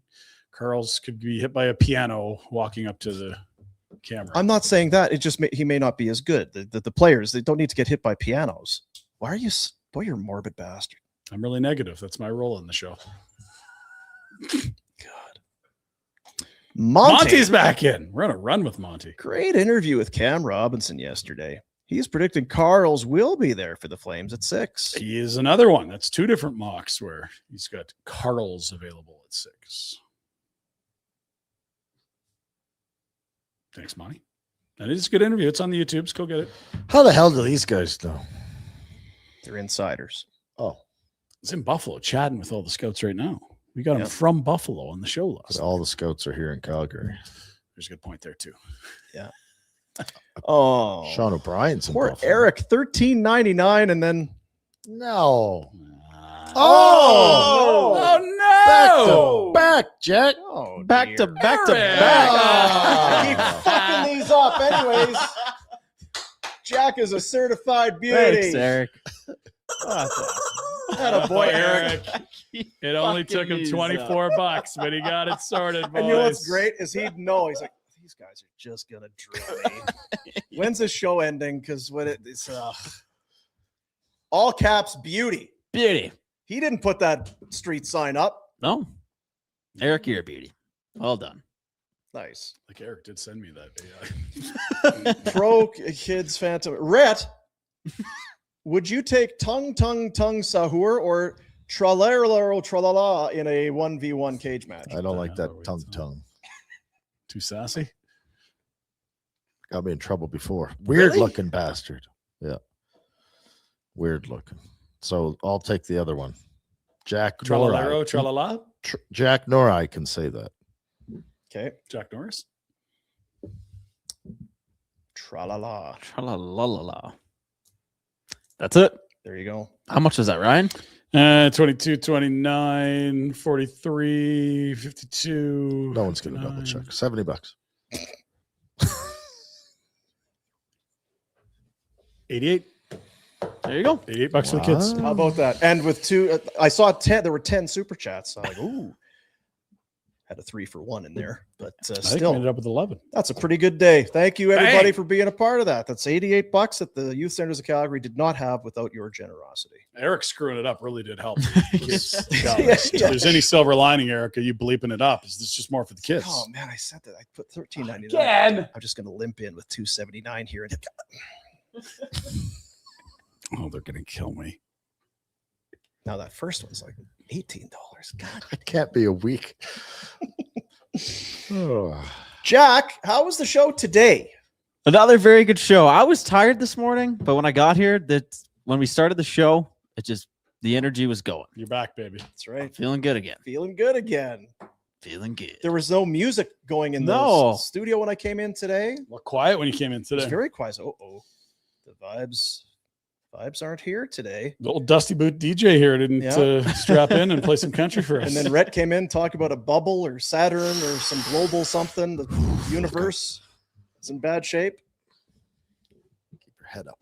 Carl's could be hit by a piano walking up to the camera. I'm not saying that. It just he may not be as good. The players, they don't need to get hit by pianos. Why are you? Boy, you're a morbid bastard. I'm really negative. That's my role in the show. God. Monty's back in. We're on a run with Monty. Great interview with Cam Robinson yesterday. He's predicting Carl's will be there for the Flames at 6. He is another one. That's two different mocks where he's got Carl's available at 6. Thanks, Monty. That is a good interview. It's on the YouTubes. Go get it. how the hell do these guys know? They're insiders. Oh, It's in Buffalo, chatting with all the scouts right now. We got him Yeah. from Buffalo on the show last. all the scouts are here in Calgary. There's a good point there too. Oh, Sean O'Brien's in poor Buffalo. Eric, $13.99, and then No. Oh! Oh no! Back, Jack. oh, Back dear. to back to Eric! back. I keep fucking these up, anyways. Jack is a certified beauty. Thanks, Eric. Atta boy, Eric. It only took him Fucking $24, but he got it sorted. Boys. And you know what's great is he'd know. He's like, these guys are just gonna drill me. When's the show ending? Because when it's all caps beauty. Beauty. He didn't put that street sign up. No. Eric, you're a beauty. Well done. Nice. Like Eric did send me that AI. Pro Kids Phantom. Rhett, would you take tongue sahur or tralalero tralala in a 1v1 cage match? I don't like Are that we tongue. Too sassy. Got me in trouble before. Weird Really? looking bastard. Yeah. Weird looking. So I'll take the other one. Jack nor I. Tralero, tralala. Jack nor I can say that. Okay. Jack Norris. Tralala. Tra-la-la-la-la. That's it. There you go. How much was that, Ryan? 22, 29, 43, 52. No one's gonna double 59. check. $70. 88. There you go. $88 for the kids. How about that? And with two, I saw 10. There were 10 super chats. So I'm like, ooh. had a 3-for-1 in there, but I think we still, ended up with 11. that's a pretty good day. Thank you, everybody, Bang! for being a part of that. That's $88 that the Youth Centers of Calgary did not have without your generosity. Eric screwing it up really did help. Yes. If there's any silver lining, Erica, you bleeping it up. Is this just more for the kids? Oh man, I said that. I put $13.99. Again. I'm just going to limp in with $2.79 here. Oh, they're going to kill me. Now that first one's like $18. God. It can't be a week. Oh. Jack, how was the show today? Another very good show. I was tired this morning, but when I got here, when we started the show, the energy was going. You're back, baby. That's right. Feeling good again. Feeling good again. Feeling good. There was no music going in the No. studio when I came in today. Well, quiet when you came in It was today. very quiet. The vibes aren't here today. The old Dusty Boot DJ here didn't Yeah. strap in and play some country for us. And then Rhett came in, talked about a bubble or Saturn or some global something. The universe is in bad shape. Keep your head up.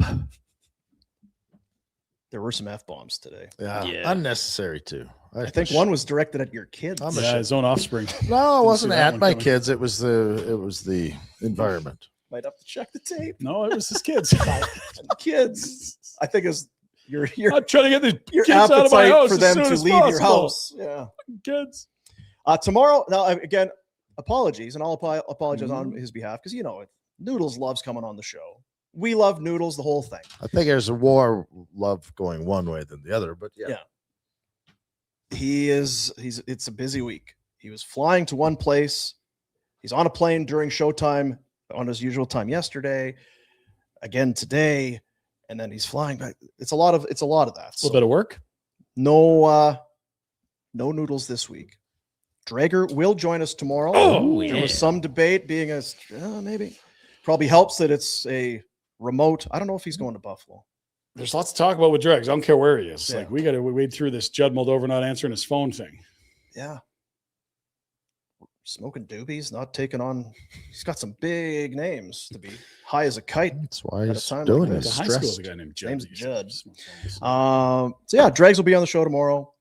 There were some F-bombs today. Yeah, Yeah. unnecessary too. I think one was directed at your kids. I'm a yeah, his own offspring. No, it wasn't that at one my coming. kids. It was the environment. Might have to check the tape. No, it was his kids. The kids. I think it's your I'm trying to get the your kids out of my appetite house for as them soon to as leave your possible. house. Yeah. Kids. Tomorrow, now again, apologies, and I'll apologize on Mhm. his behalf because Noodles loves coming on the show. We love Noodles, the whole thing. I think there's a war love going one way than the other, but yeah. It's a busy week. He was flying to one place. He's on a plane during showtime on his usual time yesterday, again today, and then he's flying back. It's a lot of that. A little bit of work. No Noodles this week. Drager will join us tomorrow. Oh, There yeah. was some debate being maybe probably helps that it's a remote. I don't know if he's going to Buffalo. There's lots to talk about with Dregs. I don't care where he is. Yeah. Like, we got to wade through this Judd Moldova not answering his phone thing. Yeah. Smoking doobies, not taking on. He's got some big names to be high as a kite. That's why At a he's time doing like it. The He's high school stressed. is a guy named Judd. Name's that used Judd. to smoke phones. So yeah, Dregs will be on the show tomorrow.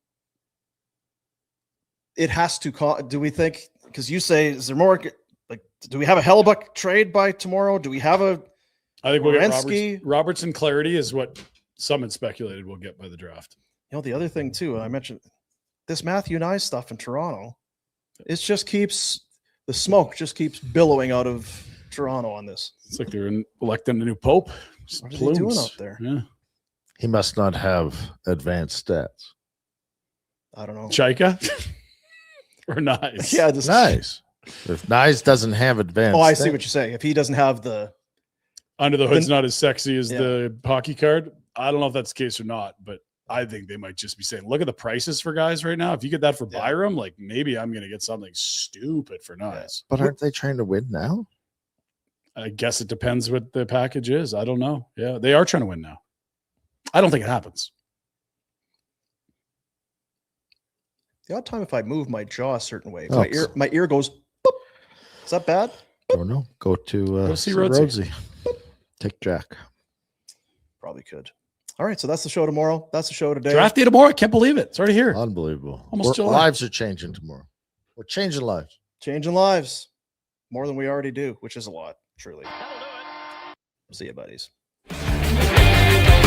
It has to call. Do we think? Because you say, is there more? Like, do we have a Hellebuck trade by tomorrow? Do we have a? I think we'll get Werenski. Robertson clarity is what some had speculated we'll get by the draft. The other thing too, I mentioned this Matthew Nye stuff in Toronto. It just keeps the smoke just keeps billowing out of Toronto on this. It's like they're electing a new pope. Just What are they doing plumes. out there? Yeah. He must not have advanced stats. I don't know. Chaika or Nice? Yeah, just Nice. If Nyes doesn't have advanced, Oh, I see stats- what you're saying. If he doesn't have the Under the hood's Then- not as sexy as Yeah. the hockey card. I don't know if that's the case or not, but I think they might just be saying, look at the prices for guys right now. If you get that for Yeah. Byram, like maybe I'm going to get something stupid for Nice. But aren't they trying to win now? I guess it depends what the package is. I don't know. Yeah, they are trying to win now. I don't think it happens. the odd time if I move my jaw a certain way, Oh, my ear goes. Boop. Is that bad? Oh no. Go to Go see see Rhodesy. Rhodesy. Take Jack. Probably could. All right, so that's the show tomorrow. That's the show today. Draft day tomorrow. I can't believe it. It's already here. Unbelievable. Almost July. Lives are changing tomorrow. We're changing lives. Changing lives more than we already do, which is a lot, truly. See you, buddies.